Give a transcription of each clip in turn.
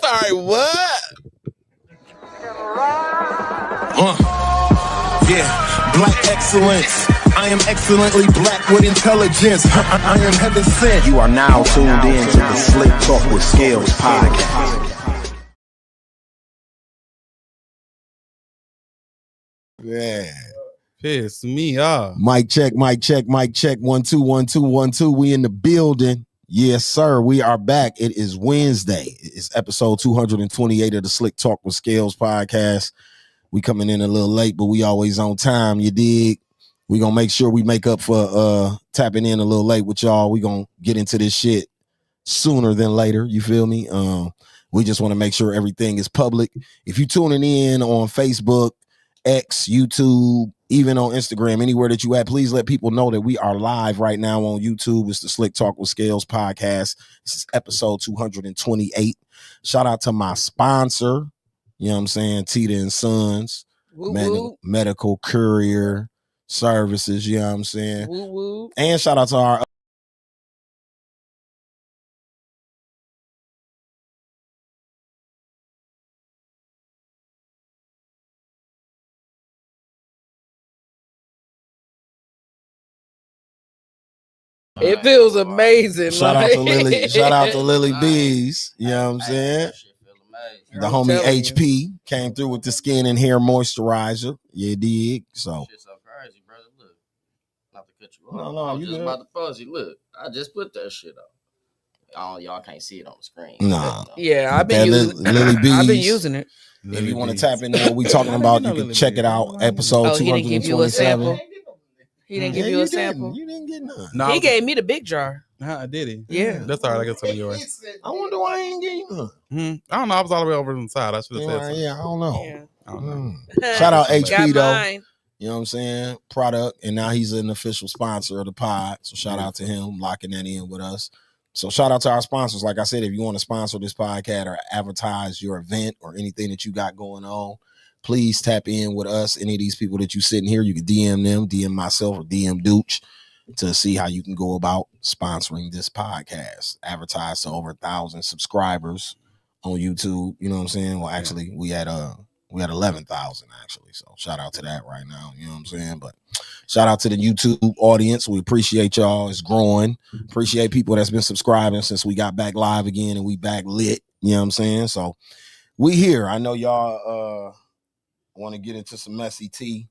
sorry, what? Yeah, black excellence. I am excellently black with intelligence. I am heaven sent. You are now tuned in to the Slick Talk with Scalez podcast. Yeah. Piss me off. Mic check, mic check, mic check. 1 2 1 2 1 2. We in the building. Yes, sir. We are back. It is Wednesday. It's episode 228 of the Slick Talk with Scalez podcast. We coming in a little late, but we always on time. You dig? We gonna make sure we make up for tapping in a little late with y'all. We gonna get into this shit sooner than later. You feel me? We just want to make sure everything is public. If you tuning in on Facebook, X, YouTube, even on Instagram, anywhere that you at, please let people know that we are live right now on YouTube. It's the Slick Talk with Scalez podcast. This is episode 228. Shout out to my sponsor, you know what I'm saying, Tita and Sons, Medical Courier Services, you know what I'm saying? And shout out to our It feels amazing. Shout out to Lily. Shout out to Lily Bees. You know what I'm saying? The homie HP came through with the skin and hair moisturizer. You dig? So. Shit's so crazy, brother. Look, not to cut you off. No, you just about to fuzzy. Look, I just put that shit up. Oh, y'all can't see it on the screen. Nah. Yeah, I've been using Lily Bees. I've been using it. If you want to tap into what we talking about, you can check it out. Episode 227. He didn't give you a sample. He didn't give you a sample. You didn't get none. No, he gave me the big jar. Did he? Yeah. That's all right. I got some of yours. I wonder why I ain't getting none. I don't know. I was all the way over on the side. I should have said something. Yeah, I don't know. Yeah. I don't know. Shout out HP though. Mine. You know what I'm saying? Product. And now he's an official sponsor of the pod. So shout out to him locking that in with us. So shout out to our sponsors. Like I said, if you want to sponsor this podcast or advertise your event or anything that you got going on, please tap in with us. Any of these people that you sitting here, you can DM them, DM myself, or DM Dooch to see how you can go about sponsoring this podcast. Advertise to over 1,000 subscribers on YouTube. You know what I'm saying? Well, actually, we had 11,000 actually. So shout out to that right now. You know what I'm saying? But shout out to the YouTube audience. We appreciate y'all. It's growing. Appreciate people that's been subscribing since we got back live again and we back lit. You know what I'm saying? So we here. I know y'all want to get into some messy tea.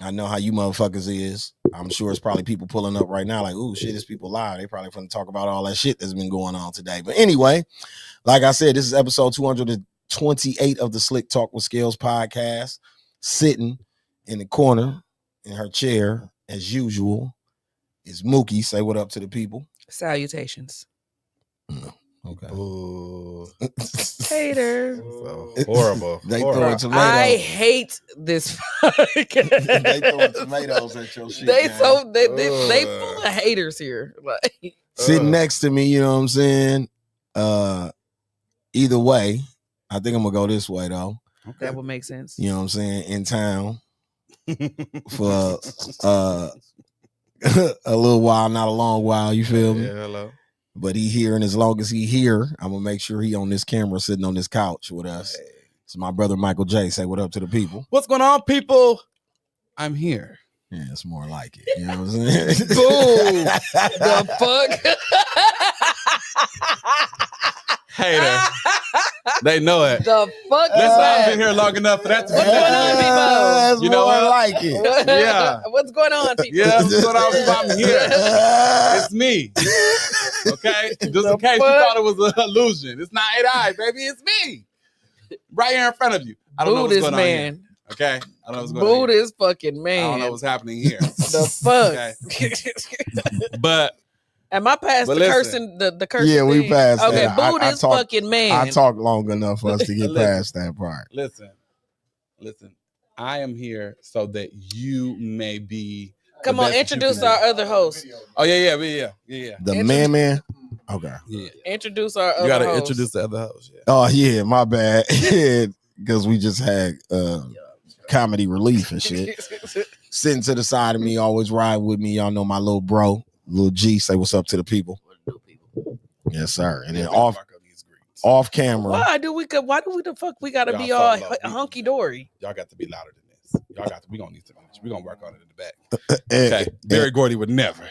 I know how you motherfuckers is. I'm sure it's probably people pulling up right now like, ooh, shit, it's people live. They probably going to talk about all that shit that's been going on today. But anyway, like I said, this is episode 228 of the Slick Talk with Scalez podcast. Sitting in the corner in her chair, as usual, is Mookie. Say what up to the people. Salutations. Okay. Ooh. Hater. So horrible. They horrible. throwing tomatoes. I hate this podcast. They throwing tomatoes at your shit. They man. they full of haters here. Like Sitting next to me, you know what I'm saying? Either way, I think I'm gonna go this way though. Okay. That would make sense. You know what I'm saying? In town for a little while, not a long while, you feel me? Yeah, hello. But he here, and as long as he here, I'm gonna make sure he on this camera sitting on this couch with us. Hey. So my brother Michael J, say what up to the people. What's going on, people? I'm here. Yeah, it's more like it. You know what I'm saying? Boom. The fuck? Hater. They know it. The fuck is Listen, that? I've been here long enough for that to be What's going on, people? That's You know more what? like it. Yeah. What's going on, people? Yeah, what's going on, people? I'm here. It's me. Okay? Just in case you thought it was an illusion. It's not 8 eyes, baby. It's me. Right here in front of you. I don't know what's going on here. Okay? I don't know what's going on Boo here. this fucking man. I don't know what's happening here. The fuck? Okay? But am I past the cursing? The cursing? Yeah, we thing? passed that. Okay, boo this fucking man. I talked long enough for us to get past that part. Listen. I am here so that you may be. Come on, introduce our other host. Oh yeah. The man. Okay. Yeah. Introduce our other host. You gotta introduce the other host. Yeah. Oh yeah, my bad. Because we just had comedy relief and shit. Sitting to the side of me, always ride with me. Y'all know my little bro, little G. Say what's up to the people. Yes, sir. And then off camera. Why do we the fuck we gotta be all hunky dory? Y'all got to be louder than this. We gonna need to. We gonna work on it in the back. Okay, Barry Gordy would never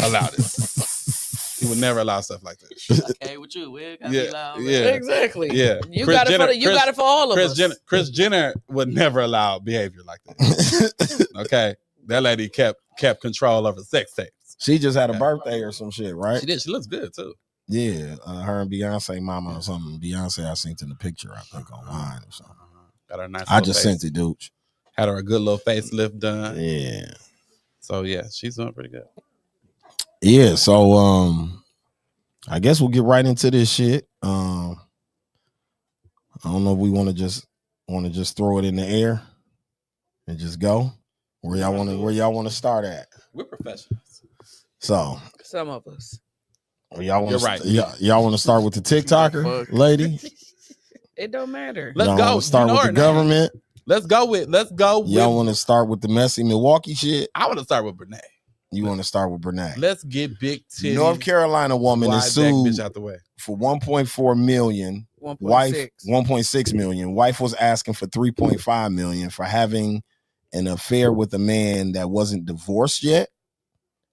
allow this. He would never allow stuff like this. Okay, with you, Wig. Yeah, exactly. Yeah, you got it for all of us. Kris Jenner would never allow behavior like that. Okay, that lady kept control over sex tapes. She just had a birthday or some shit, right? She did. She looks good too. Yeah, her and Beyonce mama or something. Beyonce, I seen it in the picture, I think, online or something. Got her nice. I just sent it, dude. Had her a good little facelift done. Yeah. So yeah, she's doing pretty good. Yeah, so I guess we'll get right into this shit. I don't know if we want to just throw it in the air and just go. Where y'all want to start at? We're professionals. So some of us. Y'all want to start with the TikToker lady? It don't matter. Let's go. Start with the government. Let's go. Y'all want to start with the messy Milwaukee shit? I want to start with Brene. You want to start with Brene? Let's get big titty. North Carolina woman is sued bitch out the way. for 1.4 million. 1.6. Wife 1.6 million. Wife was asking for 3.5 million for having an affair with a man that wasn't divorced yet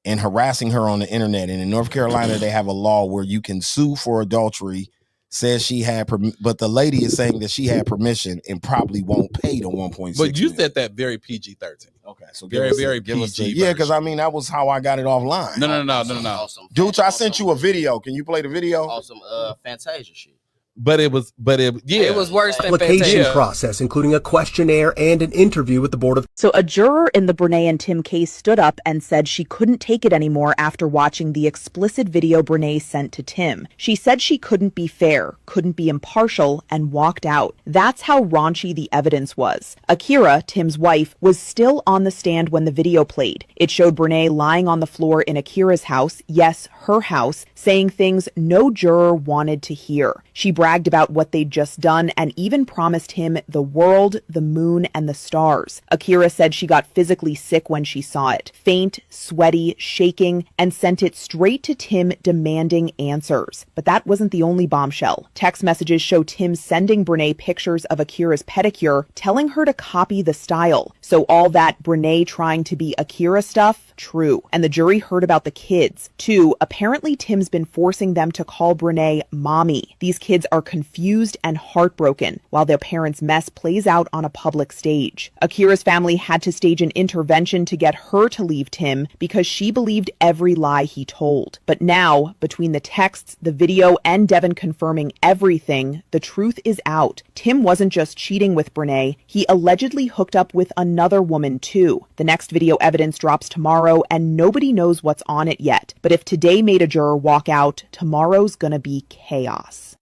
and harassing her on the internet. And in North Carolina, they have a law where you can sue for adultery. Says she had, but the lady is saying that she had permission and probably won't pay the 1.6. But you said that very PG-13. Okay, so very PG. Yeah, because I mean that was how I got it offline. No. Awesome. Dude, I sent you a video. Can you play the video? Awesome, Fantasia shit. But it was worse than application process, including a questionnaire and an interview with the board of. So a juror in the Brene and Tim case stood up and said she couldn't take it anymore after watching the explicit video Brene sent to Tim. She said she couldn't be fair, couldn't be impartial, and walked out. That's how raunchy the evidence was. Akira, Tim's wife, was still on the stand when the video played. It showed Brene lying on the floor in Akira's house, yes, her house, saying things no juror wanted to hear. She bragged about what they'd just done and even promised him the world, the moon, and the stars. Akira said she got physically sick when she saw it. Faint, sweaty, shaking, and sent it straight to Tim demanding answers. But that wasn't the only bombshell. Text messages show Tim sending Brene pictures of Akira's pedicure, telling her to copy the style. So all that Brene trying to be Akira stuff, true. And the jury heard about the kids. Too, apparently Tim's been forcing them to call Brene mommy. These kids are confused and heartbroken while their parents' mess plays out on a public stage. Akira's family had to stage an intervention to get her to leave Tim because she believed every lie he told. But now, between the texts, the video, and Devin confirming everything, the truth is out. Tim wasn't just cheating with Brene, he allegedly hooked up with another woman too. The next video evidence drops tomorrow and nobody knows what's on it yet. But if today made a juror walk out, tomorrow's gonna be chaos.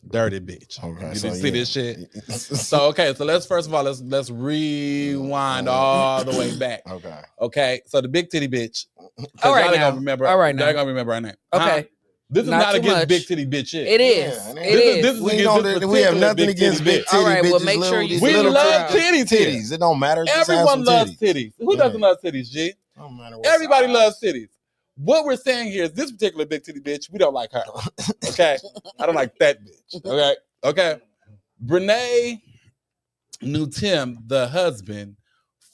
Dirty bitch. Okay, you so didn't see this shit. So let's first of all let's rewind all the way back. Okay. So the big titty bitch. All right, now. Gonna remember. All right, now. Y'all gonna remember her name. Okay. This is not against much. Big titty bitch shit. It is. Yeah, it is. We have nothing against big titty all right, bitches. Well, make sure you. We love titties. It don't matter. Everyone loves titties. Who doesn't love titties, G? Don't matter. Everybody loves titties. What we're saying here is this particular big titty bitch, we don't like her. Okay? I don't like that bitch. Okay? Brene knew Tim, the husband,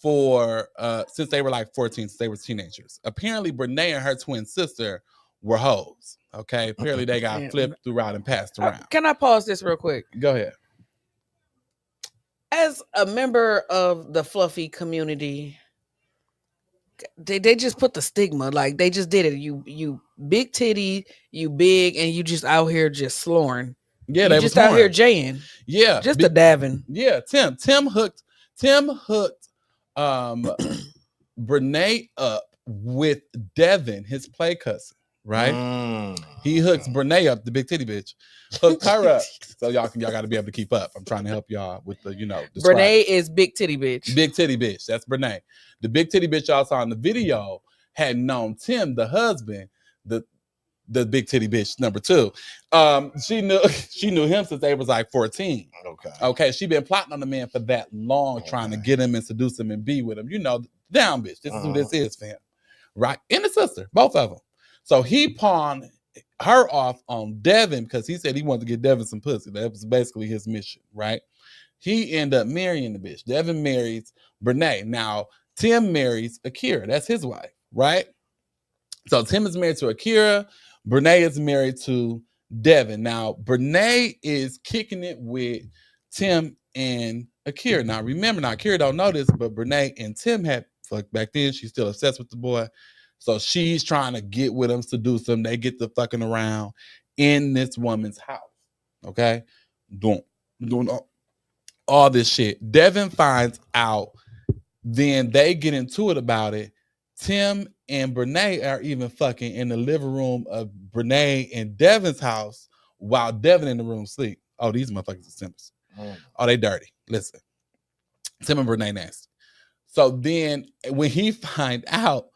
for since they were like 14, since they were teenagers. Apparently, Brene and her twin sister were hoes. Okay? Apparently, they got flipped throughout and passed around. Can I pause this real quick? Go ahead. As a member of the fluffy community, they just put the stigma, like they just did it. You big titty, you big, and you just out here just sloring. Yeah, you they just was out here jaying. Yeah, just a davin. Yeah, Tim hooked Brene up with Devin, his play cousin. Right? He hooks Brene up, the big titty bitch. Hooked her up. So y'all got to be able to keep up. I'm trying to help y'all with the, Brene is big titty bitch. Big titty bitch. That's Brene. The big titty bitch y'all saw in the video had known Tim, the husband, the big titty bitch number 2. She knew him since they was like 14. Okay. She been plotting on the man for that long, trying to get him and seduce him and be with him. Down bitch. This is who this is, fam. Right? And the sister, both of them. So he pawned her off on Devin because he said he wanted to get Devin some pussy. That was basically his mission, right? He ended up marrying the bitch. Devin marries Brene. Now, Tim marries Akira. That's his wife, right? So Tim is married to Akira. Brene is married to Devin. Now, Brene is kicking it with Tim and Akira. Now, remember, Akira don't know this, but Brene and Tim had fucked back then. She's still obsessed with the boy. So she's trying to get with him, seduce him. They get the fucking around in this woman's house. Okay? Doing all this shit. Devin finds out. Then they get into it about it. Tim and Brene are even fucking in the living room of Brene and Devin's house while Devin in the room sleep. Oh, these motherfuckers are Sims. Oh, they dirty. Listen. Tim and Brene nasty. So then when he find out,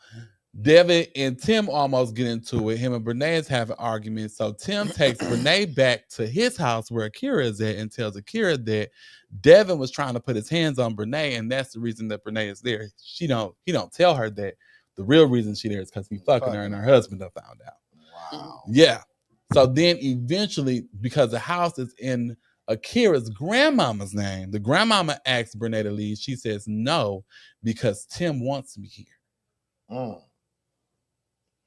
Devin and Tim almost get into it. Him and Brene is having arguments. So Tim takes Brene back to his house where Akira is at and tells Akira that Devin was trying to put his hands on Brene, and that's the reason that Brene is there. He don't tell her that the real reason she there is because he fucking her and her husband have found out. Wow. Yeah. So then eventually, because the house is in Akira's grandmama's name, the grandmama asks Brene to leave. She says no because Tim wants me here.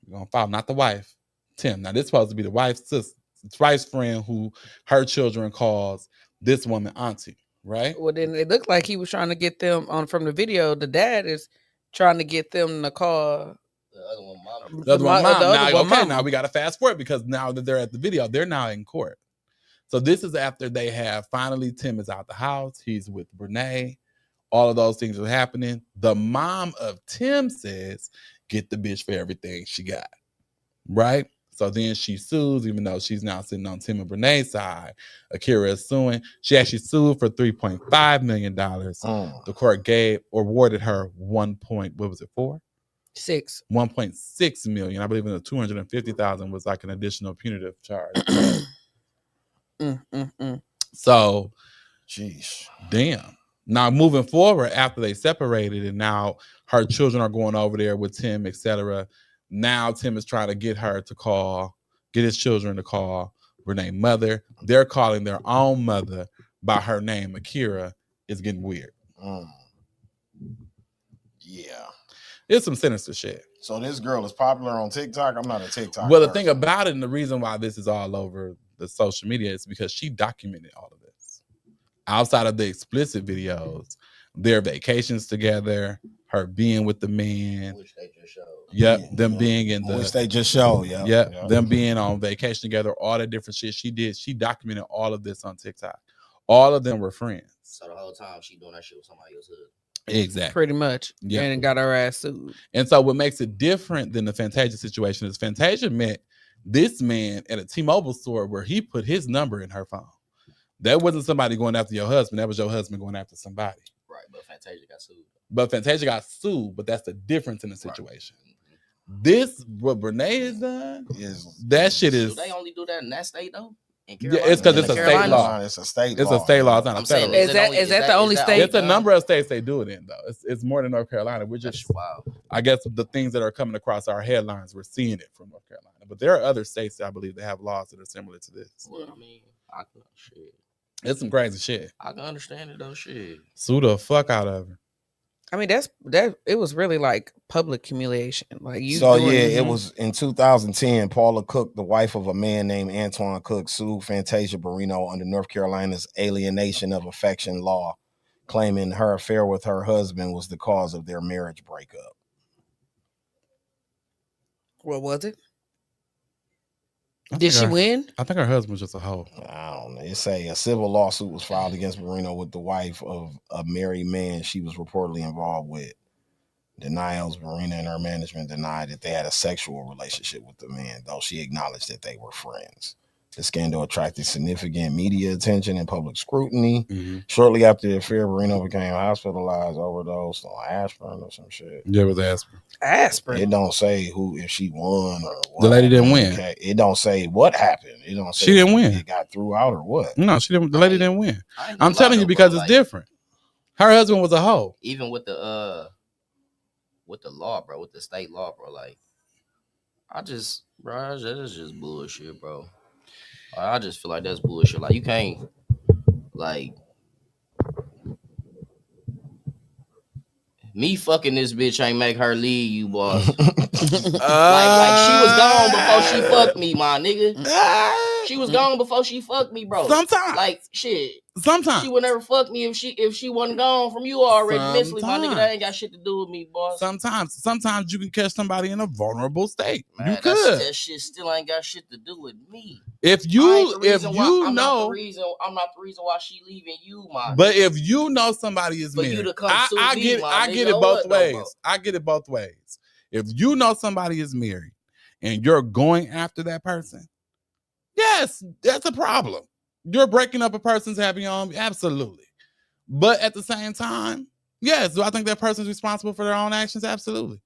You're gonna follow, not the wife, Tim. Now this is supposed to be the wife's sister, wife's friend who her children calls this woman auntie, right? Well, then it looked like he was trying to get them on from the video. The dad is trying to get them to call the other one mom. The other one mom. Now we got to fast forward because now that they're at the video, they're now in court. So this is after they have finally Tim is out the house. He's with Brene. All of those things are happening. The mom of Tim says, get the bitch for everything she got. Right? So then she sues, even though she's now sitting on Tim and Brene's side. Akira is suing. She actually sued for $3.5 million. The court awarded her 1.6 million. I believe in the 250,000 was like an additional punitive charge. So, jeez, damn. Now moving forward, after they separated, and now her children are going over there with Tim, etc. Now Tim is trying to get his children to call Brene's mother. They're calling their own mother by her name, Akira. It's getting weird. Yeah. It's some sinister shit. So this girl is popular on TikTok? I'm not a TikTok Well, the person. thing about it, and the reason why this is all over the social media is because she documented all of this. Outside of the explicit videos, their vacations together, her being with the man. Which they just showed. Yep, them being in the... Which they just showed, yeah. Yep, them being on vacation together, all the different shit she did. She documented all of this on TikTok. All of them were friends. So the whole time she doing that shit with somebody else's hood. Exactly. Pretty much. Yeah. And got her ass sued. And so what makes it different than the Fantasia situation is Fantasia met this man at a T-Mobile store where he put his number in her phone. That wasn't somebody going after your husband. That was your husband going after somebody. Right, but Fantasia got sued. But that's the difference in the situation. Right. This, what Brene has done, that shit is... Do they only do that in that state, though? Yeah, it's because it's a state law. It's a state law. It's a state law. It's not a federal. Is that the only state? It's a number of states they do it in, though. It's more than North Carolina. We're just, wow. I guess the things that are coming across our headlines, we're seeing it from North Carolina. But there are other states that I believe that have laws that are similar to this. Well, I mean, shit. It's some crazy shit. I can understand it though, shit. Sue the fuck out of her. I mean, it was really like public humiliation. Like you. So yeah, it was in 2010. Paula Cook, the wife of a man named Antoine Cook, sued Fantasia Barrino under North Carolina's alienation of affection law, claiming her affair with her husband was the cause of their marriage breakup. What was it? Did she win? I think her husband was just a hoe. I don't know. It say a civil lawsuit was filed against Barrino with the wife of a married man she was reportedly involved with. Denials, Barrino and her management denied that they had a sexual relationship with the man, though she acknowledged that they were friends. The scandal attracted significant media attention and public scrutiny. Mm-hmm. Shortly after the affair, Barrino became hospitalized, overdosed on aspirin or some shit. Yeah, it was aspirin. Aspirin? It don't say if she won or what. The lady didn't win. It don't say what happened. It don't say she didn't win. It got threw out or what. No, she didn't. The lady didn't win. I'm telling you because it's different. Her husband was a hoe. Even with the law, bro, with the state law, bro, like Bro, that's just bullshit, bro. I just feel like that's bullshit. Like, you can't, like, me fucking this bitch ain't make her leave you, boss. Like she was gone before she fucked me, my nigga. She was gone before she fucked me, bro. Sometimes. Like, shit. Sometimes. She would never fuck me if she wasn't gone from you already mentally, my nigga. That ain't got shit to do with me, boss. Sometimes you can catch somebody in a vulnerable state. Man, you could. That shit still ain't got shit to do with me. I'm not the reason why she leaving you, my But nigga. if you know somebody is married, you to come I get it both ways. I get it both ways. If you know somebody is married and you're going after that person, yes, that's a problem. You're breaking up a person's happy home, absolutely. But at the same time, yes, do I think that person's responsible for their own actions? Absolutely.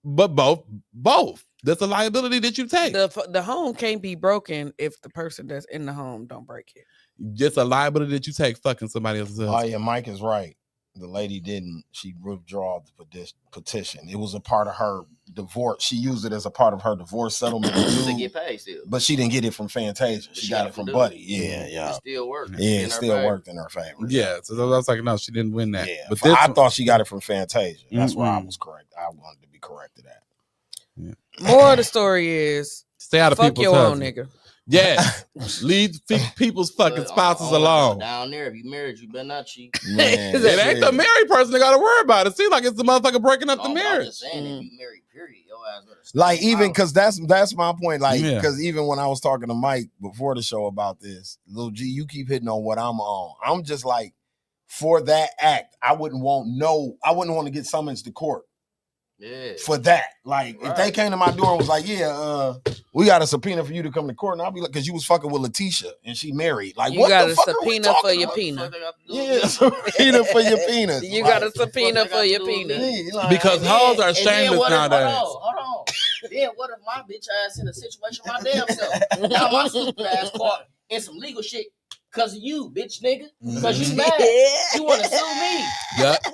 But both. That's a liability that you take. The home can't be broken if the person that's in the home don't break it. Just a liability that you take fucking somebody else's husband. Oh yeah, Mike is right. The lady didn't. She withdrew the petition. It was a part of her divorce. She used it as a part of her divorce settlement to get paid still. But she didn't get it from Fantasia. She got it from Buddy. Yeah. It still worked. Yeah, it still worked in her favor. Yeah, so I was like, no, she didn't win that. Yeah, but I thought she got it from Fantasia. That's why I was correct. I wanted to be corrected at. Yeah. More of the story is stay out of fuck people's your husband. own nigga. Yeah, leave people's fucking spouses alone. Down there, if you married, you better not cheat. Man, it ain't the married person that got to worry about it. Seems like it's the motherfucker breaking up the marriage. I'm just saying, if you married, period, your ass better stay like even out. because that's my point. Like because even when I was talking to Mike before the show about this, Lil G, you keep hitting on what I'm on. I'm just like, for that act, I wouldn't want to get summons to court. Yeah. For that, like if they came to my door and was like, we got a subpoena for you to come to court, and I'll be like, because you was fucking with Letitia and she married. Like, you what got the a fuck subpoena for your penis. Yeah, subpoena for your penis. You got a subpoena for your penis. Because hoes are shameless nowadays. Hold on. Then what if my bitch ass in a situation my damn self? Now my stupid ass caught in some legal shit. Cause of you, bitch nigga. Cause you mad. You wanna sue me. Yep.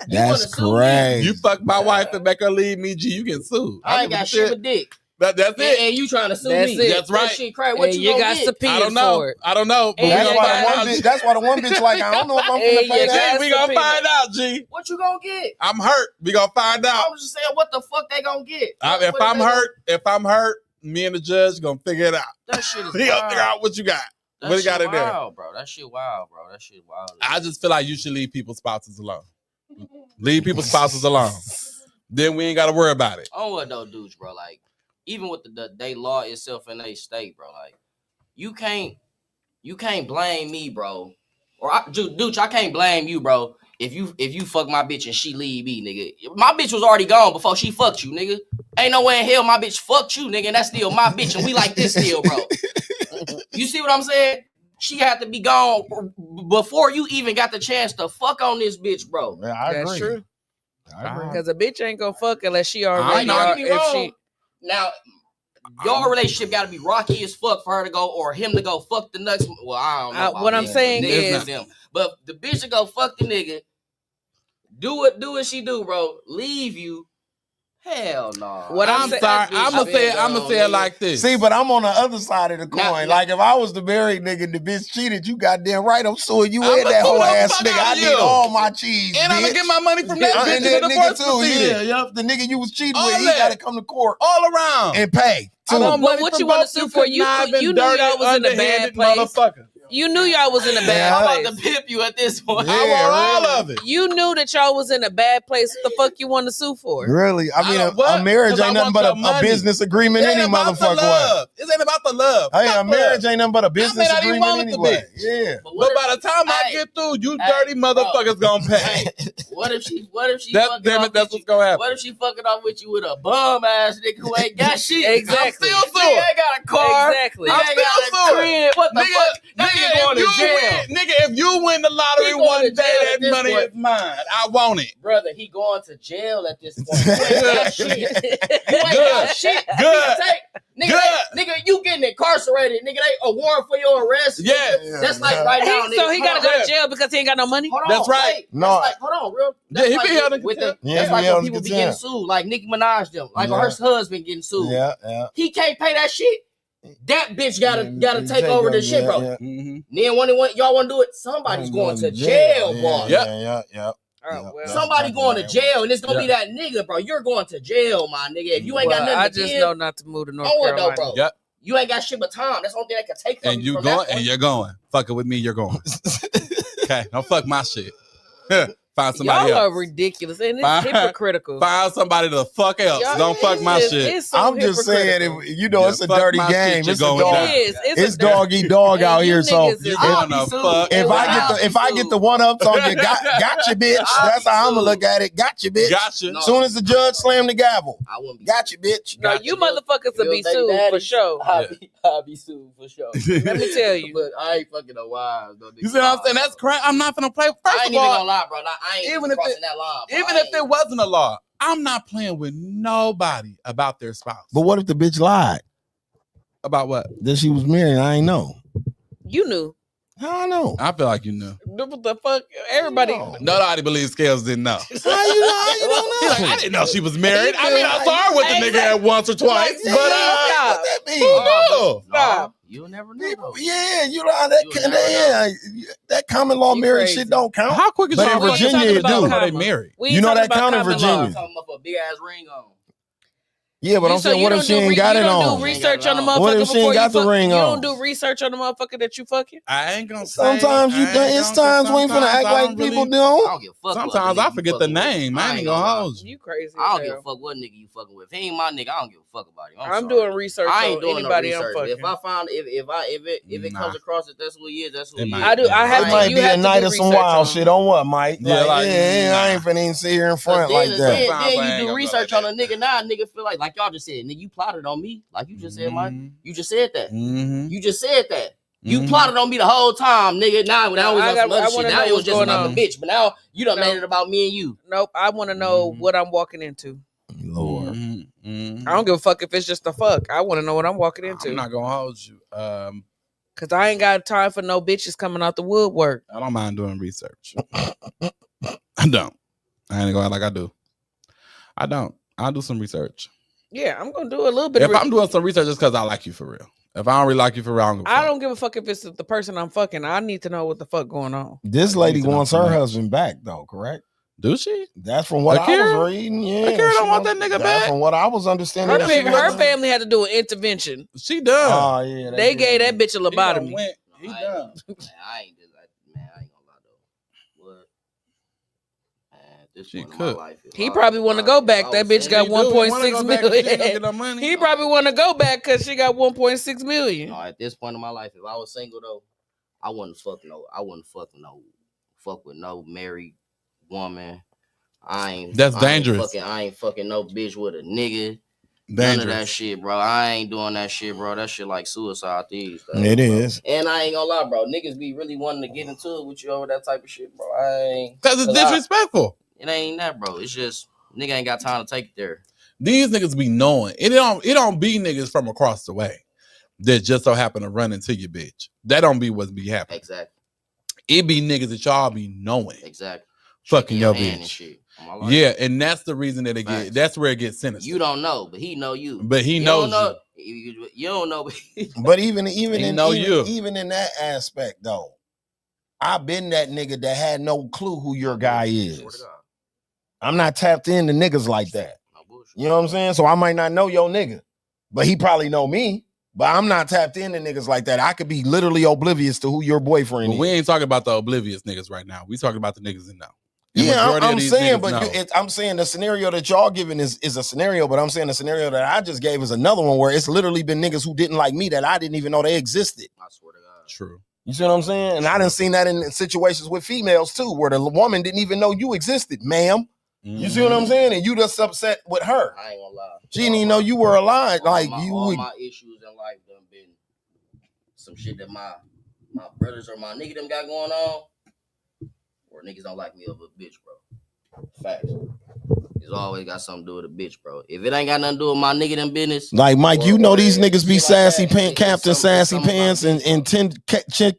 That's crazy. You fuck my wife and make her leave me, G, you get sued. I ain't got shit with dick. That's it. And you trying to sue me. That's right. That shit crazy. What you got subpoena for it. I don't know. But that's why the one bitch like, I don't know if I'm gonna pay that. We gonna find out, G. What you gonna get? I'm hurt. We gonna find out. I was just saying, what the fuck they gonna get? If I'm hurt, me and the judge gonna figure it out. That shit is he gonna figure out what you got. What you got in there? Bro. That shit wild, bro. That shit wild. I just feel like you should leave people's spouses alone. Leave people's spouses alone. Then we ain't got to worry about it. On what though, dudes, bro? Like, even with they law itself in they state, bro. Like, you can't blame me, bro. Or dude, I can't blame you, bro. If you fuck my bitch and she leave me, nigga. My bitch was already gone before she fucked you, nigga. Ain't no way in hell my bitch fucked you, nigga. And that's still my bitch, and we like this still, bro. You see what I'm saying? She had to be gone before you even got the chance to fuck on this bitch, bro. Yeah, I agree. That's true. I agree. Because a bitch ain't gonna fuck unless she already. Now, your relationship got to be rocky as fuck for her to go or him to go fuck the nuts. Well, I don't know. What I'm saying is, them. But the bitch to go fuck the nigga, do what she do, bro. Leave you. Hell no. What I'm sorry. I'm gonna say it like this. See, but I'm on the other side of the coin. Like if I was the married nigga and the bitch cheated, you goddamn right. I'm suing you and that whole ass nigga. I need all my cheese. And I'm gonna get my money from that bitch in the divorce proceeding. Yeah, the nigga you was cheating with, he gotta come to court all around and pay. What you want to sue for? You knew y'all was in a bad place. You knew y'all was in a bad place. I'm about to pimp you at this point. Yeah, I want all of it. You knew that y'all was in a bad place. What the fuck you want to sue for? Really? I mean, a marriage ain't nothing but a business agreement any motherfucker way. It ain't about the love. Hey, a marriage ain't nothing but a business agreement anyway. Yeah. But by the time I get through, you dirty motherfuckers gonna pay. What if she that's what's gonna happen. What if she fucking off with you with a bum ass nigga who ain't got shit? Exactly. I'm still suing. Nigga ain't got a car. Exactly. Nigga ain't got a crib. What the fuck? If you win the lottery one day, that money is mine. I want it. Brother, he going to jail at this point. You ain't got shit. You ain't got shit. Good. Nigga, you getting incarcerated, nigga. They a warrant for your arrest. Yeah. That's like right now, nigga. So he gotta go to jail because he ain't got no money? Hold on, That's right. wait. No. That's like, hold on, real. That's Yeah, he like be held in with contempt. Yeah, that's he like be held when in people be contempt. getting sued, like Nicki Minaj them, like Yeah. her husband getting sued. Yeah. He can't pay that shit. That bitch gotta You take over the shit, bro. Yeah. Then when y'all want to do it, somebody's going to jail, boy. Yeah. Oh, well. Somebody going to jail, and it's gonna be that nigga, bro. You're going to jail, my nigga. If you ain't got nothing I to just give, know not to move to North forward Carolina. though, bro. Yep. You ain't got shit but time. That's the only thing that can take from And you you from that going, point. and you're going. Fucking with me, you're going. Okay, don't fuck my shit. Find somebody Y'all else. are ridiculous and it's hypocritical. Find somebody the fuck else. Y'all- Don't fuck my it's- shit. It's so I'm just saying, hypocritical. it's a fuck dirty my shit, game. you're It's a going dog. down. It's dog eat dog And out you here. So niggas is You're all- going to fuck. if I get the one ups on you, got you, bitch. That's how I'm gonna look at it. Got you, bitch. Gotcha. No. Soon as the judge slammed the gavel, I wouldn't be got you, bitch. No, Gotcha. you motherfuckers will be Baby sued daddy. for sure. I'll be sued for sure. Let me tell you. But I ain't fucking no wives. No, You see what I'm saying? That's crazy. I'm not gonna play. I First ain't of even all, gonna lie, bro. I ain't even even if crossing it- that line. Bro. even if it wasn't a law, I'm not playing with nobody about their spouse. But what if the bitch lied About what? that she was married? I ain't know. You knew. How I know? I feel like you knew. What the fuck? Everybody. No. Nobody believes Scalez didn't know. How you don't He's like, know? I didn't know she was married. He I mean, I knew. saw her with the nigga at once or twice, Like, but stop. What that mean? who knew? Stop. You'll never know. Though. Yeah, you know that You kind of never that common law You marriage crazy. shit don't count. How quick is But y'all in fucking Virginia, talking it about do. how they married? We You ain't know talking that about count in common Virginia. law. I'm talking about a big ass ring on. Yeah, but I'm So saying, what you if she don't do ain't got you it don't on? do research on the motherfucker What if she before ain't you got the fuck? ring You on? don't do research on the motherfucker that you fucking? I ain't gonna say. Sometimes you I ain't done. It's gonna- times we ain't finna sometimes act I like don't people really- I don't. don't give a fuck. Sometimes I forget the name. I ain't gonna hold you. You crazy. I don't as give a hell. fuck what nigga you fucking with. If he ain't my nigga, I don't give a fuck about him. I'm sorry. doing research I ain't on doing anybody no I'm research. fucking. If I find if it Nah. comes across that that's who he is, that's who It he might. is. I do. I have It to. might You be have a to night do of some research wild on. shit on what, Mike? Yeah, like, I ain't finna even sit here in front like that. Then Sometimes I ain't you gonna do go research like on a nigga. Now nigga feel like y'all just said, nigga, you plotted on me. Like you just said, Mike. You just said that. Mm-hmm. You just said that. You plotted on me the whole time, nigga. Now it was on some other shit. Now it was just going about on. the bitch. But now you done No. made it about me and you. Nope. I want to know Mhm. what I'm walking into. Lord. I don't give a fuck if it's just a fuck. I want to know what I'm walking into. I'm not gonna hold you. Cause I ain't got time for no bitches coming out the woodwork. I don't mind doing research. I don't. I ain't gonna act like I do. I don't. I'll do some research. Yeah, I'm gonna do a little bit. If of I'm doing some research, it's because I like you for real. If I don't really like you for real, I don't give a fuck if it's the person I'm fucking. I need to know what the fuck going on. This I lady need to know wants too her much. husband back, though, correct? Do she? That's from what I Akira? was reading. Yeah, Akira don't she want wants- that nigga that's back. From what I was understanding, Her, that she her was- family had to do an intervention. She done. Oh yeah, They gave that bitch a He done lobotomy. went. He I done. I ain't just like, man, I ain't gonna lie though. What? Man, at this She point in could. my life, if He I- probably want to if go I back. was That bitch single- got 1.6 She ain't gonna get million. no money. He probably want to go back because she got 1.6 million. No, at this point in my life, if I was single though, I wouldn't fuck with no married woman. That's dangerous. I ain't fucking no bitch with a nigga. None of that Dangerous. shit, bro. I ain't doing that shit, bro. That shit like suicide these days. It bro. is. And I ain't gonna lie, bro. Niggas be really wanting to get into it with you over that type of shit, bro. I ain't. Because it's disrespectful. It ain't that, bro. It's just nigga ain't got time to take it there. These niggas be knowing. It don't be niggas from across the way that just so happen to run into your bitch. That don't be what be happening. Exactly. It be niggas that y'all be knowing. Exactly. Fucking your hand and bitch. shit. On my life. Yeah, and that's the reason that Facts. that's where it gets sinister. You don't know, but he know you. But he You knows don't know, you don't know. But even He in know you. even in that aspect though, I've been that nigga that had no clue who your guy is. Swear to God. I'm not tapped into niggas like that. No bullshit. You know what I'm saying? So I might not know your nigga, but he probably know me. But I'm not tapped into niggas like that. I could be literally oblivious to who your boyfriend But is. we ain't talking about the oblivious niggas right now. We talking about the niggas that know. The Yeah, majority of I'm these saying, niggas but know. I'm saying the scenario that y'all giving is a scenario, but I'm saying the scenario that I just gave is another one where it's literally been niggas who didn't like me that I didn't even know they existed. I swear to God. True. You see what I'm saying? And I done seen that in situations with females too, where the woman didn't even know you existed, ma'am. You see what I'm saying? And you just upset with her. I ain't gonna lie. She didn't even know you were alive. Like all my issues in life done been some shit that my brothers or my nigga them got going on, or niggas don't like me over a bitch, bro. Facts. It's always got something to do with a bitch, bro. If it ain't got nothing to do with my nigga them business. Like Mike, you know these niggas be sassy like Captain Sassy Pants and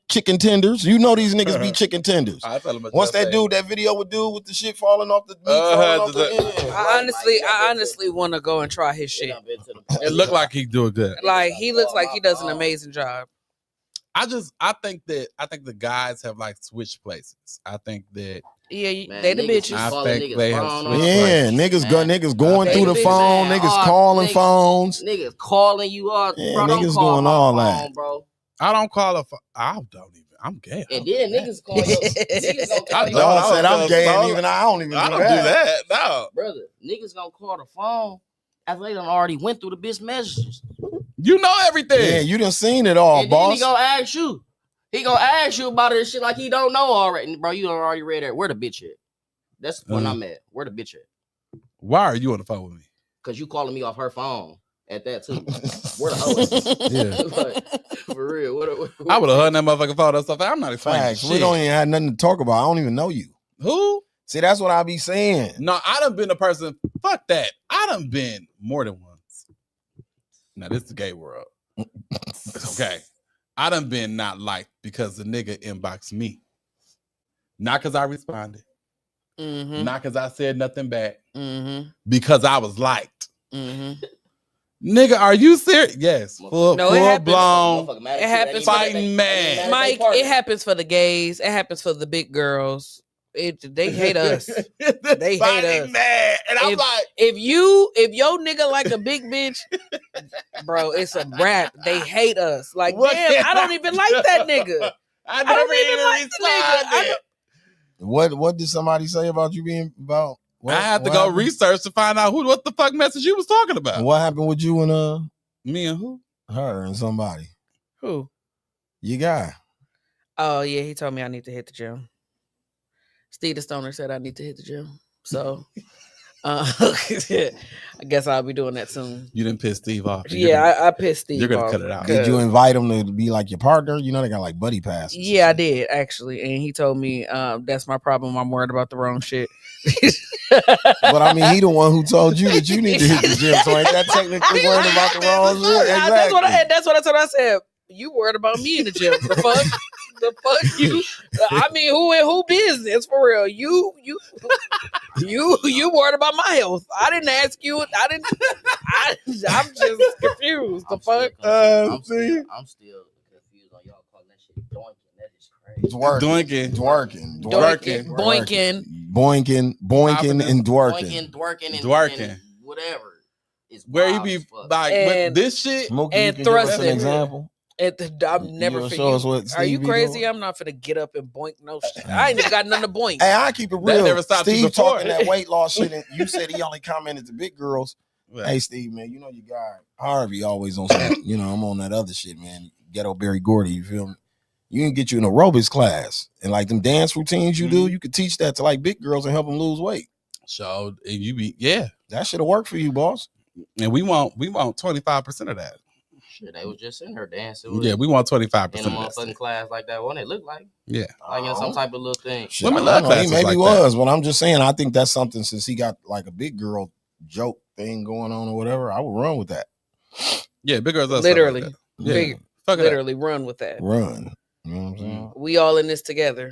chicken tenders. You know these niggas be chicken tenders. Once that dude, that video would do with the shit falling off the meat falling off the end. I honestly want to go and try his shit. It looked like he doing good. Like he looks like he does an amazing job. I think the guys have like switched places. I think that they the bitches. I think they have niggas going through the phone, niggas calling phones, niggas calling you out, yeah, bro. Niggas doing all that, bro. I don't call a phone. I don't even. I'm gay. And then niggas call you. I said I'm gay, and even I don't even. I don't do that. No, brother. Niggas gonna call the phone after they done already went through the bitch messages. You know everything. Yeah, you done seen it all, and boss. Then he gonna ask you. He gonna ask you about this shit like he don't know already, bro. You done already read it. Where the bitch at? That's the point I'm at. Where the bitch at? Why are you on the phone with me? Cause you calling me off her phone at that too. Where the hoe is? Yeah, like, for real. What I would have hung that motherfucking phone. That's stuff. I'm not explaining Facts. shit. We don't even have nothing to talk about. I don't even know you. Who? See, that's what I be saying. No, I done been a person. Fuck that. I done been more than once. Now this is the gay world. Okay. I done been not liked because the nigga inboxed me. Not because I responded. Mm-hmm. Not because I said nothing bad. Mm-hmm. Because I was liked. Mm-hmm. Nigga, are you serious? Yes. Full it blown. It happens. Fighting man. Mike, it happens for the gays. It happens for the big girls. They hate us. They hate us. Man. And I'm like, if your nigga like a big bitch, bro, it's a wrap. They hate us. Like, damn, I don't even like that nigga. I don't even like the nigga. What did somebody say about you being about? I had to go research to find out what the fuck message you was talking about. What happened with you and me and who? Her and somebody. Who? You guy. Oh yeah, he told me I need to hit the gym. Steve the Stoner said I need to hit the gym. So I guess I'll be doing that soon. You didn't piss Steve off. I pissed Steve off. You're gonna cut it out. Did you invite him to be like your partner? You know they got like buddy passes. Yeah, I did actually, and he told me that's my problem. I'm worried about the wrong shit. But I mean, he the one who told you that you need to hit the gym. So ain't that technically worried about the wrong shit? Exactly. That's what I told. I said you worried about me in the gym. The fuck. The fuck you? I mean, who business for real? You worried about my health? I didn't ask you. I'm just confused. The fuck? I'm still confused on y'all calling that shit doinking. That is crazy. It's working. Doinking, boinking, and dworking. And whatever. It's where you be like with this shit and thrusting. An example. I'm never finna. Are you crazy? I'm not finna get up and boink no shit. I ain't even got nothing to boink. Hey, I keep it real. Never Steve talking that weight loss shit, and you said he only commented to big girls. Right. Hey, Steve, man, you know your guy Harvey always on some, I'm on that other shit, man. Ghetto Barry Gordy, you feel me? You can get you an aerobics class and like them dance routines you do. You could teach that to like big girls and help them lose weight. So that should have worked for you, boss. And we want 25% of that. Shit, they was just in her dancing. Yeah, we want 25% in a motherfucking class like that. What it looked like? Yeah, like in some type of little thing. Shit, he maybe was, but I'm just saying. I think that's something since he got like a big girl joke thing going on or whatever. I would run with that. Yeah, big girls. Literally, like literally run with that. Run. You know what I'm saying? We all in this together.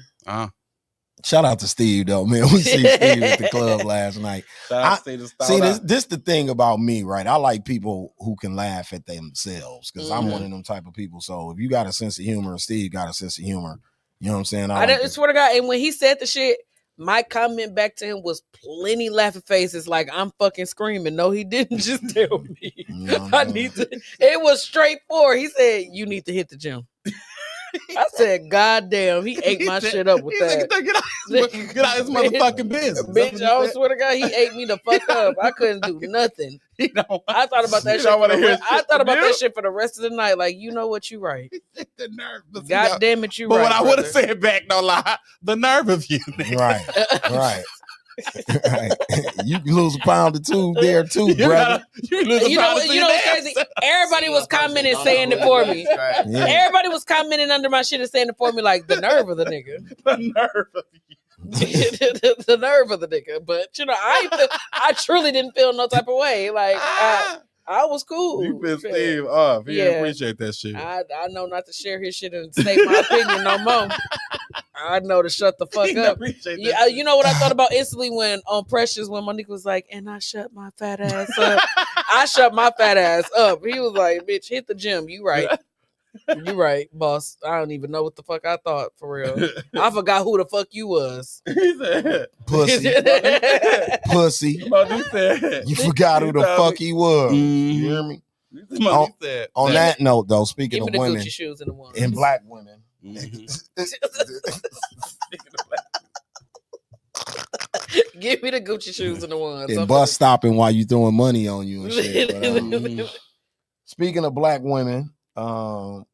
Shout out to Steve though, man. We see Steve at the club last night. This the thing about me, right? I like people who can laugh at themselves because I'm one of them type of people. So if you got a sense of humor, and Steve got a sense of humor, you know what I'm saying? I swear to God, and when he said the shit, my comment back to him was plenty laughing faces like I'm fucking screaming. No, he didn't just tell me. I need to. It was straightforward. He said, you need to hit the gym. I said, God damn, he ate my shit up with that. Get out his motherfucking business. Bitch, I swear to God, he ate me the fuck up. I couldn't do nothing. I thought about that shit. I thought about that shit for the rest of the night. Like, you know what, you right. The nerve. God damn it, you right. But what I would have said back, no lie, the nerve of you. Right. You lose a pound or two there too, brother. You know what's crazy? Everybody was commenting saying it for me. Yeah. Everybody was commenting under my shit and saying it for me like the nerve of the nigga. The nerve of you. the nerve of the nigga. But I truly didn't feel no type of way. Like I was cool. You pissed Steve off. He didn't appreciate that shit. I know not to share his shit and state my opinion no more. I know to shut the fuck up. Yeah, you know what I thought about instantly when on Precious when Monique was like, and I shut my fat ass up. I shut my fat ass up. He was like, bitch, hit the gym. You right. You right, boss. I don't even know what the fuck I thought for real. I forgot who the fuck you was. He said, pussy. Pussy. You forgot who the fuck he was. You hear me? On that note, though, speaking of women Gucci shoes and the ones. and black women, give me the Gucci shoes and the ones. and bus stopping while you throwing money on you and shit. But, speaking of black women, are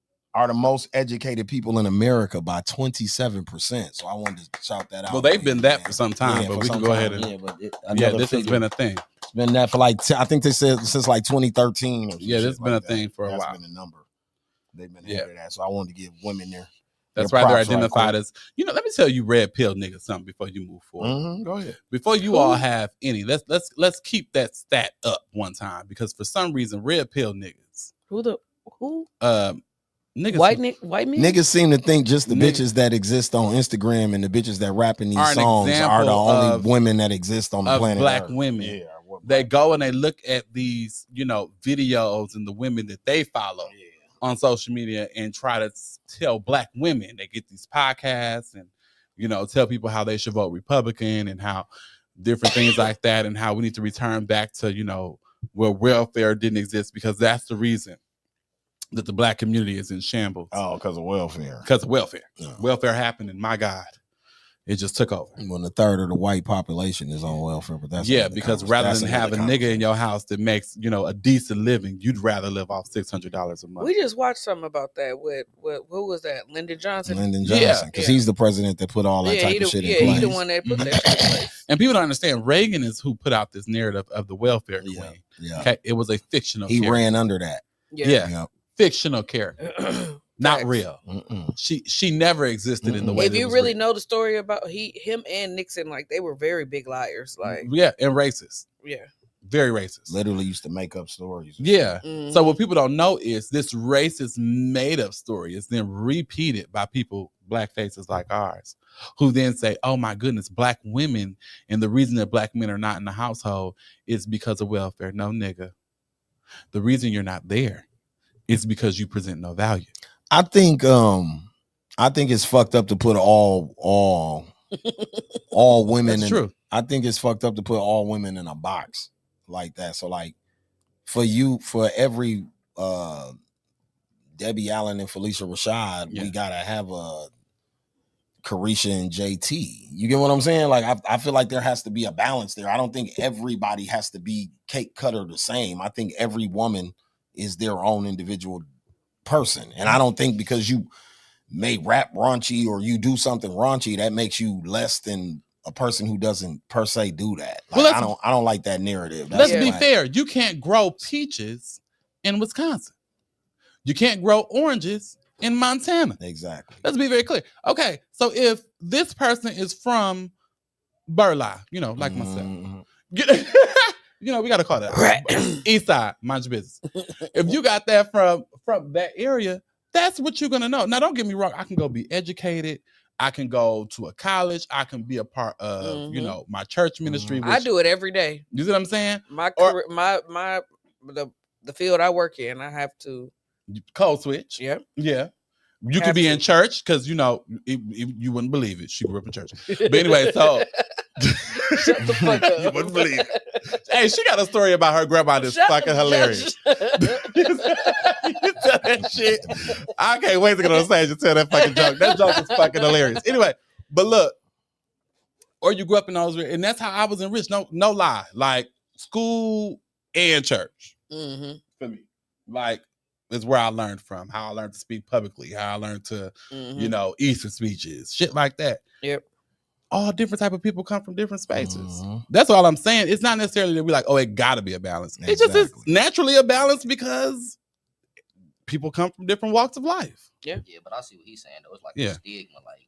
the most educated people in America by 27%. So I wanted to shout that out. Well, they've been that for some time, but we can go ahead and this has been a thing. It's been that for like I think they said since like 2013. Yeah, this has been a thing for a while. That's been a number. They've been ahead of that. So I wanted to give women there. That's why they're identified as, let me tell you red pill niggas something before you move forward. Go ahead. Before you all have any, let's keep that stat up one time, because for some reason red pill niggas. Who? Niggas, white men? Niggas seem to think just the bitches that exist on Instagram and the bitches that rap in these songs are the only women that exist on the planet. Black Earth. women. Yeah, they go and they look at these, videos and the women that they follow on social media and try to tell black women. They get these podcasts and, tell people how they should vote Republican and how different things like that, and how we need to return back to, where welfare didn't exist, because that's the reason that the black community is in shambles. Oh, because of welfare. Because of welfare. No. Welfare happened, and my God, it just took over. When a third of the white population is on welfare, but that's because rather than have a nigga in your house that makes a decent living, you'd rather live off $600 a month. We just watched something about that with who was that? Lyndon Johnson. Because he's the president that put all that type of shit in place. Yeah, he's the one that put that shit in place. And people don't understand, Reagan is who put out this narrative of the welfare queen. Yeah. Okay? It was a fictional. He character. ran under that. Yeah. Fictional character. Not real. She never existed in the way. If you really know the story about him and Nixon, like they were very big liars, like and racist. Yeah, very racist. Literally used to make up stories. Yeah. So what people don't know is this racist made up story is then repeated by people, black faces like ours, who then say, "Oh my goodness, black women, and the reason that black men are not in the household is because of welfare." No, nigga. The reason you're not there is because you present no value. I think it's fucked up to put all women. That's true. I think it's fucked up to put all women in a box like that. So like for every Debbie Allen and Felicia Rashad, we gotta have a Carisha and JT. You get what I'm saying? Like I feel like there has to be a balance there. I don't think everybody has to be cake cutter the same. I think every woman is their own individual person. And I don't think because you may rap raunchy or you do something raunchy, that makes you less than a person who doesn't per se do that. Like, I don't like that narrative. Let's be fair. You can't grow peaches in Wisconsin. You can't grow oranges in Montana. Exactly. Let's be very clear. Okay, so if this person is from Burleigh, like myself, we got to call that East Side, mind your business. If you got that from that area, that's what you're going to know. Now, don't get me wrong. I can go be educated. I can go to a college. I can be a part of, my church ministry. I do it every day. You see what I'm saying? My the field I work in, I have to code switch. Yeah. Yeah. You could be in church because, you wouldn't believe it. She grew up in church. But anyway, so. Shut the fuck up. You wouldn't believe it. Hey, she got a story about her grandma that's fucking hilarious. You tell that shit. I can't wait to get on stage and tell that fucking joke. That joke is fucking hilarious. Anyway, but look, or you grew up in those, and that's how I was enriched. No lie. Like school and church for me. Like, is where I learned from, how I learned to speak publicly, how I learned to, Easter speeches, shit like that. Yep. All different type of people come from different spaces. That's all I'm saying. It's not necessarily that we're like, oh, it gotta be a balance. Exactly. It just is naturally a balance because people come from different walks of life. Yeah, but I see what he's saying though. It's like a stigma, like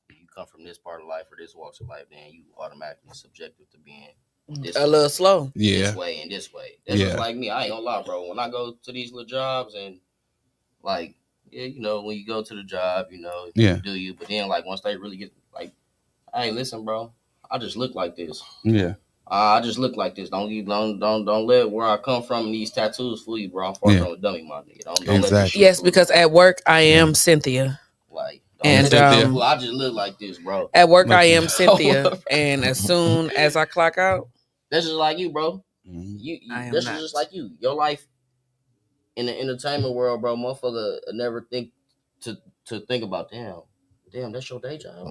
you come from this part of life or this walks of life, then you automatically subjective to being this a little slow. this way and this way. That's just like me. I ain't gonna lie, bro. When I go to these little jobs and like, yeah, you know, when you go to the job, you know, you do you, but then like once they really get like, hey, listen, bro, I just look like this. Yeah. I just look like this. Don't let where I come from and these tattoos fool you, bro. I'm far from a dummy, my nigga. Don't let this shit fool because at work I am Cynthia. Like, and I just look like this, bro. At work I am Cynthia, and as soon as I clock out, that's just like you, bro. Mm-hmm. You this is just like you. Your life in the entertainment world, bro. Motherfucker never think to think about damn, that's your day job.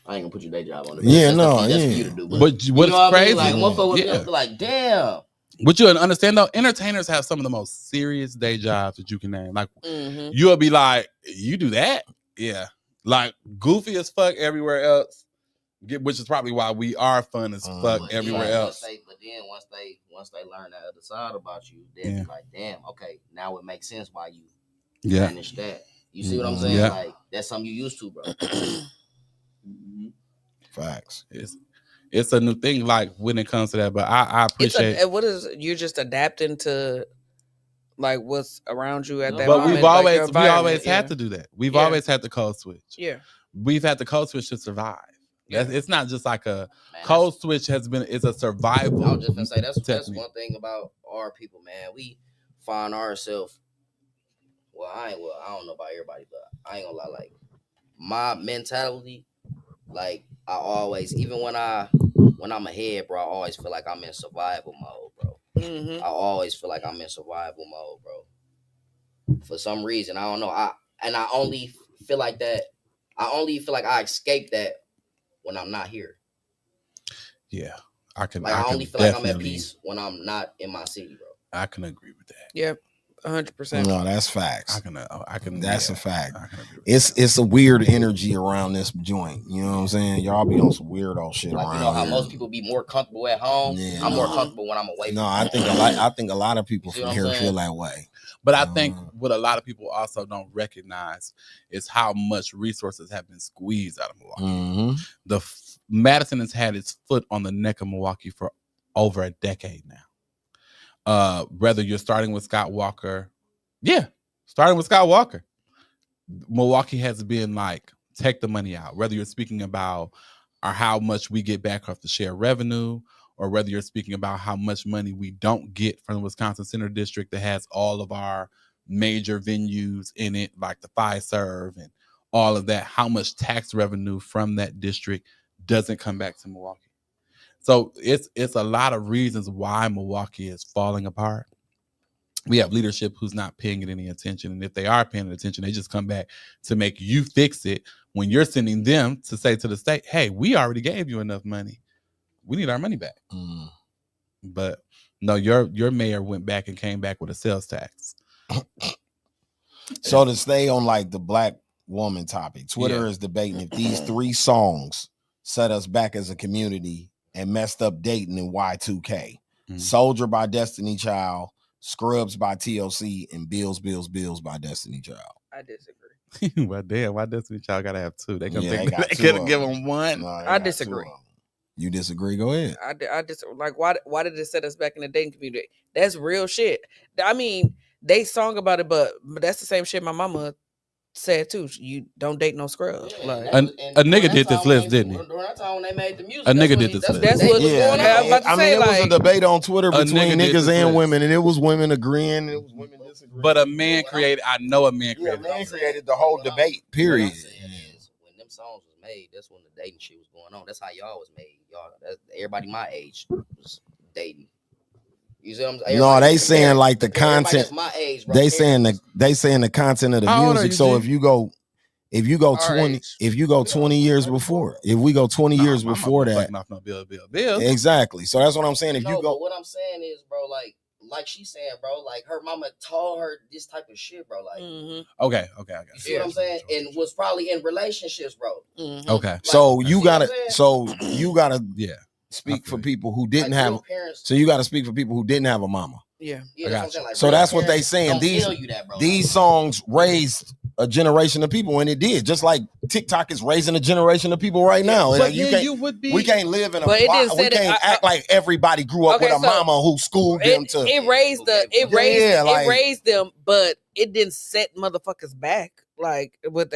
I ain't gonna put your day job on it. Yeah, that's for you to do. But what's crazy? Like motherfucker would be like, damn. But you understand though, entertainers have some of the most serious day jobs that you can name. Like you'll be like, you do that? Yeah. Like goofy as fuck everywhere else. Which is probably why we are fun as fuck everywhere else. But then once they learn that other side about you, they'll be like, damn, okay, now it makes sense why you manage that. You see what I'm saying? Like that's something you used to, bro. Facts. It's a new thing, like when it comes to that. But I appreciate. You're just adapting to like what's around you at that but moment. We always had to do that. We've always had to code switch. Yeah, we've had to code switch to survive. It's not just like a code switch it's a survival. I was just gonna say that's one thing about our people, man. We find ourselves. I don't know about everybody, but I ain't gonna lie. Like my mentality, like I always, even when I'm ahead, bro, I always feel like I'm in survival mode, bro. I always feel like I'm in survival mode, bro. For some reason, I don't know. I only feel like that. I only feel like I escape that when I'm not here. Yeah, I can. Like I only feel like I'm at peace when I'm not in my city, bro. I can agree with that. Yep. 100%. No, that's facts. I can. That's a fact. It's a weird energy around this joint. You know what I'm saying? Y'all be on some weirdo shit like, around. You know how here. most people be more comfortable at home. Yeah, I'm more comfortable when I'm away. No, I think a lot of people from here feel that way. But I think what a lot of people also don't recognize is how much resources have been squeezed out of Milwaukee. Madison has had its foot on the neck of Milwaukee for over a decade now. Whether you're starting with Scott Walker, Milwaukee has been like, take the money out. Whether you're speaking about how much we get back off the share revenue, or whether you're speaking about how much money we don't get from the Wisconsin Center District that has all of our major venues in it, like the Fiserv and all of that, how much tax revenue from that district doesn't come back to Milwaukee. So it's a lot of reasons why Milwaukee is falling apart. We have leadership who's not paying it any attention. And if they are paying attention, they just come back to make you fix it when you're sending them to say to the state, hey, we already gave you enough money. We need our money back. But no, your mayor went back and came back with a sales tax. So to stay on like the black woman topic, Twitter is debating if these 3 songs set us back as a community and messed up dating in Y2K. Soldier by Destiny Child, Scrubs by TLC, and Bills by Destiny Child. I disagree. Well, damn, why Destiny Child gotta have 2? They could give them 1. No, I disagree. You disagree? Go ahead. I just like why did it set us back in the dating community? That's real shit. I mean, they song about it, but that's the same shit my mama said too. You don't date no scrubs. Yeah, like a nigga did this list, didn't he? During that time when they made the music, a nigga did this list. That's what was going on. I was about to say, it was a debate on Twitter between niggas and women, and it was women agreeing, and it was women disagreeing. But a man created. I know a man created. A man created the whole debate. Period. What I'm saying is, when them songs was made, that's when the dating shit was going on. That's how y'all was made. Y'all, everybody my age was dating. You see what I'm saying? No, they saying like the content. My age, bro. They saying the content of the music. So if you go 20 years before, if we go 20 years before that, Bill. Exactly. So that's what I'm saying. If you go, what I'm saying is, bro, like she's saying, bro, like her mama taught her this type of shit, bro. Like, okay, I got you see what I'm saying? And was probably in relationships, bro. Okay, Like, so you gotta speak for Okay. people who didn't like, have. your parents, So you got to speak for people who didn't have a mama. yeah. yeah, that's what I'm saying. Like, So real that's what they parents saying. don't tell you that, bro. These songs raised a generation of people, and it did. Just like TikTok is raising a generation of people right now. But Like, you would be. we can't live in a But it box. didn't We say can't act like everybody grew up Okay, with a so mama who schooled them to. It raised them, but it didn't set motherfuckers back. Like what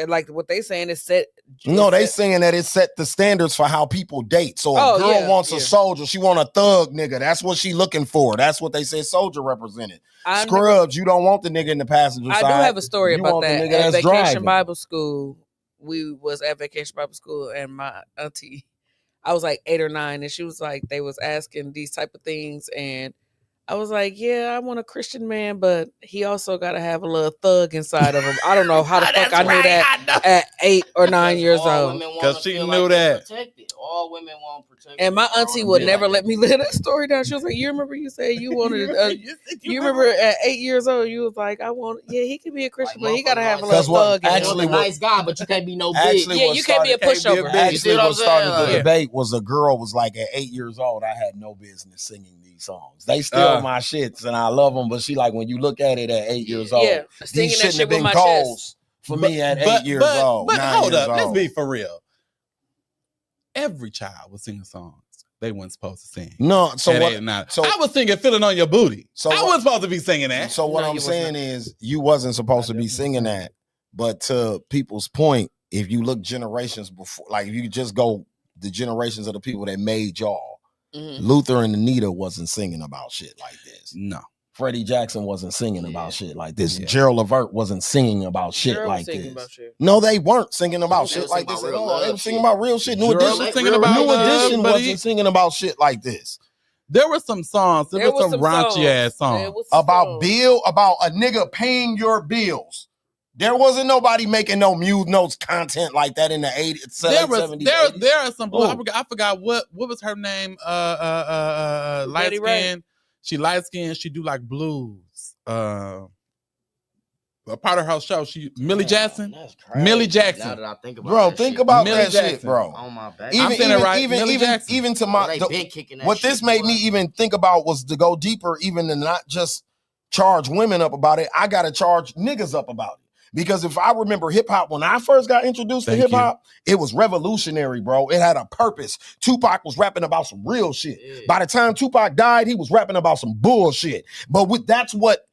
they saying is set. No, they saying that it set the standards for how people date. So a girl wants a soldier, she want a thug nigga. That's what she looking for. That's what they said soldier represented. Scrubs, you don't want the nigga in the passenger side. I do have a story You about want the that. nigga At that's Vacation driving. Bible School, we was at Vacation Bible School, and my auntie, I was like 8 or 9, and she was like, they was asking these type of things, and I was like, yeah, I want a Christian man, but he also got to have a little thug inside of him. I don't know how the fuck I knew that at 8 or 9 years old. Because she knew that. All women want protection. And my auntie would never let me live that story down. She was like, you remember you said you wanted, you remember at 8 years old, you was like, he could be a Christian, but he got to have a little thug. Actually, a nice guy, but you can't be no bitch. Yeah, you can't be a pushover. Actually, what started the debate was a girl was like, at 8 years old, I had no business singing these songs. They still my shits, and I love them, but she like, when you look at it at 8 years old, these shouldn't have been goals for me at 8 years old. But hold up, let's be for real. Every child was singing songs they weren't supposed to sing. No, so I was singing "Feeling on Your Booty." So I wasn't supposed to be singing that. So what I'm saying is, you wasn't supposed to be singing that. But to people's point, if you look generations before, like if you just go the generations of the people that made y'all, Luther and Anita wasn't singing about shit like this. No. Freddie Jackson wasn't singing about shit like this. Gerald Levert wasn't singing about shit like this. No, they weren't singing about shit like this at all. They were singing about real shit. New Edition wasn't singing about shit like this. There were some songs. There were some raunchy ass songs about a nigga paying your bills. There wasn't nobody making no Muse Notes content like that in the 80s, 70s. There are some. I forgot what was her name. Light skin. She light skinned. She do like blues. A part of her show. Millie Jackson. Millie Jackson. Now that I think about bro, that think shit. about Millie that Jackson. shit, bro. Oh my bad. Even to my what this made me even think about was to go deeper, even to not just charge women up about it. I gotta charge niggas up about it. Because if I remember hip hop, when I first got introduced to hip hop, it was revolutionary, bro. It had a purpose. Tupac was rapping about some real shit. Yeah. By the time Tupac died, he was rapping about some bullshit. But that's what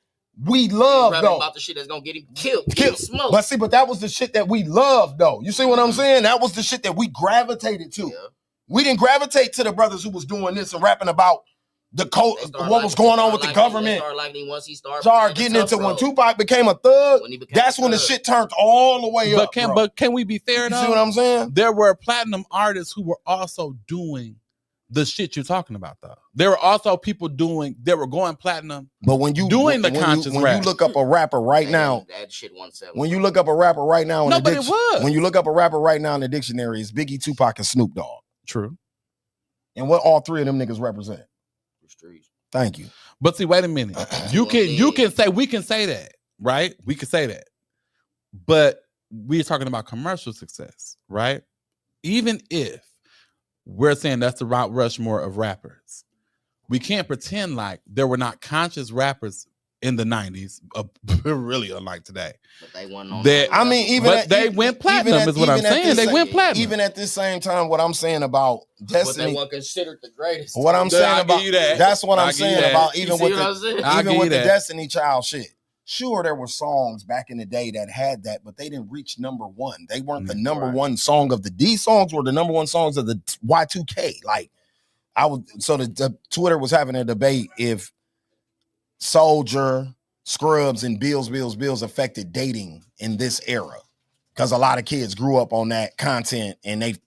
we love, though. About the shit that's gonna get him killed. Smoked. But that was the shit that we loved, though. You see what I'm saying? That was the shit that we gravitated to. Yeah. We didn't gravitate to the brothers who was doing this and rapping about what was going on with the government. Once he started getting into when Tupac became a thug, that's when the shit turned all the way up. But can we be fair enough? You see what I'm saying? There were platinum artists who were also doing the shit you're talking about, though. There were also people they were going platinum. But when you doing the conscious rap, when you look up a rapper right now, that shit won't sell. When you look up a rapper right now, but it was. When you look up a rapper right now in the dictionary, it's Biggie, Tupac, and Snoop Dogg. True. And what all three of them niggas represent? The streets. Thank you. But see, wait a minute. We can say that, right? We can say that. But we're talking about commercial success, right? Even if we're saying that's the Mount Rushmore of rappers, we can't pretend like there were not conscious rappers in the 90s, really unlike today. But they went on. They went platinum is what I'm saying. They went platinum. Even at this same time, what I'm saying about Destiny. But they weren't considered the greatest. What I'm saying about that's what I'm saying about even with the Destiny Child shit. Sure, there were songs back in the day that had that, but they didn't reach number one. They weren't the number one song of these songs were the number one songs of the Y2K. Like the Twitter was having a debate if Soldier, Scrubs, and Bills affected dating in this era. Because a lot of kids grew up on that content, and if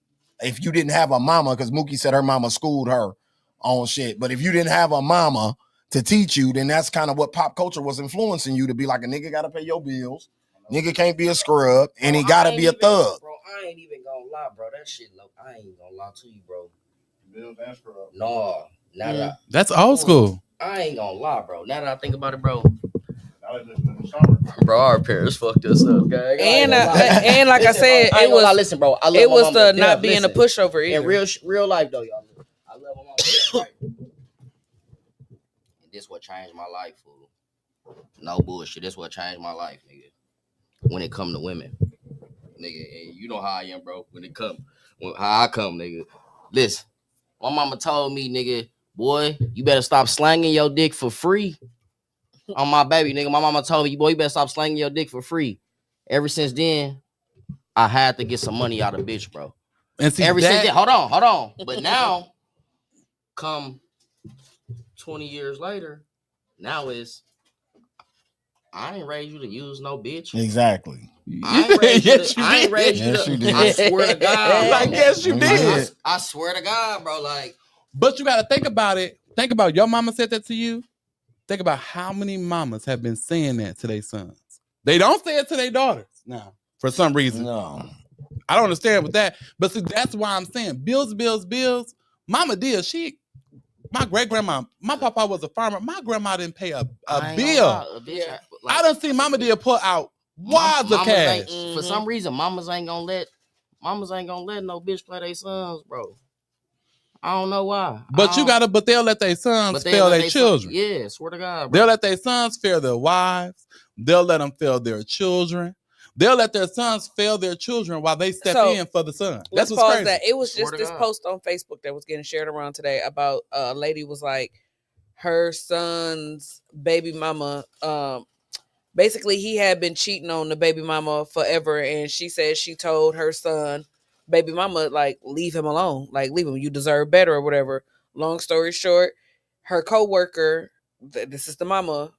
you didn't have a mama, because Mookie said her mama schooled her on shit, but if you didn't have a mama to teach you, then that's kind of what pop culture was influencing you to be like, a nigga gotta pay your bills, nigga can't be a scrub, and he gotta be a thug. Bro, I ain't even gonna lie, bro. That shit, look, I ain't gonna lie to you, bro. Bills and scrub. No, that's old school. I ain't gonna lie, bro. Now that I think about it, bro. Bro, our parents fucked us up, gang. And like I said, it was listen, bro. I love it was the not being a pushover either. In real life, though, y'all. I love my mom. Right? And this what changed my life, fool. No bullshit. This what changed my life, nigga. When it come to women, nigga, and you know how I am, bro. How I come, nigga. Listen, my mama told me, nigga, boy, you better stop slanging your dick for free. On my baby, nigga. My mama told me, boy, you better stop slanging your dick for free. Ever since then, I had to get some money out of bitch, bro. And see, Since then, hold on. But now, come 20 years later, now I ain't raised you to use no bitch. Exactly. I ain't raised you to. I swear to God. Like, yes, you did. I swear to God, bro. Like, but you got to think about it. Think about your mama said that to you. Think about how many mamas have been saying that to their sons. They don't say it to their daughters now for some reason. No. I don't understand with that. But see, that's why I'm saying bills. Mama did. My great-grandma, my papa was a farmer. My grandma didn't pay a bill. Yeah. I done see mama did pull out wads of cash. For some reason, mamas ain't gonna let no bitch play their sons, bro. I don't know why. But they'll let their sons fail their children. Yeah, swear to God, bro. They'll let their sons fail their wives. They'll let them fail their children. They'll let their sons fail their children while they step in for the son. That's what's crazy. That. It was just this post on Facebook that was getting shared around today about a lady was like, her son's baby mama, basically he had been cheating on the baby mama forever, and she said she told her son, baby mama, like, leave him alone, like, leave him, you deserve better or whatever. Long story short, her coworker, this is the mama,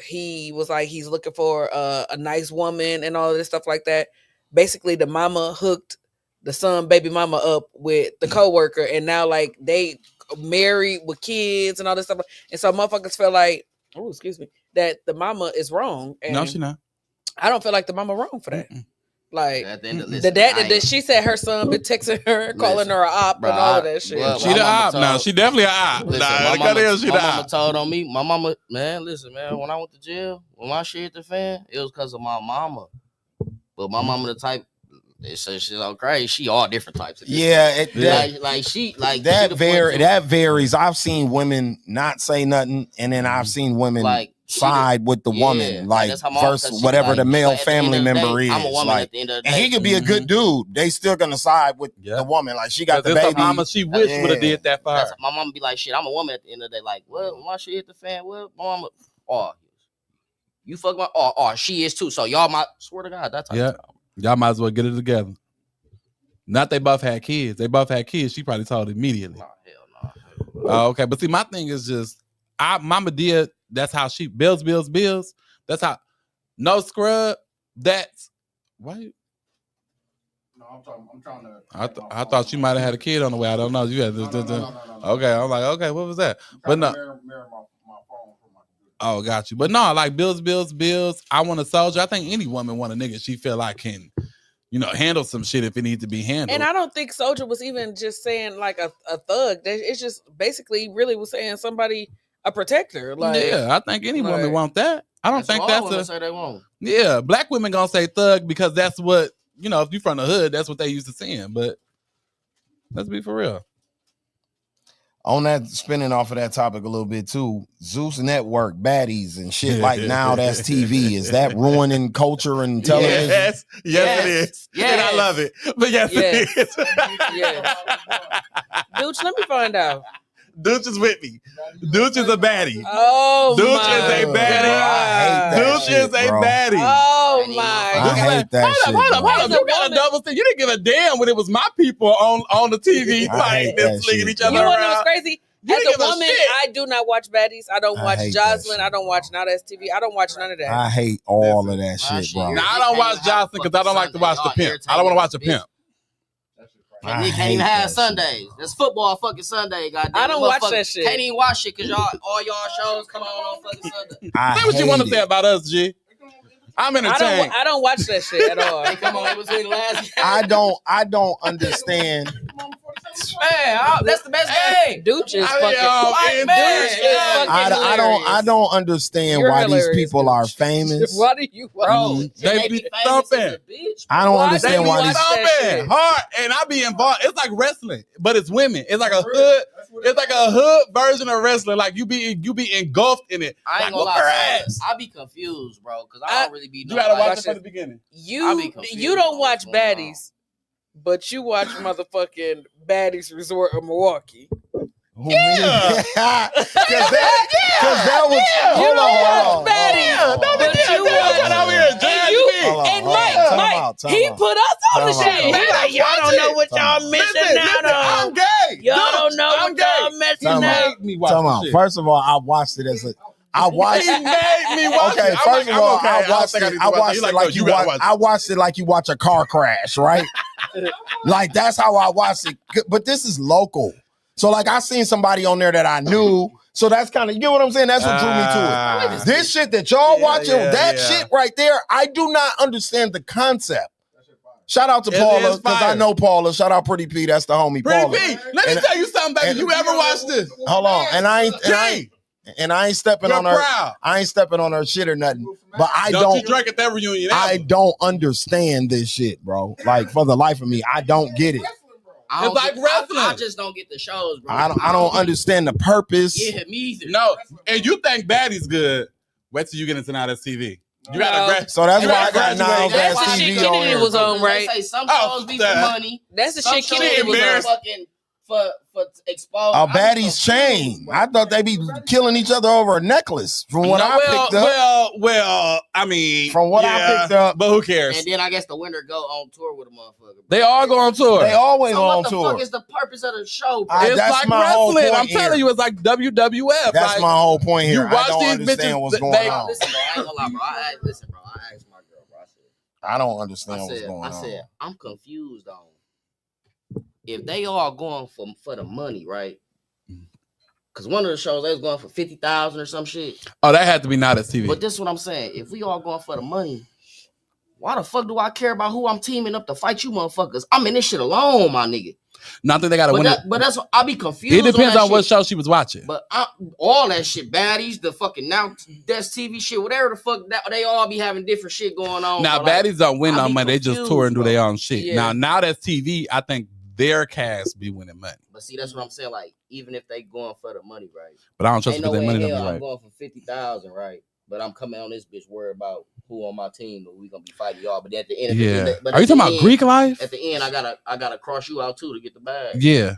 he was like, he's looking for a nice woman and all of this stuff like that. Basically, the mama hooked the son baby mama up with the coworker, and now like they married with kids and all this stuff. And so motherfuckers feel like, oh, excuse me, that the mama is wrong. And no, she not. I don't feel like the mama wrong for that. Like the dad, she said her son been texting her, calling her a op, bro, and all of that shit. She the op now. She definitely a op. My mama told on me. My mama, man, listen, man. When I went to jail, when my shit hit the fan, it was because of my mama. But my mama, the type, she's all crazy. She all different types. Of that varies. I've seen women not say nothing, and then I've seen women like side with the woman, like versus whatever the male family member is. I'm a woman at the end of the day. And he could be a good dude. They still gonna side with the woman. Like she got the baby. Mama, she wish would have did that for her. My mama be like, shit, I'm a woman at the end of the day. Like, what? Why she hit the fan? What? Mama, you fuck my, she is too. So y'all might swear to God, that's y'all might as well get it together. Not they both had kids. They both had kids. She probably told immediately. Nah, hell no. Okay, but see, my thing is just, mama did. That's how she bills. That's how no scrub. That's why. No, I'm trying to. I thought you might have had a kid on the way. I don't know. You had this. No. Okay, I'm like, okay, what was that? But no. Mirror my phone from my computer. Oh, got you. But no, like bills. I want a soldier. I think any woman want a nigga she feel like can, handle some shit if it needs to be handled. And I don't think Soldier was even just saying like a thug. It's just basically really was saying somebody, a protector. Like, yeah, I think any woman want that. I don't think that's women say they won't. Yeah, black women gonna say thug because that's what, if you from the hood, that's what they used to saying. But let's be for real. On that, spinning off of that topic a little bit too, Zeus Network, baddies and shit like now that's TV. Is that ruining culture and television? Yes, it is. Yes. And I love it. But yes. It is. Yes. Dude, let me find out. Dooch is with me. Dooch is a baddie. Oh, Dooch is a baddie. Dooch is a baddie. Oh my God. I hate that shit. Hold up. You got a double thing. You didn't give a damn when it was my people on the TV fighting and slinging each other around. You want to know what's crazy? As a woman, I do not watch baddies. I don't watch Jocelyn. I don't watch Now That's TV. I don't watch none of that. I hate all of that shit, bro. Now, I don't watch Jocelyn because I don't like to watch the pimp. I don't want to watch the pimp. And you can't even have Sundays. There's football fucking Sunday, goddamn. I don't watch that shit. Can't even watch it because all y'all shows come on fucking Sunday. Say what you want to say about us, G. I'm entertained. I don't watch that shit at all. Hey, come on, it was in last. I don't understand. Man, that's the best game. Dooch is fucking. I don't understand why these people are famous. Why do you, bro? They be thumping. I don't understand why these thumping hard, and I be involved. It's like wrestling, but it's women. It's like a hood. It's like a hood version of wrestling. Like you be engulfed in it. I ain't gonna lie, I be confused, bro, because I don't really be. You gotta watch it from the beginning. You don't watch Baddies, but you watch motherfucking Baddies Resort of Milwaukee. Yeah, because that was. Hold on. Mike, he put us on the shit. He like, y'all don't know what y'all missing now. I'm gay. Y'all don't know what y'all missing now. First of all, I watched it as a. I watched. He made me watch okay, it. first of all, I watched it like you watch. I watched it like you watch a car crash, right? Like that's how I watched it. But this is local. So like I seen somebody on there that I knew. So that's kind of, you know what I'm saying? That's what drew me to it. This shit that y'all watching, shit right there, I do not understand the concept. Shout out to Paula, because I know Paula. Shout out Pretty P, that's the homie Paula. Pretty P, let me tell you something, baby. You ever watched this? Hold on. And I ain't stepping on her. I ain't stepping on her shit or nothing. But I don't. You drink at that reunion. I don't understand this shit, bro. Like for the life of me, I don't get it. It's like wrestling. I just don't get the shows, bro. I don't understand the purpose. Yeah, me either. No, and you think Baddie's good? Wait till you get into Now That's TV. You gotta so that's why I got Now That's TV on Kennedy was on, right? They say some shows be for money. That's the shit Kennedy was on. Fucking for expose. A Baddie's chain. I thought they be killing each other over a necklace. From what I picked up. Well, I mean, from what I picked up, but who cares? And then I guess the winner go on tour with a motherfucker. They all go on tour. They always go on tour. What the fuck is the purpose of the show, bro? It's like wrestling. I'm telling you, it's like WWF. That's my whole point here. You watch I don't these understand bitches, what's going on. Listen, bro, I ain't gonna lie, bro. I asked my girl, bro. I don't understand what's going on. I said, I'm confused on if they all going for the money, right? Because one of the shows they was going for 50,000 or some shit. Oh, that had to be Now That's TV. But this is what I'm saying. If we all going for the money, why the fuck do I care about who I'm teaming up to fight you motherfuckers? I'm in this shit alone, my nigga. Not that they gotta win. But that's what I'll be confused. It depends on what show she was watching. But all that shit, Baddies, the fucking Now That's TV shit, whatever the fuck, they all be having different shit going on. Now Baddies don't win no money. They just tour and do their own shit. Yeah. Now That's TV. I think their cast be winning money. But see, that's what I'm saying. Like, even if they going for the money, right? But I don't trust them because their money don't be right. I'm going for 50,000, right? But I'm coming on this bitch worried about who on my team that we gonna be fighting y'all. But at the end of the are you talking about Greek life? At the end, I gotta cross you out too to get the bag. Yeah,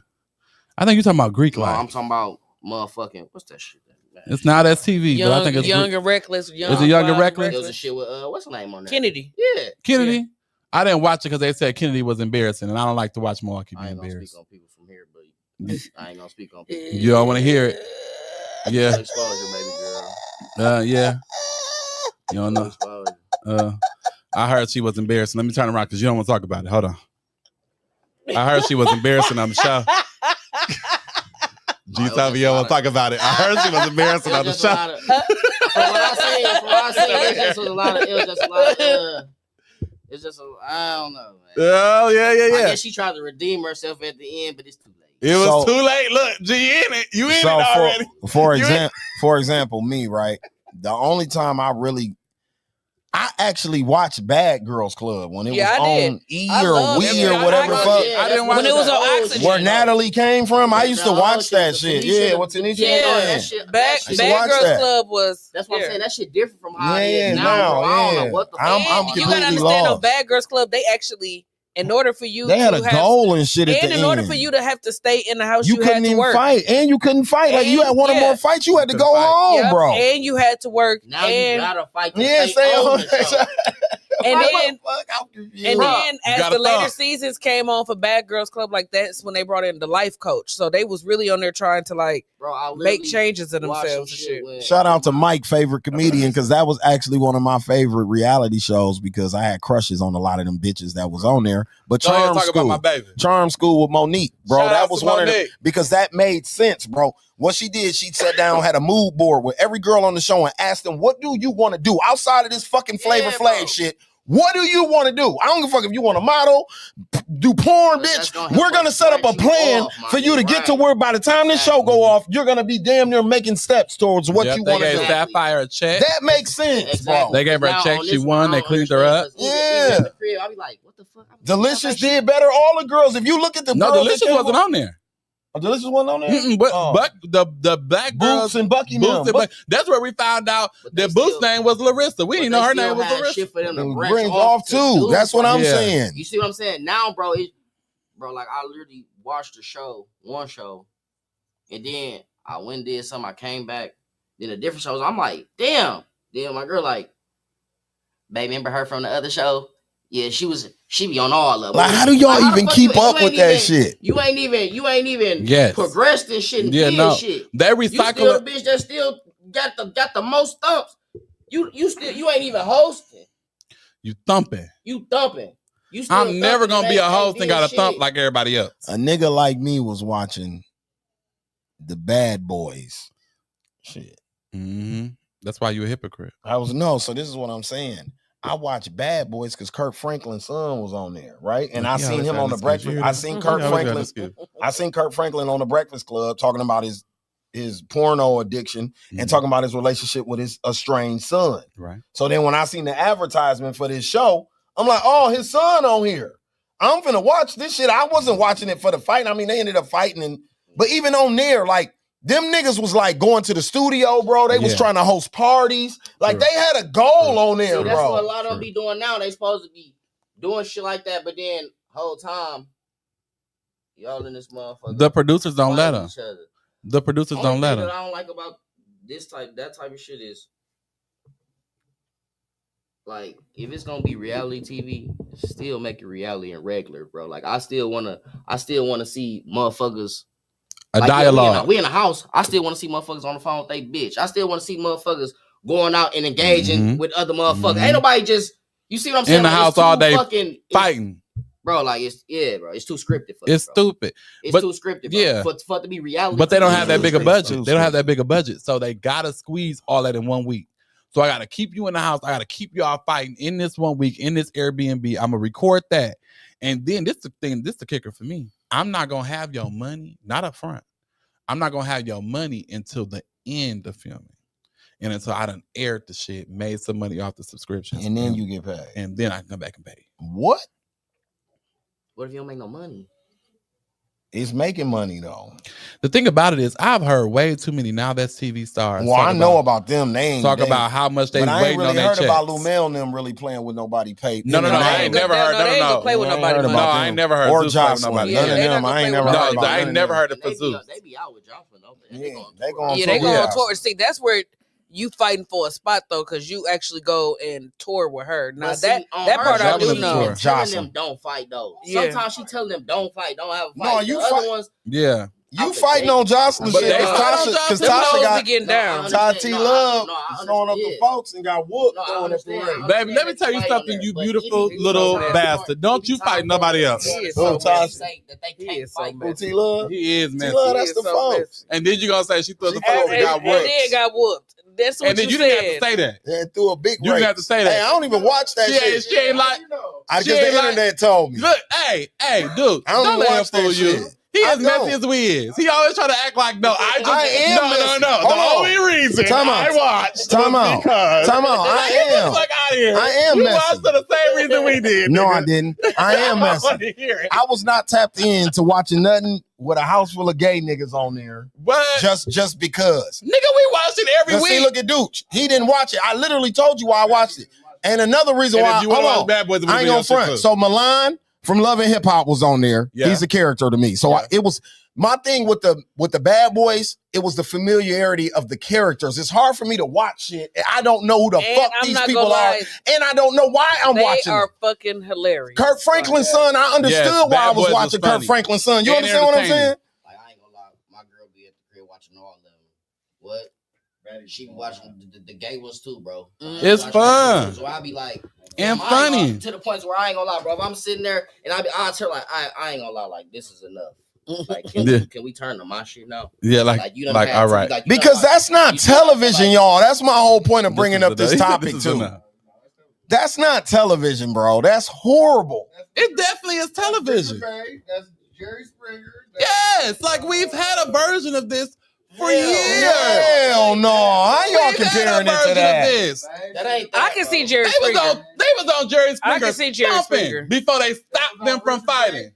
I think you're talking about Greek life. I'm talking about motherfucking what's that shit? It's Now That's TV, but I think it's Young and Reckless. Is it Young and Reckless? It was a shit with what's the name on that? Kennedy. Yeah, Kennedy. Yeah. I didn't watch it because they said Kennedy was embarrassing, and I don't like to watch Milwaukee be embarrassed. I ain't gonna embarrassed. speak on people from here, but I ain't gonna speak on people. You don't want to hear it. Yeah. Exposure, baby girl. Yeah. You don't know. I heard she was embarrassing. Let me turn around because you don't want to talk about it. Hold on. I heard she was embarrassing on the show. G told me you don't want to talk about it. I heard she was embarrassing on the show. From what I seen, it was just a lot of. It's just I don't know, man. Oh, yeah. I guess she tried to redeem herself at the end, but it's too late. It was too late. Look, G in it. You in it already. For example, me, right? The only time I actually watched Bad Girls Club when it was on E or We or whatever the fuck. I didn't watch when it was on Oxygen. Where Natalie came from, I used to watch that shit. Yeah, what's in each Bad Girls Club was. That's what I'm saying. That shit different from how it is now. I don't know what the fuck. I'm you gotta understand on Bad Girls Club, they actually. In order for you, they had a goal and shit at the end. And in order for you to have to stay in the house, you couldn't even fight, and you couldn't fight. Like you had one or more fights, you had to go home, bro. And you had to work. Now you gotta fight. And then as the later seasons came on for Bad Girls Club, like that's when they brought in the life coach. So they was really on there trying to like make changes in themselves and shit. Shout out to Mike, favorite comedian, because that was actually one of my favorite reality shows because I had crushes on a lot of them bitches that was on there. But Charm School with Monique, bro. That was one of them because that made sense, bro. What she did, she sat down, had a mood board with every girl on the show and asked them, what do you want to do outside of this fucking Flavor Flav shit? What do you want to do? I don't give a fuck if you want to model, do porn, bitch. We're going to set up a plan for you to get to where by the time this show go off, you're going to be damn near making steps towards what you want to do. They gave Sapphire a check. That makes sense, bro. They gave her a check. She won. They cleaned her up. Yeah. I'll be like, what the fuck? Delicious did better. All the girls, if you look at the No, Delicious wasn't on there. Oh, Delicious wasn't on there? But the black girls Boots and Bucky now. That's where we found out that Boots' name was Larissa. We didn't know her name was Larissa. Shit for them to branch off too. That's what I'm saying. You see what I'm saying? Now, bro, like I literally watched one show, and then I went and did something. I came back, then the different shows. I'm like, damn. Then my girl like, babe, remember her from the other show? Yeah, she be on all of them. Like, how do y'all even keep up with that shit? You ain't even progressed and shit and shit. They recycle. You still the bitch that still got the most thumps. You ain't even hosting. You thumping. You still I'm never gonna be a host and got a thump like everybody else. A nigga like me was watching the Bad Boys. Shit. Mm-hmm. That's why you a hypocrite. So this is what I'm saying. I watched Bad Boys because Kirk Franklin's son was on there, right? And I seen him on the Breakfast. I seen Kirk Franklin on the Breakfast Club talking about his porno addiction and talking about his relationship with his estranged son. Right. So then when I seen the advertisement for this show, I'm like, oh, his son on here. I'm finna watch this shit. I wasn't watching it for the fight. I mean, they ended up fighting, but even on there, like, them niggas was like going to the studio, bro. They was trying to host parties. Like, they had a goal on there, bro. That's what a lot of them be doing now. They supposed to be doing shit like that, but then whole time, y'all in this motherfucker. The producers don't let them. The producers don't let them. What I don't like about that type of shit is, like, if it's gonna be reality TV, still make it reality and regular, bro. Like, I still wanna see motherfuckers. A dialogue. We in a house. I still want to see motherfuckers on the phone with they bitch. I still want to see motherfuckers going out and engaging with other motherfuckers. Ain't nobody just, you see what I'm saying? In the house all day fighting. Bro, like, it's too scripted for it's stupid. It's too scripted, bro. Yeah. For it to be reality. But they don't have that big a budget. They don't have that big a budget. So they gotta squeeze all that in 1 week. So I gotta keep you in the house. I gotta keep y'all fighting in this 1 week, in this Airbnb. I'm gonna record that. And then this the kicker for me. I'm not gonna have your money, not up front. I'm not gonna have your money until the end of filming. And until I done aired the shit, made some money off the subscriptions. And then you get paid. And then I can come back and pay. What? What if you don't make no money? It's making money though. The thing about it is, I've heard way too many Now That's TV stars. Well, I know about them. They ain't talk about how much they waiting on their checks. But I ain't really heard about Lumel and them really playing with nobody paid. No. I ain't never heard. No. Play with nobody. No, I ain't never heard. Or Jocelyn. None of them. I ain't never heard about. I ain't never heard of Zeus. They be out with Jocelyn though. They going. Yeah, they going tour. See, that's where you fighting for a spot though, because you actually go and tour with her. Now that part I do know. Telling them don't fight though. Sometimes she telling them don't fight, don't have a fight. No, you other ones. Yeah. You fighting on Jocelyn shit because Tasha got getting down. Tati Love throwing up the folks and got whooped on the parade. Baby, let me tell you something, you beautiful little bastard. Don't you fight nobody else. T-Love? He is, man. T-Love, that's the folks. And then you gonna say she threw the folks and got whooped. And then got whooped. That's what and then you didn't have to say that. And threw a big You didn't have to say that. Hey, I don't even watch that shit. She ain't like. I guess the internet told me. Look, hey, dude. I don't even watch that shit. He as messy as we is. He always try to act like, no, I am. No. The only reason I watched Time out. I am. Fuck out of here. I am you messy. watched for the same reason we did. No, nigga. I didn't. I am messy. I was not tapped into watching nothing with a house full of gay niggas on there. What? Just because. Nigga, we watch it every week. See, look at Dooch. He didn't watch it. I literally told you why I watched it. And another reason why, hold on, Bad Boys, I ain't gonna front. So Milan from Love and Hip Hop was on there. Yeah. He's a character to me. So it was my thing with the Bad Boys. It was the familiarity of the characters. It's hard for me to watch shit. I don't know who the fuck these people are, and I don't know why I'm watching. They are fucking hilarious. Kurt Franklin's son. I understood why I was watching Kurt Franklin's son. You understand what I'm saying? Like, I ain't gonna lie, my girl be at the crib watching all of them. What? She be watching the gay ones too, bro. It's fun. So I be like, and funny to the point where I ain't gonna lie, bro. If I'm sitting there and I tell like I ain't gonna lie, like this is enough. Like, can we turn to my shit now? Yeah, like all right. Because that's not television, y'all. That's my whole point of bringing up this topic too. That's not television, bro. That's horrible. It definitely is television. That's Jerry Springer. Yes, like we've had a version of this for years. Hell no. How y'all comparing it to that? I can see Jerry Springer. They was on Jerry Springer. I can see Jerry Springer before they stopped them from fighting.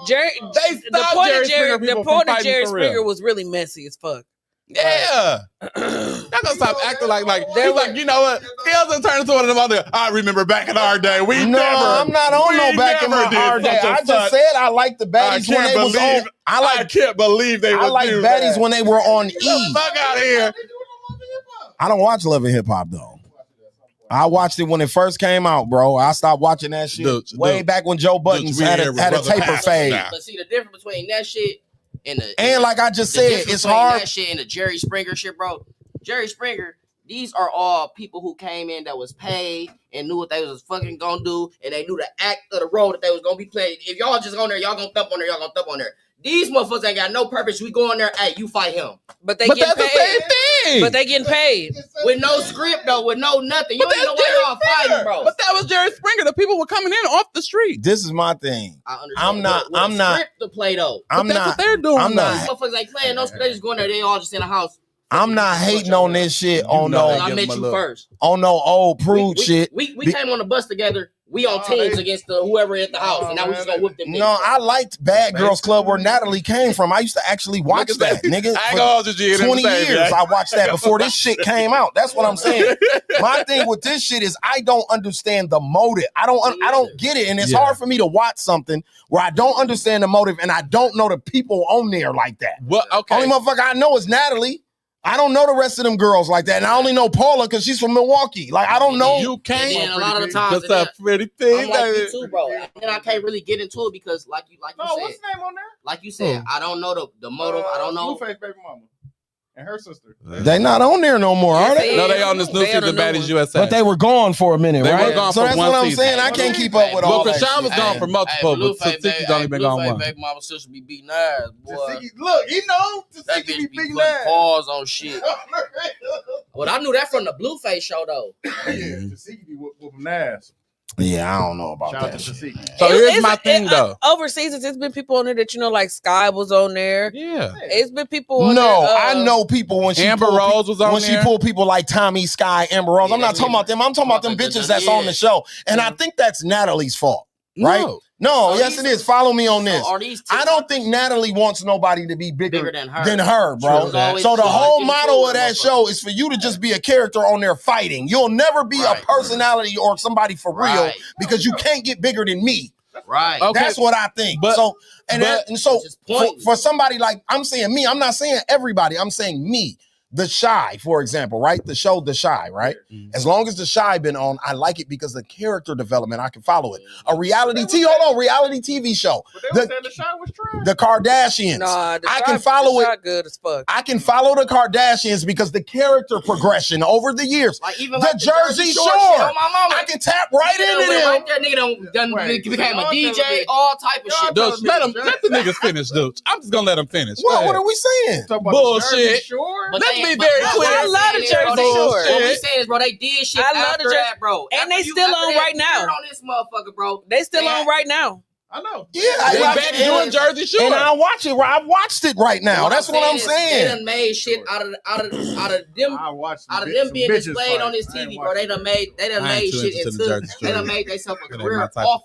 The point of Jerry Springer was really messy as fuck. Yeah. Y'all gonna stop acting like he's like, you know what? Scalez will turn into one of them other. I remember back in our day. I'm not on no back in our day. I just said I like the baddies when they was on. I can't believe they would. I like baddies when they were on E. Fuck out of here. I don't watch Love and Hip Hop though. I watched it when it first came out, bro. I stopped watching that shit way back when Joe Buttons had a taper fade. But see the difference between that shit and like I just said, it's hard. That shit and the Jerry Springer shit, bro. Jerry Springer, these are all people who came in that was paid and knew what they was fucking gonna do, and they knew the act of the role that they was gonna be playing. If y'all just on there, y'all gonna thump on there, y'all gonna thump on there. These motherfuckers ain't got no purpose. We go in there, hey, you fight him. But that's the same thing. But they getting paid. With no script though, with no nothing. You don't even know why y'all fighting, bro. But that was Jerry Springer. The people were coming in off the street. This is my thing. I understand. I'm not script to play though. That's what they're doing. I'm not. These motherfuckers ain't playing no script. They just go in there, they all just in the house. I'm not hating on this shit on no. I met you first. On no old prude shit. We came on the bus together. We on teams against whoever at the house, and now we just gonna whip them. No, I liked Bad Girls Club where Natalie came from. I used to actually watch that, nigga. For 20 years, I watched that before this shit came out. That's what I'm saying. My thing with this shit is I don't understand the motive. I don't get it, and it's hard for me to watch something where I don't understand the motive and I don't know the people on there like that. Well, okay. Only motherfucker I know is Natalie. I don't know the rest of them girls like that, and I only know Paula because she's from Milwaukee. Like I don't know. You can't. And a lot of the times, pretty thing. I'm like you too, bro. And I can't really get into it because, like you said, what's the name on there? Like you said, I don't know the motive. I don't know. Blueface baby mama and her sister. They not on there no more, are they? No, they on this new season, Baddies USA. But they were gone for a minute, They right? were gone so for that's one what I'm season. saying. I can't keep up with all that. Krishan was gone for multiple, but Blueface only been gone one. baby mama sister be beating ass, boy. Look, you know, that bitch be putting paws on shit. Well, I knew that from the Blueface show though. Tasiki be whooping ass. Yeah, I don't know about Shout out that. to Tasiki. So here's my thing though. Over seasons, it's been people on there that like Sky was on there. Yeah, it's been people on there. I know people when she Amber Rose was on when there. she pulled people like Tommy, Sky, Amber Rose. I'm not talking about them. I'm talking about them bitches that's on the show. And I think that's Natalie's fault. Right? No, yes, it is. Follow me on this. I don't think Natalie wants nobody to be bigger than her, bro. So the whole motto of that show is for you to just be a character on there fighting. You'll never be a personality or somebody for real because you can't get bigger than me. Right. Okay. That's what I think. But, so for somebody like, I'm saying me, I'm not saying everybody, I'm saying me. The Shy, for example, right? The show The Shy, right? Mm-hmm. As long as The Shy been on, I like it because the character development, I can follow it. A reality TV show. But they said The Shy was trash. The Kardashians. Nah, I can follow it. Good as fuck. I can follow the Kardashians because the character progression over the years. Like even the Jersey Shore. I can tap right into them. Right there, nigga became a DJ, all type of shit. Dude, let the niggas finish, dude. I'm just gonna let them finish. What are we saying? Bullshit. Let's be very clear. I love the Jersey Shore. What we saying is, bro, they did shit after that, bro. And they still on right now. On this motherfucker, bro. They still on right now. I know. Yeah, they back doing Jersey Shore. And I watch it. I watched it right now. That's what I'm saying. They done made shit out of them. Out of them being displayed on this TV, bro. They done made shit into. They done made themselves a career off.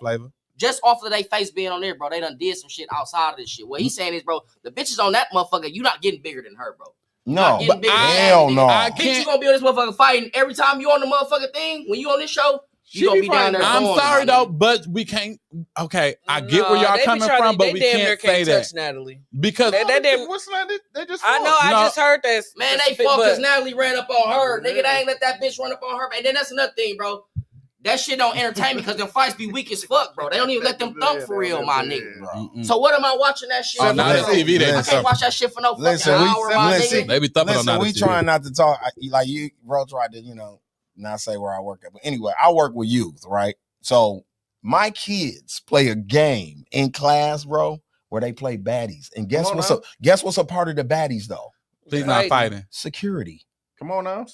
Just off of their face being on there, bro. They done did some shit outside of this shit. What he's saying is, bro, the bitches on that motherfucker, you not getting bigger than her, bro. No, but hell no. I can't. You gonna be on this motherfucker fighting every time you on the motherfucking thing. When you on this show, you gonna be down there. I'm sorry though, but we can't. Okay, I get where y'all coming from, but we can't say that. Natalie. Because what's that? They just. I know. I just heard this. Man, they fuck because Natalie ran up on her. Nigga, they ain't let that bitch run up on her. And then that's another thing, bro. That shit don't entertain me because them fights be weak as fuck, bro. They don't even let them thump for real, my nigga. Bro. So what am I watching that shit? Not TV. I can't watch that shit for no fucking hour, my nigga. They be thumping on that. We trying not to talk like you, bro. Tried to, not say where I work at, but anyway, I work with youth, right? So my kids play a game in class, bro, where they play baddies. And guess what's a part of the baddies though? Please not fighting. Security. Come on now.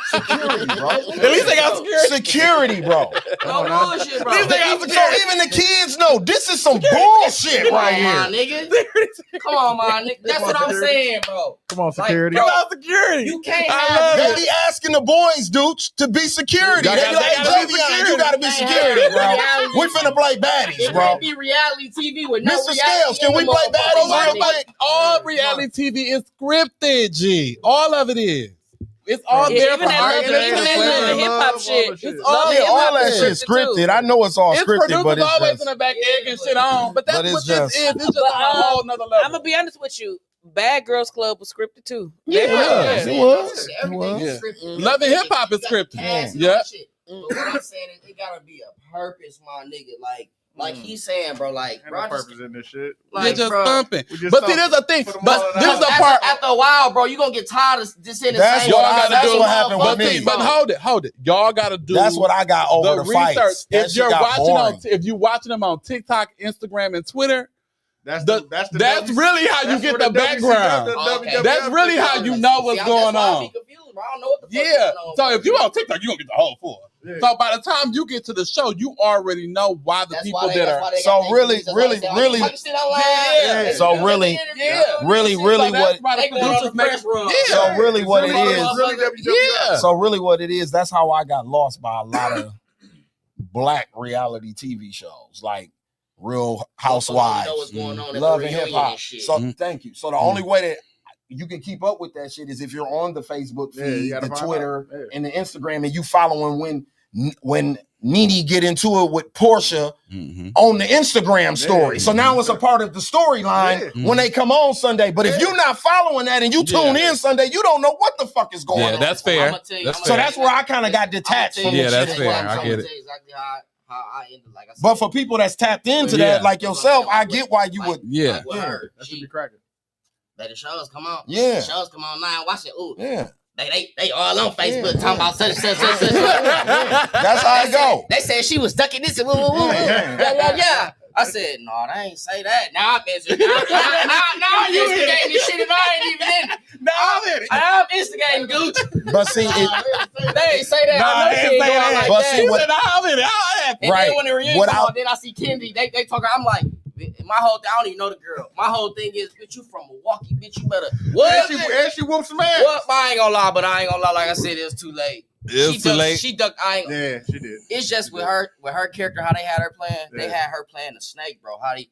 Security, bro. At least they got security. Security, bro. No bullshit, bro. So even the kids know this is some bullshit right here. My nigga. Come on, my nigga. That's what I'm saying, bro. Come on, security. Come on, security. You can't have. They be asking the boys, dudes, to be security. They be like, you gotta be security, bro. We finna play baddies, It bro. can't be reality TV with no Mr. reality. Scales, can we play baddies real quick? All reality TV is scripted, G. All of it is. It's all there for our even that love hip hop shit. It's all, All that shit scripted. I know it's all It's scripted, producers but it's always just, in the back egging shit on. But that's But it's what just- this is. It's just on a whole nother level. I'm gonna be honest with you. Bad Girls Club was scripted too. Yeah. It was. Everything Yeah. is scripted. Love and Hip Hop is scripted. Yeah. But what I'm saying is, it gotta be a purpose, my nigga. Like he's saying, bro. Like, Ain't bro, no purpose in this shit. They're just bro, thumping. We just But see, thumping. there's a thing. Put them But all in this the is the house. part. after a while, bro, you gonna get tired of just saying the That's same. what Y'all gotta do. what happened with But me. see, but hold it. Y'all gotta do. That's what I got over the research. fights. That If shit you're got watching boring. if you're watching them on TikTok, Instagram, and Twitter, That's that's really how you get the background. Okay. That's really how you know what's going on. I be confused, bro. I don't know what the fuck Yeah. going on, So bro. if you on TikTok, you gonna get the whole four. Yeah. So by the time you get to the show, you already know why the That's people why they- that that's are. why they So got their really, videos. really, They say, really- "Oh, you shit online." Yeah. So They really- do the interview. Yeah. Really, So really that's what? why the They going on producers the make. press run. Yeah. So really what it It's is. Yeah. So really what it is, that's how I got lost by a lot of black reality TV shows, like Real Housewives, You know what's going on at the Love and reunion Hip Hop. and shit. So thank you. So the only way that you can keep up with that shit is if you're on the Facebook Yeah, you feed, gotta the find Twitter, out. Yeah. and the Instagram, and you following when Nene get into it with Portia on the Instagram story. So now it's a part of the storyline Yeah. when they come on Sunday. But if you're not following that and you tune in Sunday, you don't know what the fuck is going Yeah, on. that's fair. I'ma tell you- That's I'ma So fair. tell that's you- where I kind of got detached I'ma from tell Yeah, the you that's shit. fair. exactly- I I'ma get it. tell you exactly how I ended. Like I said, But for people that's tapped into Yeah. that, like yourself, I get why you would. Yeah. like with her, That should she be cracking. let the shows come on. Yeah. The shows come on now. Watch it. Ooh, Yeah, they all on Facebook Yeah. talking about such. that's how it go. They said she was stuck in this. Woo. Yeah. I said, no, they ain't say that. Now I'm instigating. Now I'm instigating this shit and I ain't even in it. I'm instigating Gooch. But see, They ain't say that. Nah, I know they she ain't ain't say going that. like But that. see, what- And Right. then when the reunion What come I- on, then I see Kennedy. They talking. I'm like, my whole thing, I don't even know the girl. My whole thing is, bitch, you from Milwaukee, bitch, you better. What? And she whooped some ass. What? I ain't gonna lie, but I ain't gonna lie. Like I said, it was too late. It's too late. She ducked. I ain't. Yeah, she did. It's just with her character, how they had her playing. They Yeah. had her playing the snake, bro. I'm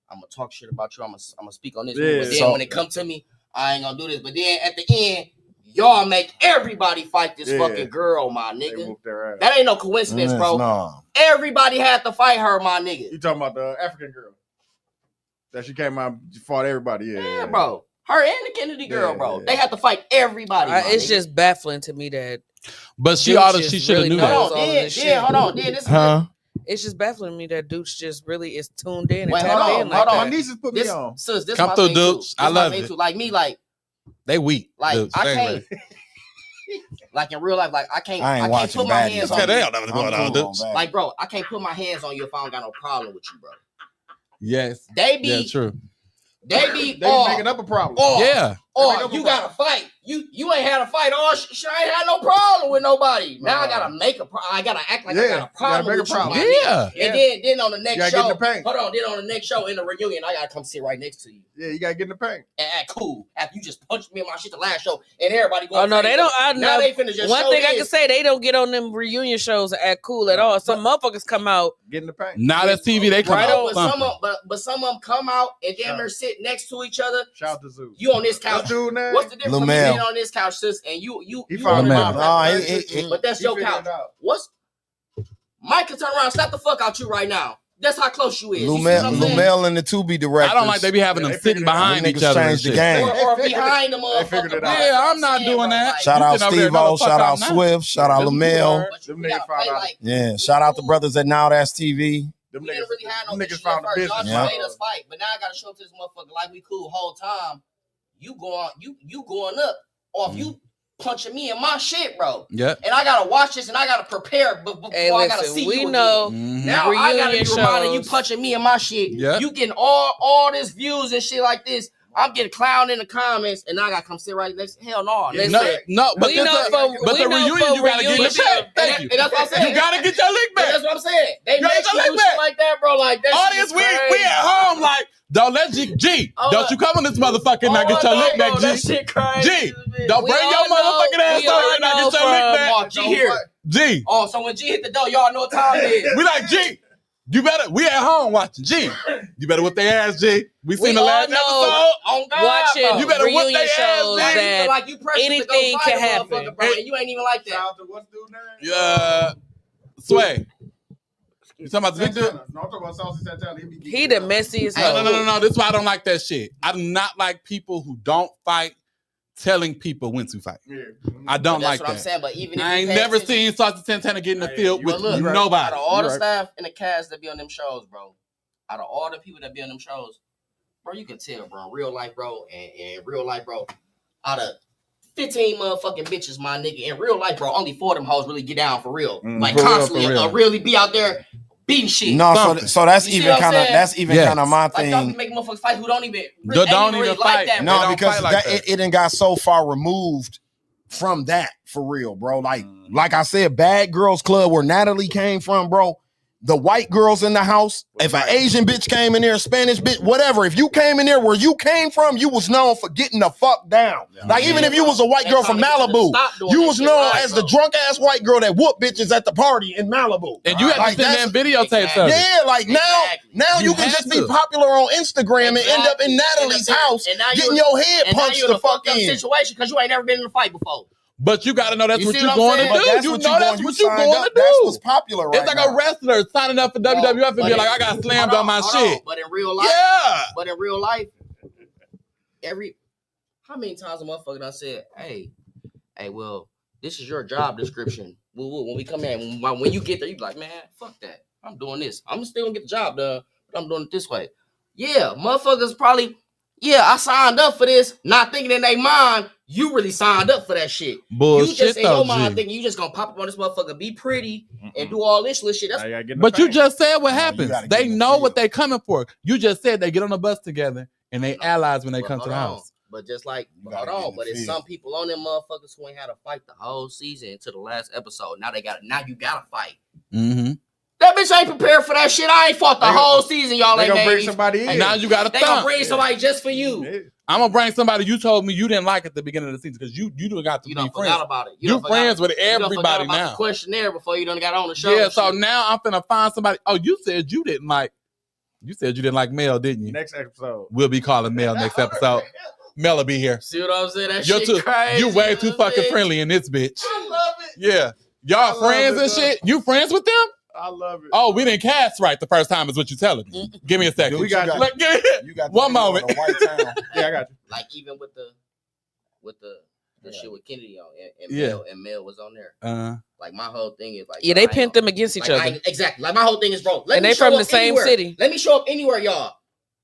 gonna talk shit about you. I'm gonna speak on this. Yeah. But then So- when it come to me, I ain't gonna do this. But then at the end, y'all make everybody fight this Yeah. fucking girl, my They nigga. whooped their ass. That ain't no coincidence, bro. No. Everybody had to fight her, my nigga. You talking about the African girl that she came out and fought everybody? Yeah, bro. Her and the Kennedy girl, Yeah, bro. yeah. They had to fight everybody. my It's nigga. just baffling to me that But she Dude ought to. just She should have really knew knows that. Hold on, all of then, this shit. hold on. Then this Huh? it's just baffling to me that Dooch just really is tuned in and Wait, tapped hold in on, like hold on. My that. nieces put me this, on. sis, this Come my through, thing too. dudes. This I my love thing it. too. Like me, like They weak. I Dude, can't, anyway. like in real life, like I can't I ain't put watching my baddies. hands Okay, on they you. don't know what's going on, I'm cool dude. on Like, bro, I can't put my hands on you if I don't got no problem with you, bro. Yes. They be, Yeah, true. they be, They making up a problem. Yeah. or you got to fight. You ain't had a fight. Oh, shit, I ain't had no problem with nobody. Now I gotta make a problem. I gotta act like I Yeah, got a you gotta problem make a with you, problem. my nigga. Yeah. And then on the You next gotta get in show, the paint. hold on. Then on the next show in the reunion, I gotta come sit right next to you Yeah, you gotta get in the paint. and act cool after you just punched me in my shit the last show and everybody going. Oh no, they crazy. don't. I Now know. they finna just One show thing I this. can say, they don't get on them reunion shows and act cool at all. Some motherfuckers come out. Get in the paint. Now that's TV. They come Right out. on, But some thumping. of but some of them come out and damn near sit next to each other. Shout out to Zeus. You on this What's couch. dude name? What's the difference between Lamel. being on this couch, sis, and you He you found on him the out. Nah, but that's He your figured couch. it out. What's Mike can turn around, slap the fuck out you right now. That's how close you is. You see what I'm saying? Lumel and the 2B directors. I don't like they be having Yeah, them they sitting figured it out. behind Them each niggas other. and changed the shit. game. Or behind the They figured motherfucker. it out. Yeah, I'm not doing that. Shout You out sitting over there, Steve know O, the fuck shout out I'm not. Swift, shout out Them Lamel. But Them you gotta niggas found play out. like Yeah, shout out the brothers at Now That's TV. Them we didn't really have no niggas issue found at the first. Y'all business. just made us fight, but now I gotta show up to this motherfucker like we cool whole time. You going up off you punching me in my shit, bro. Yeah. And I gotta watch this and I gotta prepare before Hey, I gotta listen, see we you know. Mhm. Now I gotta be reunion reminding you shows. punching me in my shit. Yeah. You getting all this views and shit like this. I'm getting clowned in the comments, and now I gotta come sit right next. Hell no, Yeah, No, listen. no, but We that's know a- for- but we the know reunion, for you gotta get reunion your check. Thank you. And that's what I'm saying. You gotta get your lick But back. that's what I'm saying. They You make ain't you gonna do lick shit like that, bro. Like that. Audience, shit is we crazy. at home like, don't let G. Oh, Don't you come on this motherfucker and not get your lick back, That G. shit crazy. G, don't We bring your all know- motherfucking ass we all over and not know get your lick from- back. G here. G. Oh, so when G hit the door, y'all know what time it is. We like, G, you better, we at home watching. G, you better whip their ass, G. We seen the last episode. On God, watching bro. You better whip reunion their ass, shows G. that like you anything can happen. Bro, and you ain't even like that. What's dude's name? Sway. You talking about the big dude? No, I'm talking about Saucy Santana. He the messiest hoe. No. This is why I don't like that shit. I do not like people who don't fight telling people when to fight. Yeah. I don't That's like what that. I'm saying, but even if I ain't you pay never attention- seen Saucy Santana get in the field with look, nobody. Out of all the staff and the cast that be on them shows, bro, out of all the people that be on them shows, bro, you can tell, bro, real life, bro, and real life, bro, out of 15 motherfucking bitches, my nigga, in real life, bro, only 4 of them hoes really get down for real. Like, for constantly, real. Really be out there beating shit. No, so that's You see even what I'm kind of saying? that's even Yes. kind of my Like, y'all be thing. making motherfuckers fight who don't even Don't really even like fight. that, They bro. No, don't because fight like that. it done got so far removed from that for real, bro. Like I said, Bad Girls Club where Natalie came from, bro. The white girls in the house, if an Asian bitch came in there, a Spanish bitch, whatever, if you came in there where you came from, you was known for getting the fuck down. Like even if you was a white girl from Malibu, you was known as the drunk ass white girl that whooped bitches at the party in Malibu. And you have Like, to send them videotapes of it. Yeah, like now You you can have just be to. popular on Instagram and end up in Exactly. Natalie's And house and now getting you- your head and now punched you in the a fuck fucked up in. situation because you ain't never been in a fight before. But you gotta know that's You what see you're what I'm going to saying? do. But that's You what know you that's going, what you you're signed going to up. That's do. what's popular right It's like now. a wrestler signing up for WWF and but be it- like, I got slammed on my hold shit. But in real life, how many times a motherfucker done said, hey, well, this is your job description. When we come in, when you get there, you be like, man, fuck that. I'm doing this. I'm still gonna get the job done, but I'm doing it this way. Yeah, motherfuckers probably, I signed up for this, not thinking in their mind, you really signed up for that shit. Bullshit, You just in though, your mind G. thinking you just gonna pop up on this motherfucker, be pretty, and do all this little shit. That's But you just said what No, you happens. gotta They get in the know field. what they coming for. You just said they get on the bus together and they allies when they But come to the hold on. house. But just like, You gotta get in the but it's field. some people on them motherfuckers who ain't had to fight the whole season until the last episode. Now you gotta fight. Mm-hmm. That bitch ain't prepared for that shit. I ain't fought the whole season, y'all They ain't gonna bring made. somebody in. And now you got to They gonna thump. bring somebody just for you. Yeah. I'm gonna bring somebody you told me you didn't like at the beginning of the season because you done got to You be done friends. forgot about it. You done forgot- friends with you done forgot everybody about now. the questionnaire before you done got on the show. Yeah, and so shit. now I'm finna find somebody. Oh, you said you didn't like Mel, didn't you? Next episode. We'll be calling Mel next episode. Mel will be here. See what I'm saying? That You're shit too, crazy. you way too know what I'm fucking saying? friendly in this bitch. I love it. Yeah. I Y'all love friends it, and though. shit? You friends with them? I love it. Oh, we didn't cast right the first time is what you're telling me. Give me a second. Dude, We got Like, give me- You got the One video of moment. the White Town. Yeah, I got you. Like even with the shit with Kennedy on and Yeah. Mel was on there. like My whole thing is like Yeah, they pinned them against each other. Exactly. Like my whole thing is, bro. Let And me they show from up the same anywhere. city. Let me show up anywhere, y'all.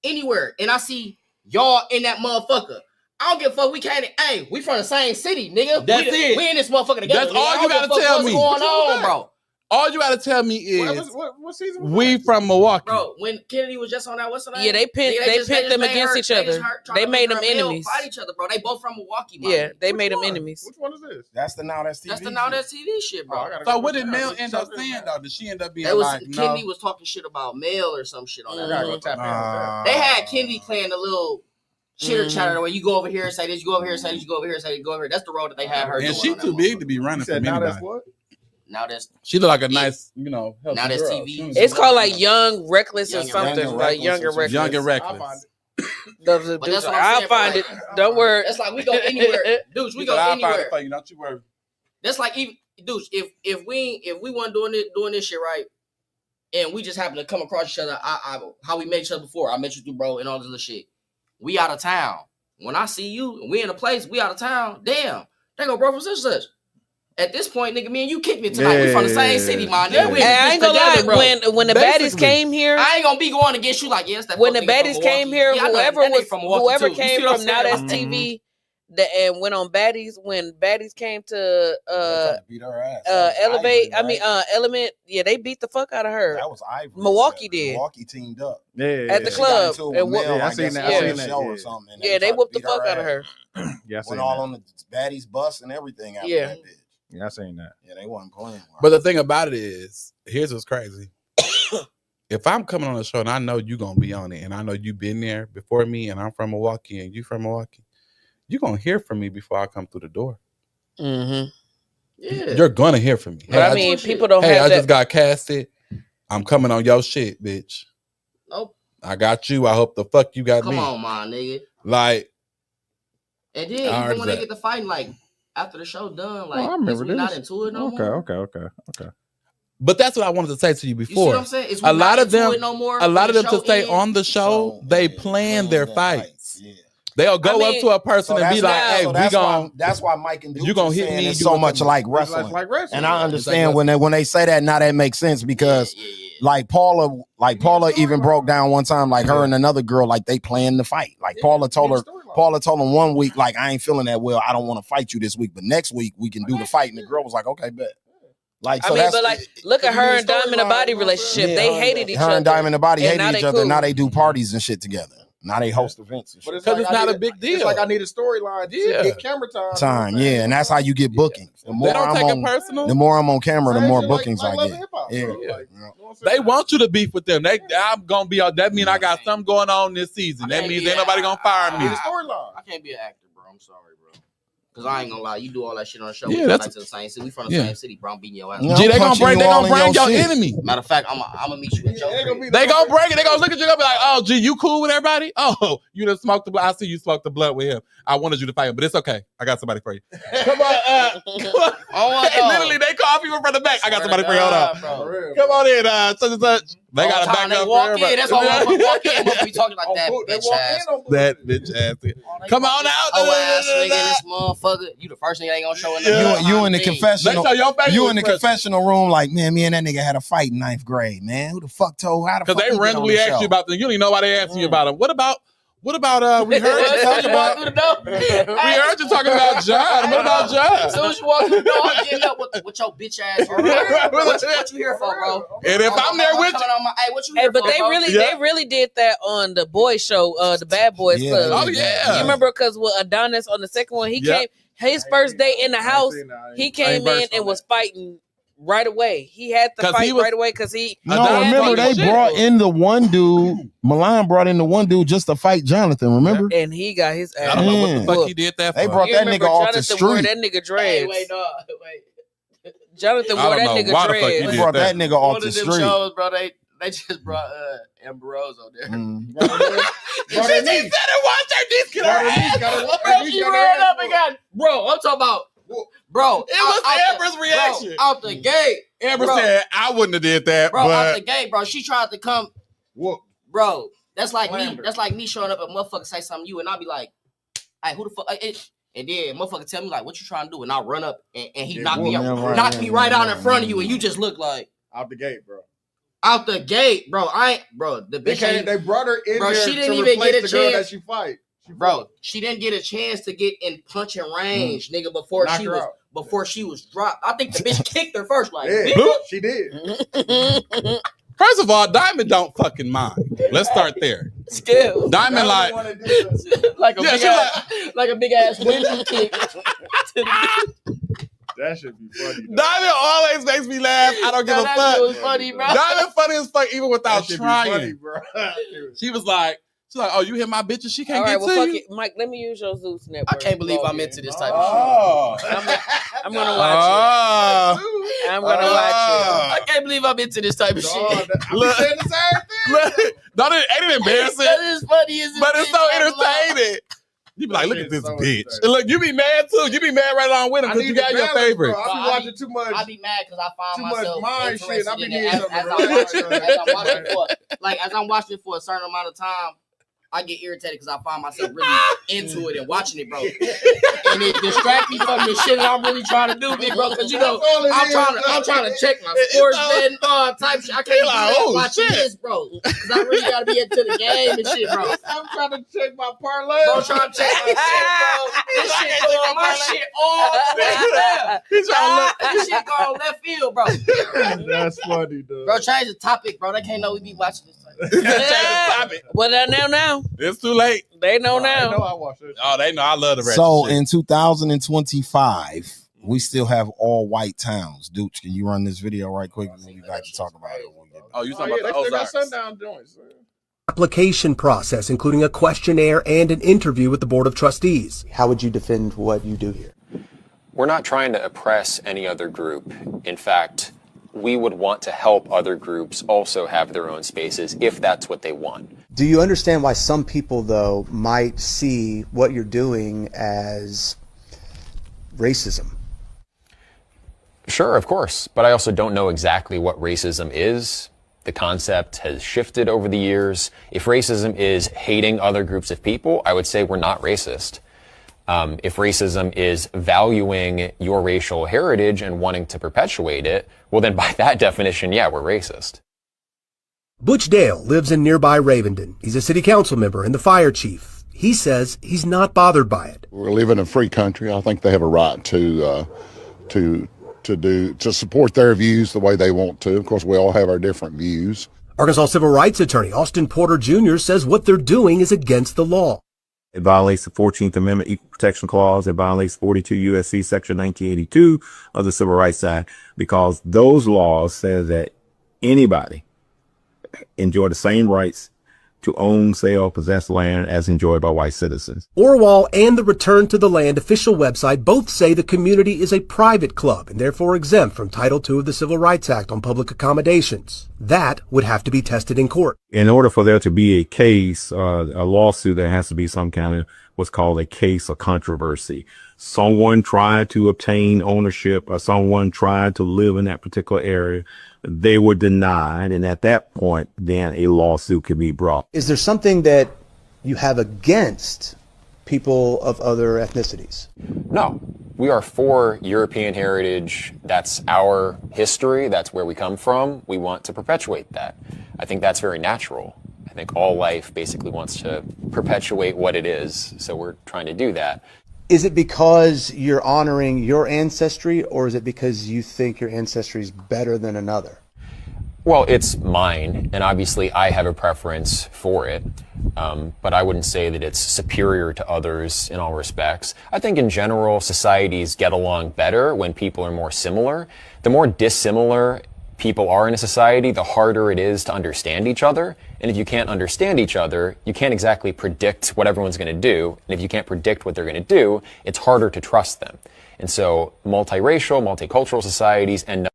Anywhere, and I see y'all in that motherfucker. I don't give a fuck. We can't. Hey, we from the same city, nigga. That's it. We in this motherfucker together. That's nigga. all I you don't gotta give a fuck tell what's me. going on, bro? all you gotta tell me is What season was we that? from Milwaukee. Bro, when Kennedy was just on that, what's the name? Yeah, they pinned them made against her- each they other. just tried They to made make them her and Mel enemies. Fight each other, bro. They both from Milwaukee, man. Yeah, they Which made them one? enemies. Which one is this? That's the Now That's TV. That's the Now That's TV shit, bro. Oh, I gotta So go what look did it Mel up. end up saying though? Did she end up being That was like Kennedy no? was talking shit about Mel or some shit on that. I gotta go tap in with that. They had Kennedy playing the little chitter chatter where you go over here and say this, you go over here and say this, you go over here and say this, you go over here. That's the role that they had her And doing she on that too big motherfucker. to be You running said from now anybody. that's what? Now that's She look like a Yeah. nice, healthy Now that's girl. TV. She was- It's called like Young Reckless or Young and something. Reckless. Like Young and Reckless. Young and I'll reckless. find it. But that's what I'm I'll saying, find bro. it. Don't worry. That's like we go anywhere, dudes. We She go said, I'll find anywhere. it for you. Don't you worry. That's like even dudes. If we weren't doing this shit right, and we just happen to come across each other, how we met each other before. I met you through bro and all this little shit. We out of town. When I see you and we in a place, we out of town. Damn, they go bro from such and such. At this point, nigga, me and you kicked me tonight. We from the same city, my nigga. We in Hey, I this ain't gonna together, lie. bro. When the Basically. baddies came here, I ain't gonna be going against you like yes. That when the fuck nigga from baddies came Milwaukee. here, Yeah, I know whoever that nigga was from Milwaukee, whoever too. You came see what I'm from Now saying? That's TV, and went on baddies when baddies came to beat her ass. Elevate. Ivory, right? Element. Yeah, they beat the fuck out of her. That was Ivory. Milwaukee Yeah, did. Milwaukee teamed up. Yeah, At the She club. got into it with And whoop- Mel, Yeah, I I seen guess, that. on I the seen that, show yeah. or something. and Yeah, they tried to whooped the beat fuck out of ass. her. Yeah, I seen Went all that. on the baddies bus and everything after Yeah. that bitch. Yeah, I seen that. Yeah, they wasn't playing. with her. But the thing about it is, here's what's crazy. If I'm coming on the show and I know you gonna be on it, and I know you been there before me, and I'm from Milwaukee, and you from Milwaukee, you gonna hear from me before I come through the door. Mm-hmm. Yeah. You're gonna hear from me. But I mean, people don't have I that. just got casted. I'm coming on your shit, bitch. Nope. I got you. I hope the fuck you got me. Come on, my nigga. Like, and then even when they get to fighting, like after the show done, like I remember we not into it no more. Okay. but that's what I wanted to say to you before. You see what I'm saying? Is we a lot not of them, into it no more a lot of them to show stay ends? on the show, they plan their fights. Yeah. They'll go up to a person and be like, "Hey, we gon' That's why Mike and Duke you gonna hit me? It's so much like wrestling. And I understand when they say that now that makes sense because like Paula even broke down one time like her and another girl like they planned the fight. Like Paula told him 1 week like I ain't feeling that well. I don't want to fight you this week, but next week we can do the fight. And the girl was like, okay, bet. Like, so but like, look at her and Diamond and Body relationship. They hated each other. Her and Diamond and Body hated each other. Cool. Now they do parties and shit together. Now they host events and shit. Because it's not a big deal. It's like I need a storyline to get camera time. Yeah, and that's how you get bookings. The more they don't take it personal. The more I'm on camera, the more bookings I get. They want you to beef with them. I'm gonna be on. That means I got something going on this season. That means ain't nobody gonna fire me. I can't be an actor, bro. I'm sorry, bro. Cause I ain't gonna lie, you do all that shit on the show. Yeah, that's to the same city. We from the same city, bro. I'm beating your ass. Gee, they gonna bring your enemy. Matter of fact, I'm gonna meet you at your crib. They gonna break it. They gonna look at you and be like, "Oh, gee, you cool with everybody? Oh, you done smoked the blood. I see you smoked the blood with him. I wanted you to fight him, but it's okay. I got somebody for you. Come on, literally, they call people from the back. I got somebody for you. Hold on, come on in, such and such. They got to back up. Walk in. That's all I walk in. Must be talking like that bitch ass. That bitch ass. Come on out. Oh ass nigga, this motherfucker. You the first nigga ain't gonna show in. You in the confessional. You in the confessional room, like, man, me and that nigga had a fight in 9th grade, man. Who the fuck told how the fuck? Because they randomly ask you about them. You don't even know why they asking you about them. What about we heard you talking about John. What about John? As soon as you walk through the door, I'm getting up with your bitch ass. What you here for, bro? And if I'm there with you, hey, what you here for? But they really did that on the boys show, the Bad Boys Club. Oh yeah. You remember because with Adonis on the second one, he came his first day in the house. He came in and was fighting right away. He had to fight right away because he. No, remember they brought in the one dude. Milan brought in the one dude just to fight Jonathan. Remember? And he got his ass. I don't know what the fuck he did that for. They brought that nigga off the street. Wore that nigga dreads. Wait. Jonathan wore that nigga dreads. They brought that nigga off the street. Shows, bro, they just brought Ambrose on there. She said it watch her dick get her ass. She ran up and got. Bro, I'm talking about. Bro, it was Amber's reaction. Bro, out the gate. Amber said, I wouldn't have did that. Bro, but out the gate, bro. She tried to come. Whoop. Bro, that's like me. That's like me showing up and motherfucker say something to you, and I'll be like, hey, who the fuck? And then motherfucker tell me like, what you trying to do? And I'll run up and he knocked me right out in front of you, and you just look like out the gate, bro. Out the gate, bro. The bitch. They brought her in bro, there she didn't to even get a the girl chance. that she fight. Bro, she didn't get a chance to get in punching range, nigga, before she was dropped. I think the bitch kicked her first, like she did. First of all, Diamond don't fucking mind. Let's start there. Scalez. Diamond like a big ass window kick. That should be funny. Though. Diamond always makes me laugh. I don't give a fuck. Was funny, bro. Diamond funny as fuck even without trying. Funny, bro. She was like, oh, you hit my bitch and she can't get to you? Mike, let me use your Zeus network. I can't believe I'm into this type of shit. I'm gonna watch it. I'm gonna watch it. I can't believe I'm into this type of shit. I'm saying the same thing. No, ain't it embarrassing? That is funny, isn't it? But it's so entertaining. You be like, look at this bitch. And look, you be mad too. You be mad right along with him because you got your favorite. I be watching too much. I be mad because I find myself mind shit. I be needing as I'm watching it for a certain amount of time. I get irritated because I find myself really into it and watching it, bro. And it distracts me from the shit that I'm really trying to do, big bro. Because you know, I'm trying to check my sports betting type shit. I can't be watching this, bro. Because I really gotta be into the game and shit, bro. I'm trying to check my parlay. Bro, trying to check my shit, bro. This shit going my shit all the way left. This shit going left field, bro. That's funny, though. Bro, change the topic, bro. They can't know we be watching this. Well, they know now. It's too late. They know now. They know I watch it. Oh, they know I love the rest. So in 2025, we still have all white towns. Dude, can you run this video right quick? We like to talk about it. Oh, you talking about the they got Ozarks? sundown joints. Application process, including a questionnaire and an interview with the Board of Trustees. How would you defend what you do here? We're not trying to oppress any other group. In fact, we would want to help other groups also have their own spaces if that's what they want. Do you understand why some people, though, might see what you're doing as racism? Sure, of course, but I also don't know exactly what racism is. The concept has shifted over the years. If racism is hating other groups of people, I would say we're not racist. If racism is valuing your racial heritage and wanting to perpetuate it, well then by that definition, yeah, we're racist. Butch Dale lives in nearby Ravenden. He's a city council member and the fire chief. He says he's not bothered by it. We live in a free country. I think they have a right to support their views the way they want to. Of course, we all have our different views. Arkansas civil rights attorney Austin Porter Jr. says what they're doing is against the law. It violates the 14th Amendment Equal Protection Clause. It violates 42 U.S.C. Section 1982 of the Civil Rights Act, because those laws say that anybody enjoy the same rights to own, sell, possess land as enjoyed by white citizens. Orwell and the Return to the Land official website both say the community is a private club and therefore exempt from Title II of the Civil Rights Act on public accommodations. That would have to be tested in court. In order for there to be a case, a lawsuit, there has to be some kind of what's called a case of controversy. Someone tried to obtain ownership, or someone tried to live in that particular area. They were denied, and at that point, then a lawsuit can be brought. Is there something that you have against people of other ethnicities? No, we are for European heritage. That's our history. That's where we come from. We want to perpetuate that. I think that's very natural. I think all life basically wants to perpetuate what it is, so we're trying to do that. Is it because you're honoring your ancestry, or is it because you think your ancestry is better than another? Well, it's mine, and obviously I have a preference for it, but I wouldn't say that it's superior to others in all respects. I think in general, societies get along better when people are more similar. The more dissimilar people are in a society, the harder it is to understand each other. And if you can't understand each other, you can't exactly predict what everyone's going to do. And if you can't predict what they're going to do, it's harder to trust them. And so multiracial, multicultural societies end up.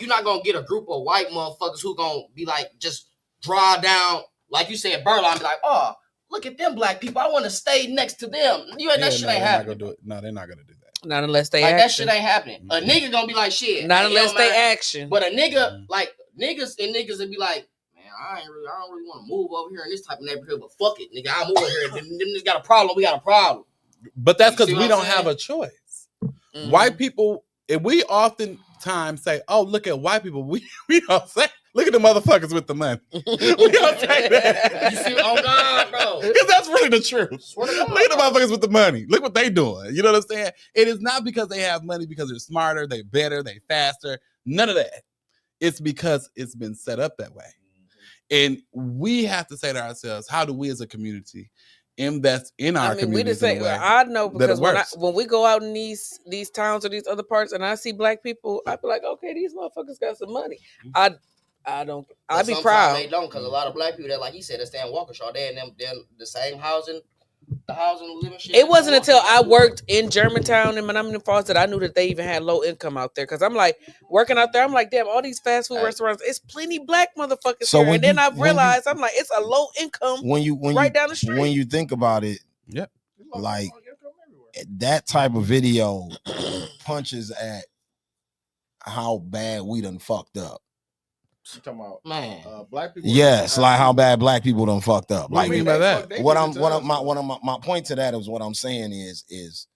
You're not going to get a group of white motherfuckers who going to be like, just draw down, like you said, Burla, and be like, oh, look at them black people. I want to stay next to them. That shit ain't happening. No, they're not going to do that. Not unless they like action. That shit ain't happening. A nigga gonna be like shit. Not unless they action. But a nigga, like niggas would be like, man, I don't really want to move over here in this type of neighborhood, but fuck it, nigga, I'll move over here. Them niggas got a problem, we got a problem. But that's because we don't have a choice. Mm-hmm. White people, and we oftentimes say, oh, look at white people. We don't say, look at the motherfuckers with the money. We don't say that. You see, oh God, bro. Because that's really the truth. Look at the motherfuckers with the money. Look what they doing. You know what I'm saying? It is not because they have money, because they're smarter, they better, they faster. None of that. It's because it's been set up that way. And we have to say to ourselves, how do we as a community invest in our communities? I know, because when we go out in these towns or these other parts and I see black people, I be like, okay, these motherfuckers got some money. I don't. I'd be proud. They don't, because a lot of black people that, like he said, that stay in Waukesha, they're the same housing, living shit. It wasn't until I worked in Germantown and Menominee Falls that I knew that they even had low income out there. Because I'm like working out there, I'm like, damn, all these fast food restaurants, it's plenty black motherfuckers so here. And then I realized, I'm like, it's a low income right down the street. When you think about it, like that type of video punches at how bad we done fucked up. You talking about black people? Yes, like how bad black people done fucked up. What do you mean by that? My point to that is what I'm saying is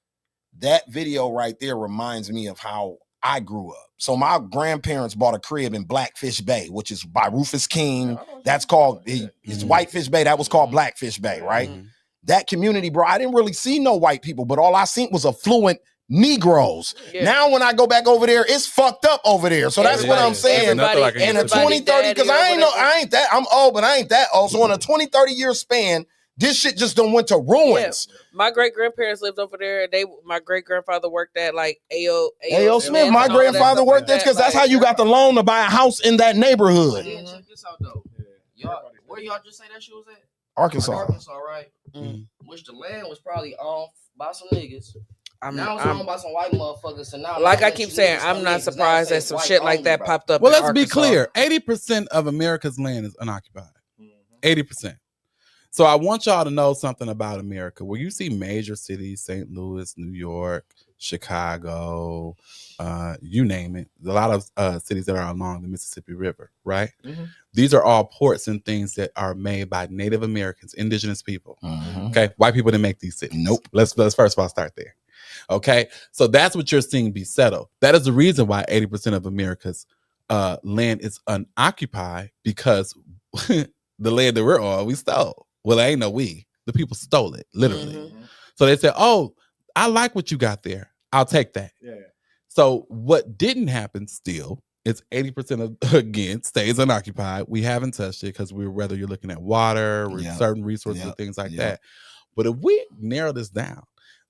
that video right there reminds me of how I grew up. So my grandparents bought a crib in Blackfish Bay, which is by Rufus King. That's called it's Whitefish Bay. That was called Blackfish Bay, right? Mm-hmm. That community, bro, I didn't really see no white people, but all I seen was affluent Negroes. Yeah. Now when I go back over there, it's fucked up over there. So that's what I'm saying. In a 20-30, because I'm old, but I ain't that old. So in a 20-30 year span, this shit just done went to ruins. Yeah. My great grandparents lived over there. My great grandfather worked at like A.O. Smith. My grandfather worked there because that's how you got the loan to buy a house in that neighborhood. Yeah, check this out though. Y'all, where y'all just say that shit was at? Arkansas, right? which the land was probably owned by some niggas. Now it's owned by some white motherfuckers. So now, like I keep saying, I'm not surprised that some shit like that popped up. Well, let's be clear: 80% of America's land is unoccupied. 80%. So I want y'all to know something about America. Where you see major cities, St. Louis, New York, Chicago, you name it. A lot of cities that are along the Mississippi River, right? These are all ports and things that are made by Native Americans, indigenous people. Okay, white people didn't make these cities. Nope. Let's first of all start there. Okay, so that's what you're seeing be settled. That is the reason why 80% of America's land is unoccupied, because the land that we're on, we stole. Well, it ain't no we. The people stole it, literally. So they said, oh, I like what you got there. I'll take that. Yeah. So what didn't happen still is 80% of, again, stays unoccupied. We haven't touched it because whether you're looking at water or certain resources or things like that. But if we narrow this down,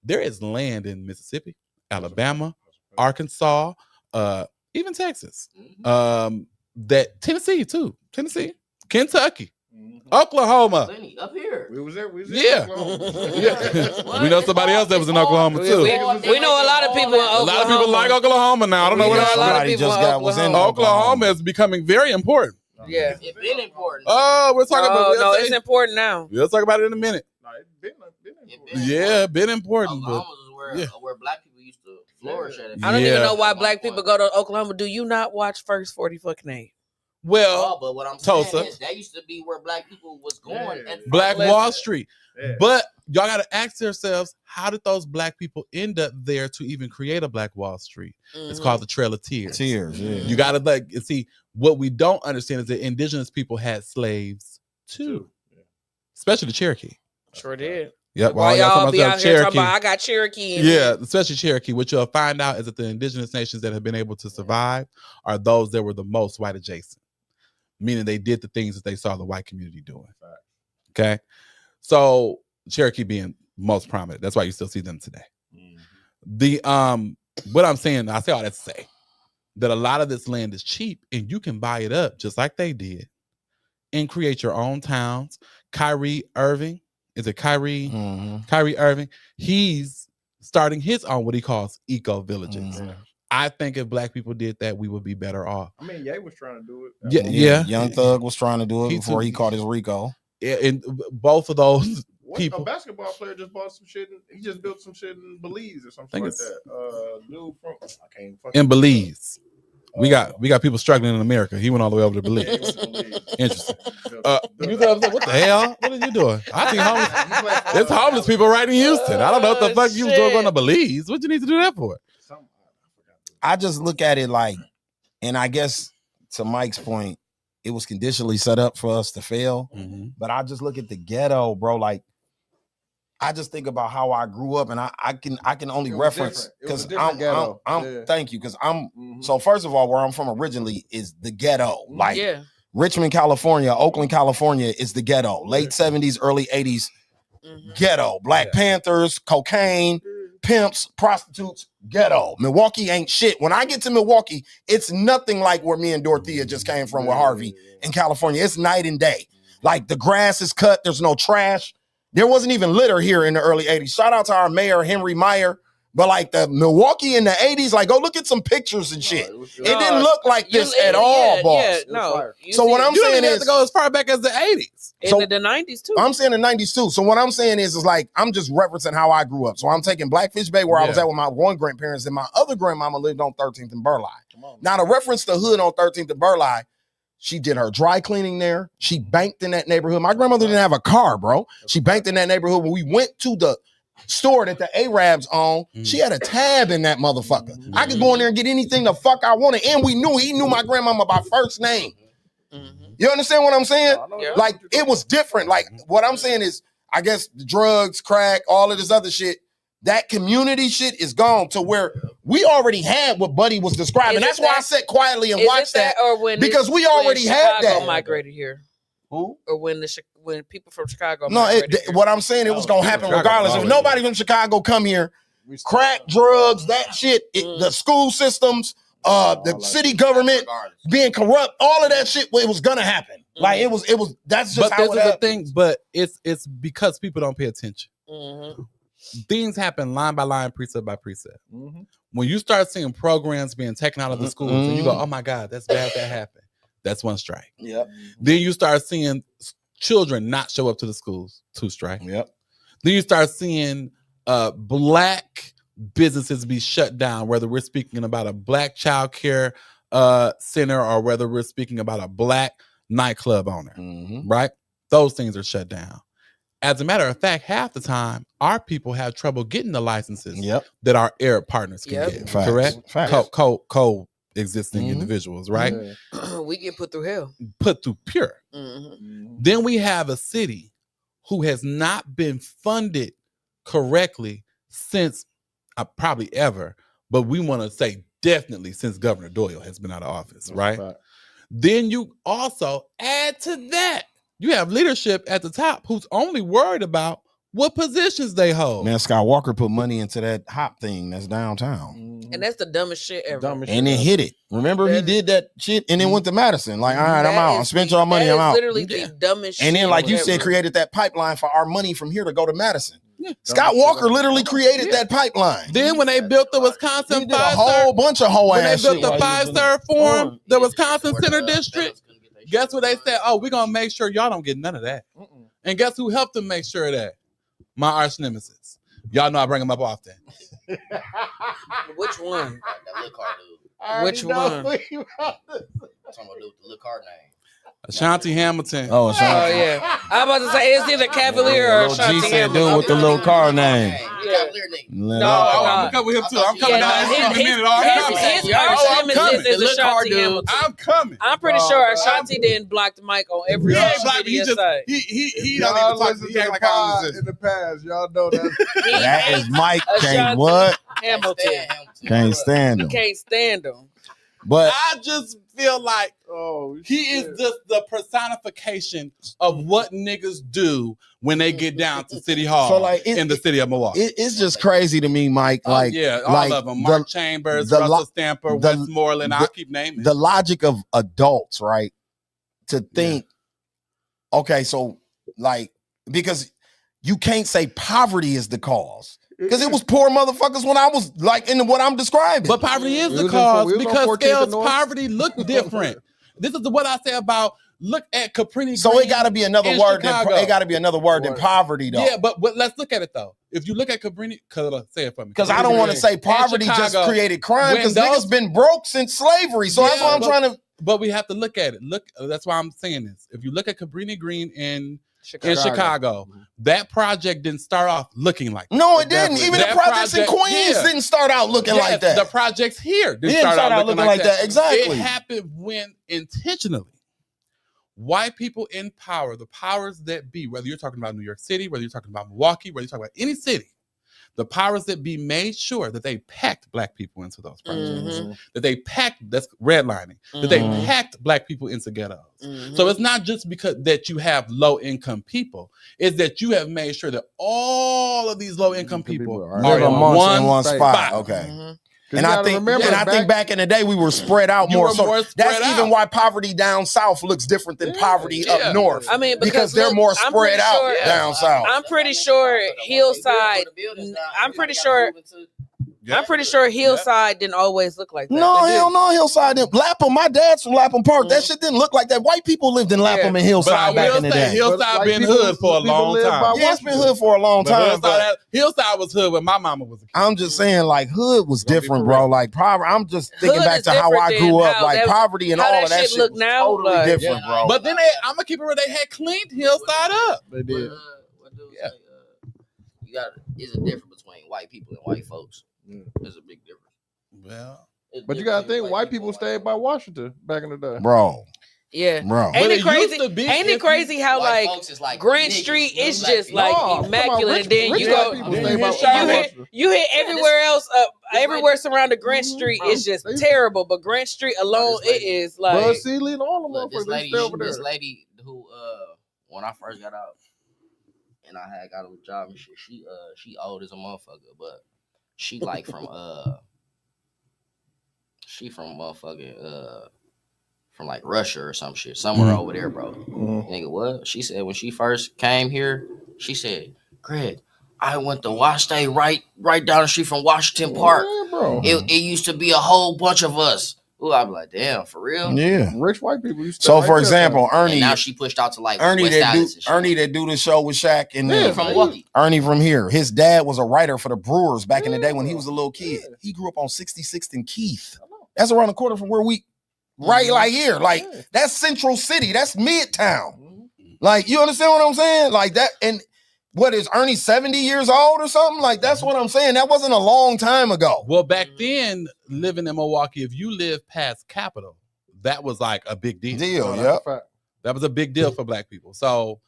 there is land in Mississippi, Alabama, Arkansas, even Texas, that Tennessee too. Tennessee, Kentucky. Oklahoma. Plenty up here. We was there. Yeah. We know somebody else that was in Oklahoma too. We know a lot of people in Oklahoma. A lot of people like Oklahoma now. I don't know what else. Somebody just was in Oklahoma is becoming very important. Yeah. It's been important. Oh, we're talking about no, it's important now. We'll talk about it in a minute. Been important. Oklahoma is where black people used to flourish at. I don't even know why black people go to Oklahoma. Do you not watch First 40 fucking 8? Well, but what I'm saying is that used to be where black people was going. At Black Wall Street. Yeah. But y'all got to ask yourselves, how did those black people end up there to even create a Black Wall Street? It's called the Trail of Tears. You got to see, what we don't understand is that indigenous people had slaves too. Especially the Cherokee. Sure did. Yep. Why y'all be out here talking about, I got Cherokee. Especially Cherokee. What you'll find out is that the indigenous nations that have been able to survive are those that were the most white adjacent. Meaning they did the things that they saw the white community doing. Okay. So Cherokee being most prominent. That's why you still see them today. The what I'm saying, I say all that to say that a lot of this land is cheap and you can buy it up just like they did and create your own towns. Kyrie Irving, is it Kyrie? Kyrie Irving, he's starting his own what he calls eco villages. I think if black people did that, we would be better off. I mean, Ye was trying to do it. Yeah. Young Thug was trying to do it before he caught his RICO. And both of those people. A basketball player just bought some shit. He just built some shit in Belize or something like that. Dude from in Belize. We got people struggling in America. He went all the way over to Belize. Interesting. You thought, what the hell? What are you doing? I think there's homeless people right in Houston. I don't know what the fuck you was going to Belize. What you need to do that for? I just look at it like, and I guess to Mike's point, it was conditionally set up for us to fail. But I just look at the ghetto, bro. Like, I just think about how I grew up, and I can only reference because I'm thank you, because I'm so first of all, where I'm from originally is the ghetto. Like Richmond, California, Oakland, California is the ghetto. Late 70s, early 80s, ghetto. Black Panthers, cocaine, pimps, prostitutes, ghetto. Milwaukee ain't shit. When I get to Milwaukee, it's nothing like where me and Dorothea just came from with Harvey in California. It's night and day. Like, the grass is cut. There's no trash. There wasn't even litter here in the early 80s. Shout out to our mayor, Henry Meyer. But like the Milwaukee in the 80s, like, go look at some pictures and shit. It didn't look like this at all, boss. So what I'm saying is, to go as far back as the 80s. In the 90s too. I'm saying the 90s too. So what I'm saying is like, I'm just referencing how I grew up. So I'm taking Blackfish Bay, where I was at with my one grandparents, and my other grandmama lived on 13th and Burleigh. Now, to reference the hood on 13th and Burleigh, she did her dry cleaning there. She banked in that neighborhood. My grandmother didn't have a car, bro. She banked in that neighborhood. When we went to the store that the Arabs owned, she had a tab in that motherfucker. I could go in there and get anything the fuck I wanted. And he knew my grandmama by first name. You understand what I'm saying? Like, it was different. Like, what I'm saying is, I guess the drugs, crack, all of this other shit, that community shit is gone to where we already had what Buddy was describing. That's why I sat quietly and watched that, because we already had that. Migrated here. Who? Or when people from Chicago what I'm saying, it was going to happen regardless. If nobody from Chicago come here, crack, drugs, that shit, the school systems, the city government being corrupt, all of that shit, it was going to happen. Like it was. That's just but how this it is the happened. thing. But it's because people don't pay attention. Mm-hmm. Things happen line by line, precept by precept. Mm-hmm. When you start seeing programs being taken out of the schools, and you go, "Oh my God, that's bad. That happened." That's one strike. Yep. Then you start seeing children not show up to the schools. 2 strike. Yep. Then you start seeing black businesses be shut down, whether we're speaking about a black child care center or whether we're speaking about a black nightclub owner, right? Those things are shut down. As a matter of fact, half the time, our people have trouble getting the licenses that our Arab partners can get, Facts. correct? Facts. Co-existing individuals, right? We get put through hell. Put through pure. Then we have a city who has not been funded correctly since probably ever, but we want to say definitely since Governor Doyle has been out of office, right? Then you also add to that, you have leadership at the top who's only worried about what positions they hold. Man, Scott Walker put money into that hop thing that's downtown. And that's the dumbest shit ever. And then hit it. Remember, he did that shit and then went to Madison. Like, all right, I'm out. I spent y'all money, I'm out. Literally the dumbest shit. And then, like you ever. said, created that pipeline for our money from here to go to Madison. Scott Walker literally created that pipeline. Then when they built the Wisconsin a whole bunch of whole when they ass built shit. the 5-star form, the Wisconsin Center District, guess what they said? Oh, we're going to make sure y'all don't get none of that. And guess who helped them make sure of that? My arch nemesis. Y'all know I bring him up often. Which one? That little car dude. Which one? I'm talking about the little car name. Ashanti Hamilton. Oh, Ashanti. Oh, yeah. I was about to say, it's either Cavalier or Ashanti Hamilton. Dude with the little car name. No, I'm coming with him too. I'm coming down here in a minute. His arch nemesis is Ashanti Hamilton. I'm coming. I'm pretty sure Ashanti didn't block the mic on every social media site. He Y'all don't even talk. listen He to act the like I pod was in the past. Y'all know that. That is Mike. Can't Ashanti what? Hamilton. Can't stand He him. can't stand him. But I just feel like he is just the personification of what niggas do when they get down to City Hall So, like, in the city of Milwaukee. It's just crazy to me, Mike. Like, all like of them. Mark Chambers, the Russell lo- Stamper, the- Westmoreland. I'll keep naming. the logic of adults, right? To think, okay, so like, because you can't say poverty is the cause. Because it was poor motherfuckers when I was like in what I'm describing. But poverty is the cause because Scalez poverty look different. This is what I say about look at Caprini. So Green it got to be another in word. Chicago. It got to be another word than poverty, though. Yeah, but let's look at it though. If you look at Cabrini, say it for me. Because I don't want to say poverty just created crime. Because niggas been broke since slavery. So that's why I'm trying to. But we have to look at it. Look, that's why I'm saying this. If you look at Cabrini Green in Chicago, that project didn't start off looking like that. No, it didn't. Even the projects in Queens didn't start out looking like that. The projects here didn't start out looking like that. Exactly. It happened when intentionally white people in power, the powers that be, whether you're talking about New York City, whether you're talking about Milwaukee, whether you're talking about any city, the powers that be made sure that they packed black people into those projects, that they packed, that's redlining, that they packed black people into ghettos. So it's not just because that you have low income people, it's that you have made sure that all of these low income people are in one spot. Okay. And I think back in the day we were spread out more. So that's even why poverty down south looks different than poverty up north. I mean, because they're more spread out down south. I'm pretty sure Hillside. I'm pretty sure Hillside didn't always look like that. No, hell no, Hillside didn't. Lapham, my dad's from Lapham Park. That shit didn't look like that. White people lived in Lapham and Hillside back in the day. Hillside been hood for a long time. Yeah, it's been hood for a long time. Hillside was hood when my mama was a kid. I'm just saying, like, hood was different, bro. Like, poverty. I'm just thinking back to how I grew up. Like, poverty and all of that shit was totally different, bro. But then I'm gonna keep it real. They had cleaned Hillside up. They did. You got is a difference between white people and white folks. There's a big difference. Well, but you gotta think white people stayed by Washington back in the day, bro. Yeah, bro. Ain't it crazy? Ain't it crazy how like Grant Street is just like immaculate, and then you go, you hit everywhere else everywhere surrounding Grant Street is just terrible. But Grant Street alone, it is like. Bud Seeley and all the motherfuckers. This lady who when I first got out and I had got a job and shit, she old as a motherfucker, but she like from from like Russia or some shit, somewhere over there, bro. Nigga, what? She said when she first came here, she said, Greg, I went to Washington right down the street from Washington Park. Yeah, bro. It used to be a whole bunch of us. Ooh, I'm like, damn, for real? Yeah. Rich white people used to. So, for example, Ernie. And now she pushed out to like Ernie West Dallas and shit. Ernie that do the show with Shaq and from Milwaukee. Ernie from here. His dad was a writer for the Brewers back in the day when he was a little kid. He grew up on 66th and Keith. That's around the corner from where we, right like here. Like, that's Central City. That's Midtown. Like, you understand what I'm saying? Like that, and what is Ernie 70 years old or something? Like, that's what I'm saying. That wasn't a long time ago. Well, back then, living in Milwaukee, if you lived past Capitol, that was like a big deal. That was a big deal for black people. So,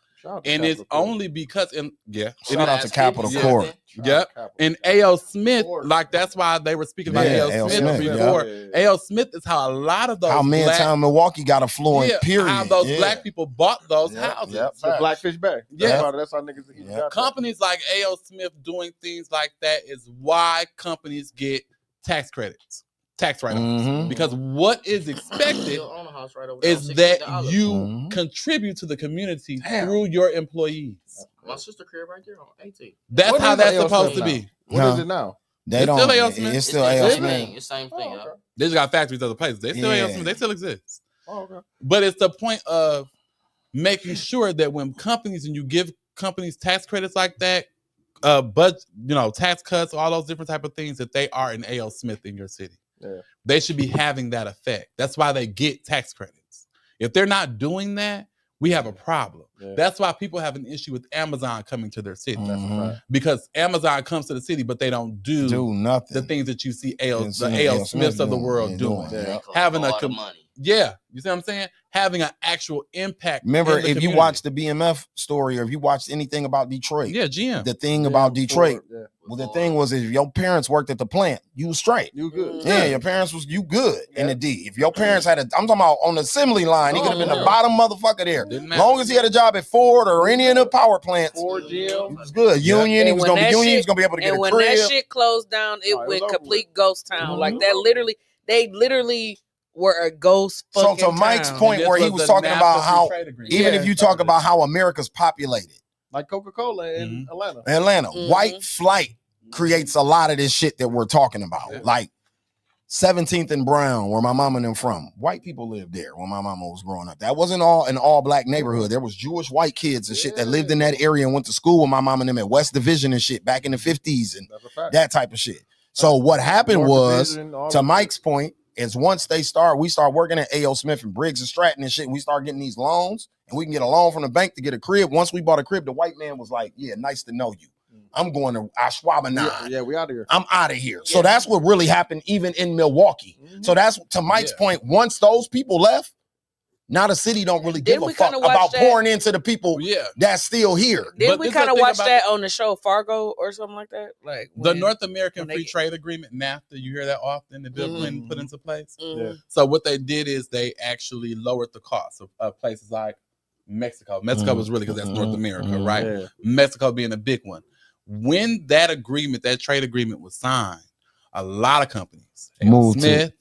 and it's only because shout out to Capitol Court. Yep. And A.L. Smith, like that's why they were speaking about A.L. Smith before. A.L. Smith is how a lot of those Mantown, Milwaukee got affluent, period. How those black people bought those houses. The Blackfish Bay. Yeah. That's how niggas Companies like A.L. Smith doing things like that is why companies get tax credits. Tax write-offs. Because what is expected is that you contribute to the community through your employees. My sister crib right there on 18. That's how that's supposed to be. What is it now? They don't. Still A.L. Smith. It's still A.L. Smith. It's the same thing. They just got factories other places. They still A.L. Smith. They still exist. Okay. But it's the point of making sure that when companies and you give companies tax credits like that, but tax cuts, all those different type of things, that they are an A.L. Smith in your city. Yeah. They should be having that effect. That's why they get tax credits. If they're not doing that, we have a problem. Yeah. That's why people have an issue with Amazon coming to their city. Because Amazon comes to the city, but they don't do nothing. The things that you see the A.L. Smiths of the world doing. Having a money. Yeah, you see what I'm saying? Having an actual impact. Remember, if you watch the BMF story or if you watched anything about Detroit, GM. The thing about Detroit, well, the thing was, if your parents worked at the plant, you was straight. You good. Yeah, your parents was good in the D. If your parents had I'm talking about on the assembly line, he could have been the bottom motherfucker there. As long as he had a job at Ford or any of the power plants, Ford, GM, he was good. Union, he was gonna be union. He was gonna be able to get a crib. And when that shit closed down, it went complete ghost town. Like that, they literally were a ghost fucking So to Mike's point where he was talking about how, even if you talk about how America's populated. Like Coca-Cola in Atlanta. Atlanta. White flight creates a lot of this shit that we're talking about. Like 17th and Brown, where my mama and them from. White people lived there when my mama was growing up. That wasn't an all black neighborhood. There was Jewish white kids and shit that lived in that area and went to school with my mama and them at West Division and shit back in the 50s and that type of shit. So what happened was, to Mike's point, is once we start working at A.O. Smith and Briggs and Stratton and shit, and we start getting these loans, and we can get a loan from the bank to get a crib. Once we bought a crib, the white man was like, yeah, nice to know you. I'm going to Ashwaubenon. Yeah, we out of here. I'm out of here. So that's what really happened even in Milwaukee. So that's, to Mike's point, once those people left, now the city don't really give a fuck about pouring into the people that's still here. Didn't we kind of watch that on the show Fargo or something like that? Like the North American Free Trade Agreement, NAFTA, you hear that often, the bill when put into place. So what they did is they actually lowered the cost of places like Mexico. Mexico was really, because that's North America, right? Yeah. Mexico being a big one. When that trade agreement was signed, a lot of companies, Smith,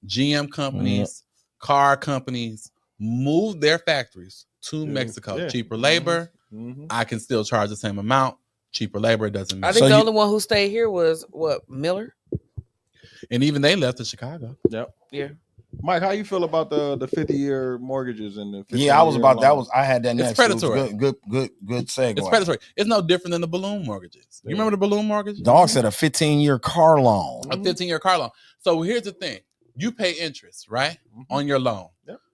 GM companies, car companies, moved their factories to Mexico. Cheaper labor. I can still charge the same amount. Cheaper labor, it doesn't matter. I think the only one who stayed here was Miller. And even they left to Chicago. Yeah. Mike, how you feel about the 50-year mortgages and the I was about loans? I had that next. It's predatory. Good segue. It's predatory. It's no different than the balloon mortgages. You remember the balloon mortgage? Dog said a 15-year car loan. A 15-year car loan. So here's the thing. You pay interest, right? On your loan.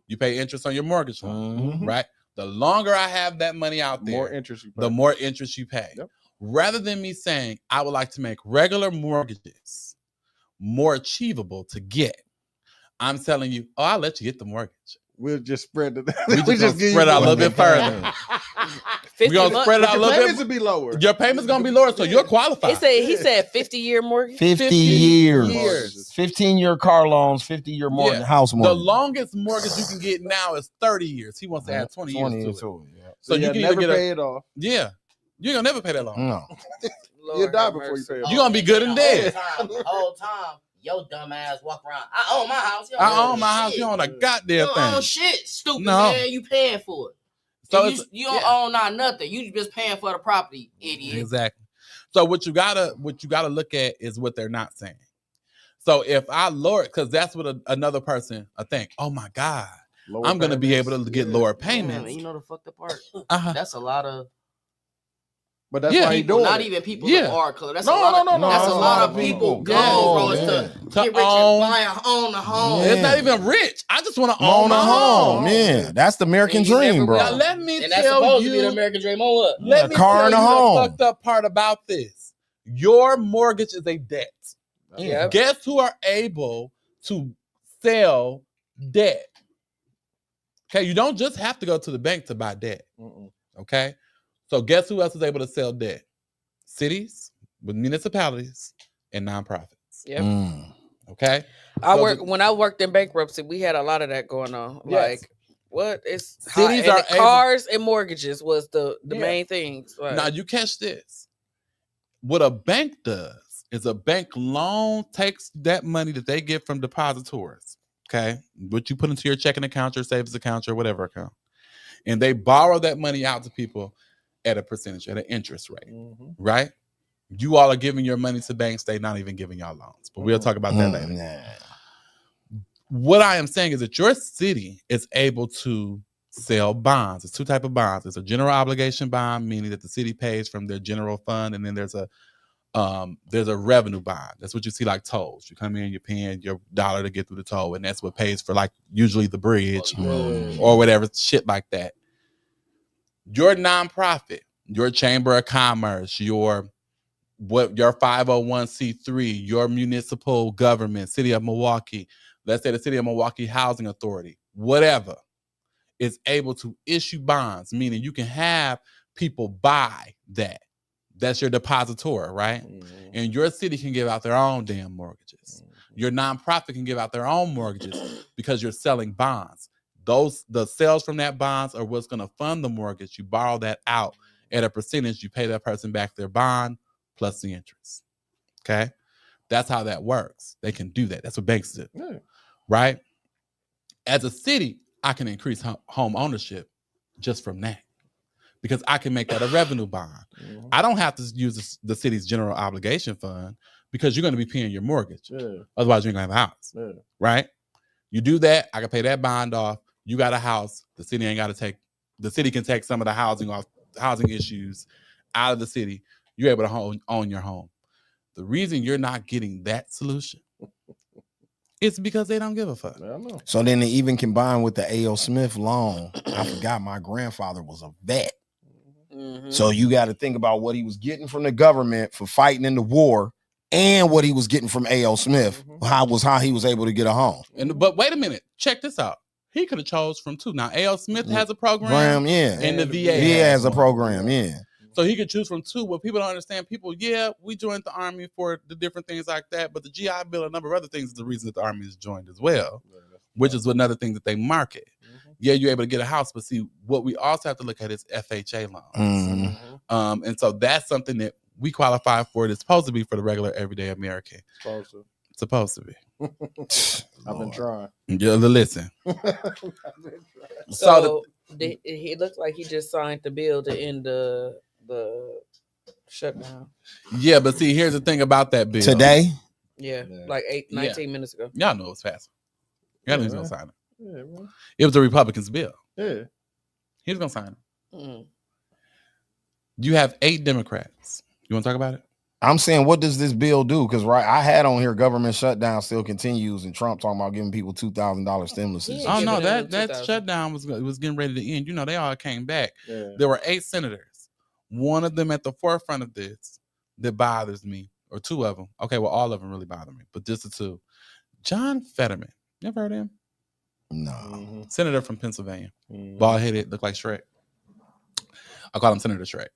You pay interest on your mortgage loan, right? The longer I have that money out there, the more interest you pay. Rather than me saying, I would like to make regular mortgages more achievable to get, I'm telling you, I'll let you get the mortgage. We'll just spread it. We just spread it out a little bit further. We're going to spread it out a little bit. Your payments will be lower. Your payments going to be lower, so you're qualified. He said 50-year mortgage. 50 years. 15-year car loans, 50-year mortgage, house mortgage. The longest mortgage you can get now is 30 years. He wants to add 20 years to it. So you can never pay it off. Yeah. You're going to never pay that long. No. You'll die before you pay it off. You're going to be good and dead. The whole time, Your dumb ass walk around. I own my house. You I own my house. You own a goddamn you don't thing. own shit, stupid No. man. You paying for it. So you don't own nothing. You just paying for the property, idiot. Exactly. So what you gotta look at is what they're not saying. So if I lower, because that's what another person think. Oh my God, lower I'm gonna be able to get lower payments. Man, you know the fucked up part. That's a lot of. But that's why he doing not it. even people that are color. That's a lot of people go, bro. Is to get rich and own a home. It's not even rich. I just want to own a home. Man, that's the American dream, bro. Now let me and tell that's supposed you to be the American dream. On what? Let me car tell and you a home. the fucked up part about this. Your mortgage is a debt. Yep. Guess who are able to sell debt? Okay, you don't just have to go to the bank to buy debt. Okay, so guess who else is able to sell debt? Cities, with municipalities, and nonprofits. Yep. Okay. When I worked in bankruptcy, we had a lot of that going on. Yes. Like, what is cities are cars and mortgages was the main things. Right? Now you catch this. What a bank does is a bank loan takes that money that they get from depositors, okay, what you put into your checking account, your savings account, your whatever account, and they borrow that money out to people at a percentage, at an interest rate, right? You all are giving your money to banks, they're not even giving y'all loans, but we'll talk about that later. What I am saying is that your city is able to sell bonds. There's two types of bonds. There's a general obligation bond, meaning that the city pays from their general fund, and then there's a revenue bond. That's what you see like tolls. You come in, you're paying your dollar to get through the toll, and that's what pays for like usually the bridge or whatever shit like that. Your nonprofit, your chamber of commerce, your 501c3, your municipal government, city of Milwaukee, let's say the city of Milwaukee Housing Authority, whatever, is able to issue bonds, meaning you can have people buy that. That's your depositor, right? And your city can give out their own damn mortgages. Your nonprofit can give out their own mortgages because you're selling bonds. The sales from that bonds are what's going to fund the mortgage. You borrow that out at a percentage. You pay that person back their bond plus the interest. Okay? That's how that works. They can do that. That's what banks do. Right? As a city, I can increase home ownership just from that because I can make that a revenue bond. I don't have to use the city's general obligation fund because you're going to be paying your mortgage. Otherwise, you ain't going to have a house. Right? You do that, I can pay that bond off. You got a house. The city ain't got to the city can take some of the housing issues out of the city. You're able to own your home. The reason you're not getting that solution is because they don't give a fuck. So then they even combine with the A.O. Smith loan. I forgot my grandfather was a vet. So you got to think about what he was getting from the government for fighting in the war and what he was getting from A.O. Smith. How he was able to get a home. But wait a minute. Check this out. He could have chose from two. Now, A.O. Smith has a program. And the VA has a program. So he could choose from two. What people don't understand, we joined the Army for the different things like that. But the GI Bill and a number of other things is the reason that the Army is joined as well, which is another thing that they market. Yeah, you're able to get a house. But see, what we also have to look at is FHA loans. And so that's something that we qualify for. It's supposed to be for the regular everyday American. Supposed to be. I've been trying. Yeah, listen. So it looks like he just signed the bill to end the shutdown. Yeah, but see, here's the thing about that bill. Today? Yeah, like 19 minutes ago. Y'all know it was fast. Y'all know he was going to sign it. It was the Republicans' bill. Yeah. He was going to sign it. You have 8 Democrats. You want to talk about it? I'm saying, what does this bill do? Because I had on here government shutdown still continues, and Trump talking about giving people $2,000 stimulus. Oh no, that shutdown was getting ready to end. You know, they all came back. There were 8 senators. One of them at the forefront of this that bothers me, or 2 of them. Okay, well, all of them really bother me, but just the 2. John Fetterman. You ever heard of him? No. Senator from Pennsylvania. Bald headed, look like Shrek. I call him Senator Shrek.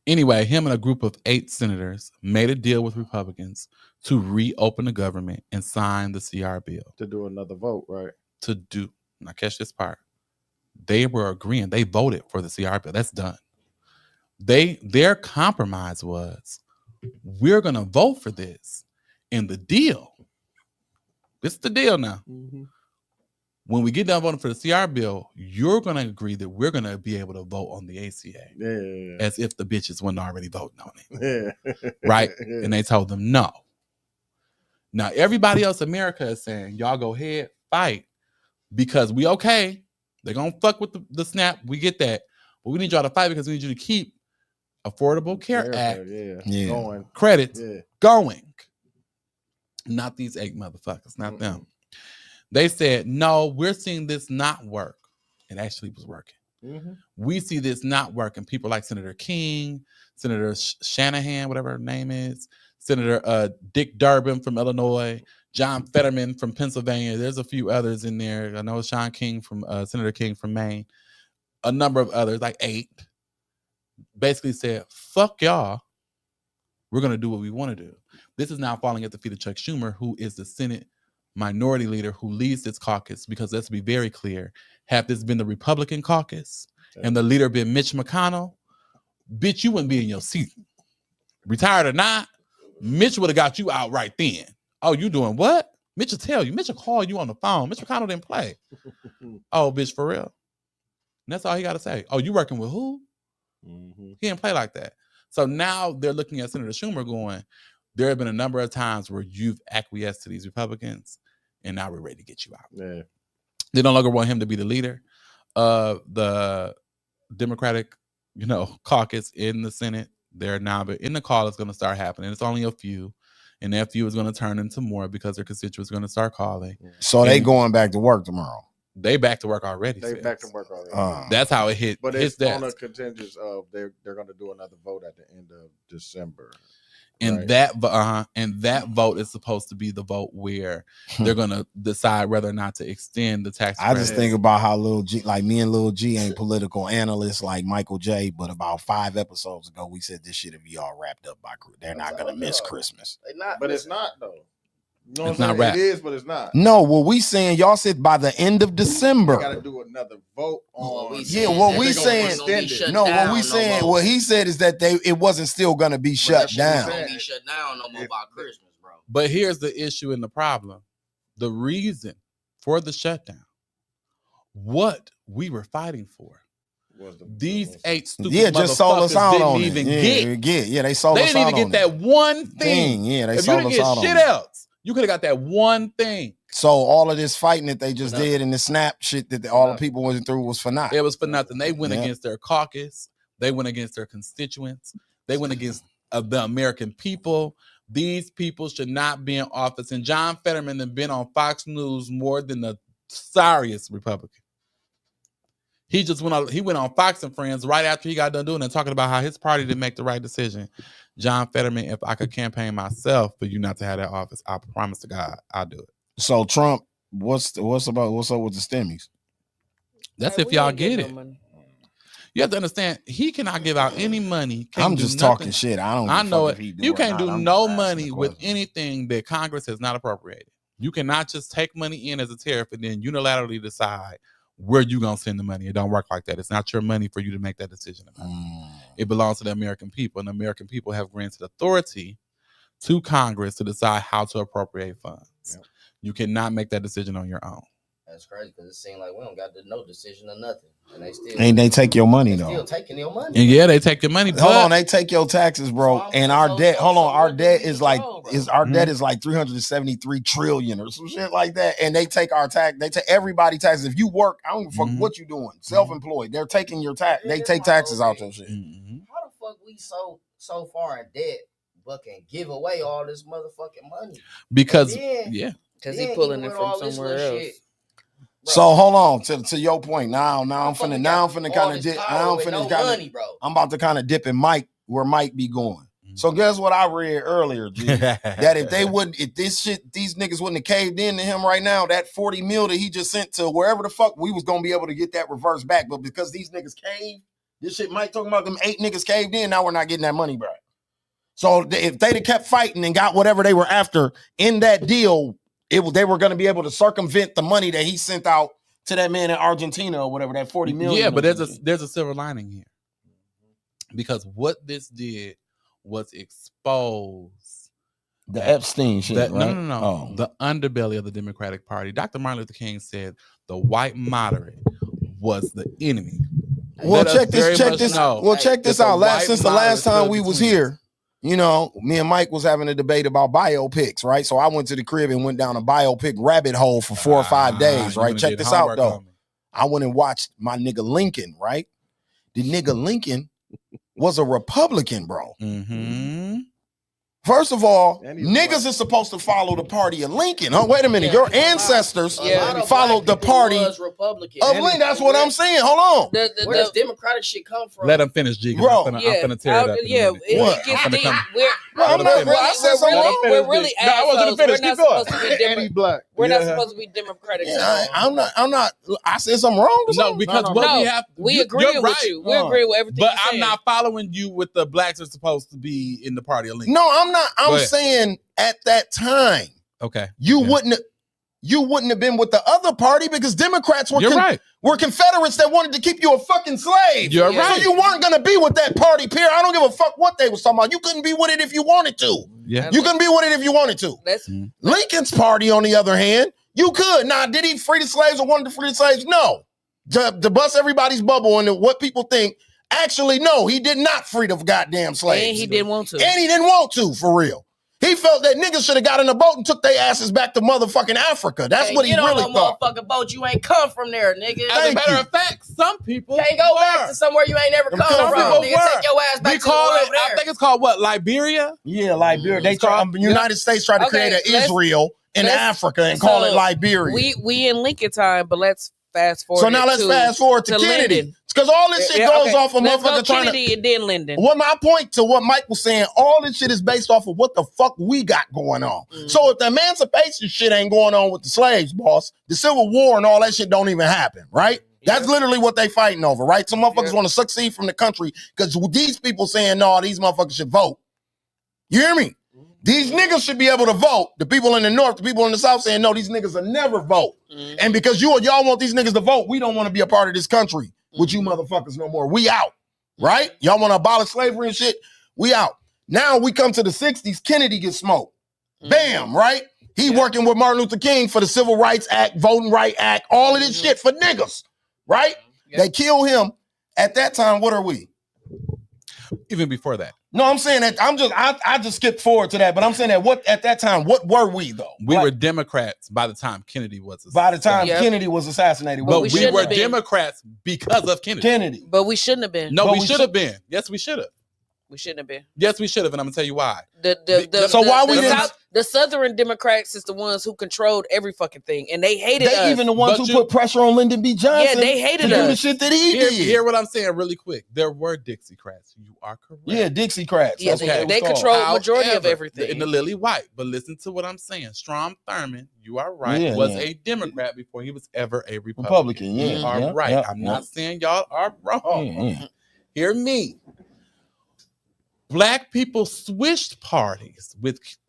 Anyway, him and a group of 8 senators made a deal with Republicans to reopen the government and sign the CR bill. To do another vote, right? Now catch this part. They were agreeing. They voted for the CR bill. That's done. Their compromise was, we're going to vote for this. And the deal This is the deal now. Mm-hmm. When we get done voting for the CR bill, you're going to agree that we're going to be able to vote on the ACA as if the bitches weren't already voting on it. Right? And they told them no. Now, everybody else in America is saying, y'all go ahead, fight, because we okay. They're going to fuck with the SNAP. We get that. But we need y'all to fight because we need you to keep Affordable Care Act going. credits going. Not these 8 motherfuckers, not them. They said, no, we're seeing this not work. It actually was working. Mm-hmm. We see this not working. People like Senator King, Senator Shanahan, whatever her name is, Senator Dick Durbin from Illinois, John Fetterman from Pennsylvania. There's a few others in there. I know Sean King from Senator King from Maine. A number of others, like 8, basically said, fuck y'all. We're going to do what we want to do. This is now falling at the feet of Chuck Schumer, who is the Senate minority leader who leads this caucus, because let's be very clear, had this been the Republican caucus and the leader been Mitch McConnell, bitch, you wouldn't be in your seat. Retired or not, Mitch would have got you out right then. Oh, you doing what? Mitch will tell you. Mitch will call you on the phone. Mitch McConnell didn't play. Oh, bitch, for real? And that's all he got to say. Oh, you working with who? Mm-hmm. He didn't play like that. So now they're looking at Senator Schumer going, there have been a number of times where you've acquiesced to these Republicans, and now we're ready to get you out. Yeah. They no longer want him to be the leader of the Democratic, caucus in the Senate. They're now in the call is going to start happening. It's only a few, and that few is going to turn into more because their constituents are going to start calling. So they going back to work tomorrow. They back to work already. Back to work already. That's how it hit. But it's on a contingent of they're going to do another vote at the end of December. And that vote is supposed to be the vote where they're gonna decide whether or not to extend the tax credit. I just think about how Lil G, like me and Lil G ain't political analysts like Michael J, but about 5 episodes ago we said this shit will be all wrapped up by they're not gonna miss Christmas. But it's not though. You know it's not rap. It is, but it's not. No, what we saying, y'all said by the end of December. We got to do another vote on. What we saying, what he said is that it wasn't still going to be shut down. It won't be shut down no more by Christmas, bro. But here's the issue and the problem. The reason for the shutdown, what we were fighting for. These 8 stupid motherfuckers just sold us out didn't on even it. get. They sold us out on it. They didn't even get that one thing. They if sold you us didn't out get on shit else, you could have got that one thing. So all of this fighting that they just did and the SNAP shit that all the people went through was for nothing. It was for nothing. They went against their caucus. They went against their constituents. They went against the American people. These people should not be in office. And John Fetterman has been on Fox News more than the sorriest Republican. He went on Fox and Friends right after he got done doing it, talking about how his party didn't make the right decision. John Fetterman, if I could campaign myself for you not to have that office, I promise to God, I'll do it. So Trump, what's up with the stimmies? That's if y'all get it. You have to understand, he cannot give out any money. I'm just talking shit. I know it. You can't do no money with anything that Congress has not appropriated. You cannot just take money in as a tariff and then unilaterally decide where you gonna send the money. It don't work like that. It's not your money for you to make that decision about. It belongs to the American people, and the American people have granted authority to Congress to decide how to appropriate funds. Yep. You cannot make that decision on your own. That's crazy because it seems like we don't got no decision or nothing, and they still they take your money though. Still taking your money. And yeah, they take your money. Hold on, they take your taxes, bro. And our debt. Hold on, our debt is like debt is like 373 trillion or some shit like that. And they take our tax. They take everybody taxes. If you work, I don't give a fuck what you doing. Self-employed, they're taking your tax. They take taxes out your shit. How the fuck we so far in debt, but can give away all this motherfucking money? Because because he pulling it from somewhere else. Shit. Bro. So hold on to your point. Now I'm finna kind of dip. I'm about to kind of dip in Mike where Mike be going. So guess what I read earlier, G? That if these niggas wouldn't have caved in to him right now, that 40 mil that he just sent to wherever the fuck we was gonna be able to get that reverse back. But because these niggas caved, this shit Mike talking about them 8 niggas caved in, now we're not getting that money back. So if they'd have kept fighting and got whatever they were after in that deal, they were going to be able to circumvent the money that he sent out to that man in Argentina or whatever, that 40 million. Yeah, but there's a silver lining here. Because what this did was expose The Epstein shit, right? No. Oh. The underbelly of the Democratic Party. Dr. Martin Luther King said the white moderate was the enemy. Well, check this out. Since the last time we was here, you know, me and Mike was having a debate about biopics, right? So I went to the crib and went down a biopic rabbit hole for 4 or 5 days, right? Check this out, though. I went and watched my nigga Lincoln, right? The nigga Lincoln was a Republican, bro. Mm-hmm. First of all, niggas is supposed to follow the party of Lincoln. Huh? Wait a minute. Your ancestors followed the party of Lincoln. That's what I'm saying. Hold on. Where does Democratic shit come from? Let him finish, G. Bro, I'm gonna tear it up. It gets deep. We're really I wasn't assholes. finished. Keep going. We're not supposed to be democratic. I'm not. I said something wrong. No, because we agree with you. We agree with everything. But I'm not following you with the blacks are supposed to be in the party of Lincoln. No, I'm not. I'm saying at that time, okay, you wouldn't have been with the other party because Democrats were were Confederates that wanted to keep you a fucking slave. You're right. So you weren't gonna be with that party, Pierre. I don't give a fuck what they was talking about. You couldn't be with it if you wanted to. Yeah, you couldn't be with it if you wanted to. Lincoln's party, on the other hand, you could. Now, did he free the slaves or wanted to free the slaves? No. To bust everybody's bubble and what people think. Actually, no, he did not free the goddamn slaves. And he didn't want to. And he didn't want to, for real. He felt that niggas should have got in a boat and took their asses back to motherfucking Africa. That's what he really thought. Get on a motherfucking boat. You ain't come from there, nigga. As a matter of fact, some people can't go back to somewhere you ain't never come from. Nigga, take your ass back to over there. I think it's called what? Liberia? Yeah, Liberia. They United States tried to create an Israel in Africa and call it Liberia. We in Lincoln time, but let's fast forward. So now let's fast forward to Kennedy. Because all this shit goes off of motherfucker trying to. Kennedy and then Lyndon. What my point to what Mike was saying, all this shit is based off of what the fuck we got going on. So if the emancipation shit ain't going on with the slaves, boss, the Civil War and all that shit don't even happen, right? That's literally what they fighting over, right? Some motherfuckers want to succeed from the country because these people saying, no, these motherfuckers should vote. You hear me? These niggas should be able to vote. The people in the North, the people in the South saying, no, these niggas will never vote. And because y'all want these niggas to vote, we don't want to be a part of this country with you motherfuckers no more. We out, right? Y'all want to abolish slavery and shit? We out. Now we come to the 60s, Kennedy gets smoked. Bam, right? He working with Martin Luther King for the Civil Rights Act, Voting Rights Act, all of this shit for niggas, right? They kill him. At that time, what are we? Even before that. No, I'm saying that I just skipped forward to that, but I'm saying that at that time, what were we though? We were Democrats by the time Kennedy was assassinated. By the time Kennedy was assassinated. But we were Democrats because of Kennedy. But we shouldn't have been. No, we should have been. Yes, we should have. We shouldn't have been. Yes, we should have, and I'm gonna tell you why. The Southern Democrats is the ones who controlled every fucking thing, and they hated us. They even the ones who put pressure on Lyndon B. Johnson. Yeah, they hated us. The shit that he did. Hear what I'm saying really quick. There were Dixiecrats. You are correct. Yeah, Dixiecrats. Yeah, they controlled majority of everything. In the Lily White. But listen to what I'm saying. Strom Thurmond, you are right, was a Democrat before he was ever a Republican. You are right. I'm not saying y'all are wrong. Hear me. Black people switched parties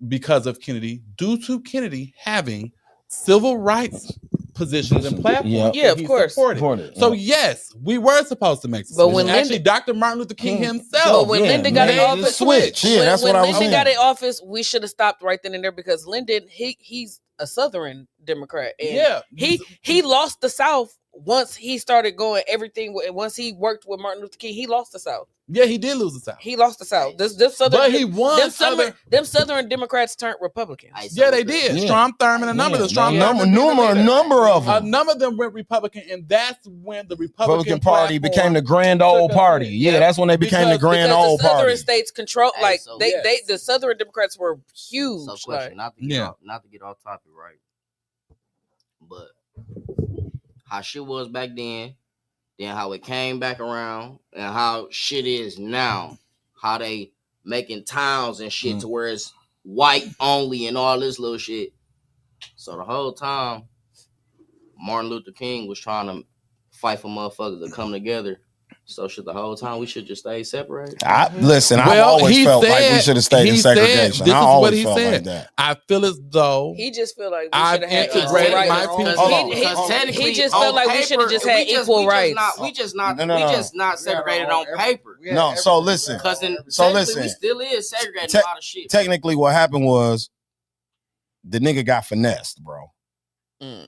because of Kennedy due to Kennedy having civil rights positions and platforms. Yeah, of course. So yes, we were supposed to make the switch. But when actually Dr. Martin Luther King himself, but when Lyndon got in office, that's what I was saying. Lyndon got in office, we should have stopped right then and there because Lyndon, he's a Southern Democrat, and he lost the South once he started going everything. Once he worked with Martin Luther King, he lost the South. Yeah, he did lose the South. He lost the South. But he won. Them Southern Democrats turned Republicans. Yeah, they did. Strom Thurmond, a number of them. A number of them. A number of them went Republican, and that's when the Republican Party became the grand old party. Yeah, that's when they became the grand old party. The Southern party. states control, the Southern Democrats were huge. So, question, not to get off topic, right? But how shit was back then how it came back around, and how shit is now, how they making towns and shit to where it's white only and all this little shit. So the whole time, Martin Luther King was trying to fight for motherfuckers to come together. So shit, the whole time we should just stay separated. I've always felt like we should have stayed in segregation. This is what he said. Like that. I feel as though he just feel like we I've integrated my people. He just felt like we should have just had equal rights. We just not segregated on paper. No, so listen. We still is segregating a lot of shit. Technically, what happened was the nigga got finessed, bro.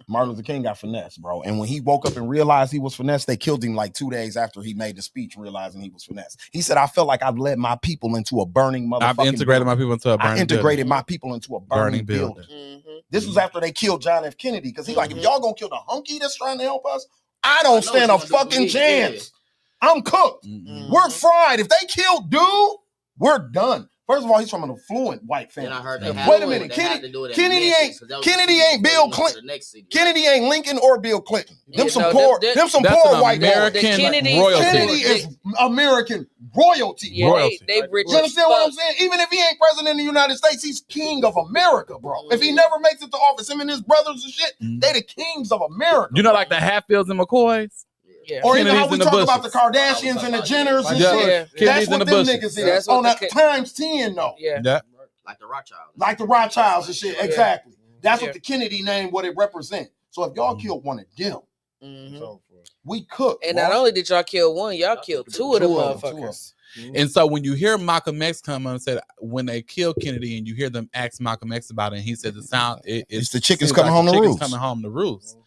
Martin Luther King got finessed, bro. And when he woke up and realized he was finessed, they killed him like 2 days after he made the speech, realizing he was finessed. He said, I felt like I've led my people into a burning motherfucking I've integrated building. my people into a burning I integrated building. my people into a burning building. This was after they killed John F. Kennedy, because he like, if y'all gonna kill the hunky that's trying to help us, I don't stand a fucking chance. I'm cooked. We're fried. If they kill dude, we're done. First of all, he's from an affluent white family. I heard Wait a minute, Kennedy ain't Bill Clinton. Kennedy ain't Lincoln or Bill Clinton. Them some poor white American royalty. Kennedy is American royalty. Yeah, they rich. You understand what I'm saying? Even if he ain't president of the United States, he's king of America, bro. If he never makes it to office, him and his brothers and shit, they the kings of America. You know, like the Hatfields and McCoys? Yeah. Or even how Kennedys we and the talk Bushes. about the Kardashians and the Jenners and shit. Kennedys That's and what the them Bushes. niggas is. That's On what a times 10 though. Yeah. Like the Rothschilds. Like the Rothschilds and shit. Exactly. That's what the Kennedy name, what it represents. So if y'all killed one of them, we cooked. And not only did y'all kill one, y'all killed two of them motherfuckers. And so when you hear Malcolm X come on and said when they killed Kennedy, and you hear them ask Malcolm X about it, and he said the sound it's the chickens coming home to roost. Coming home to roost.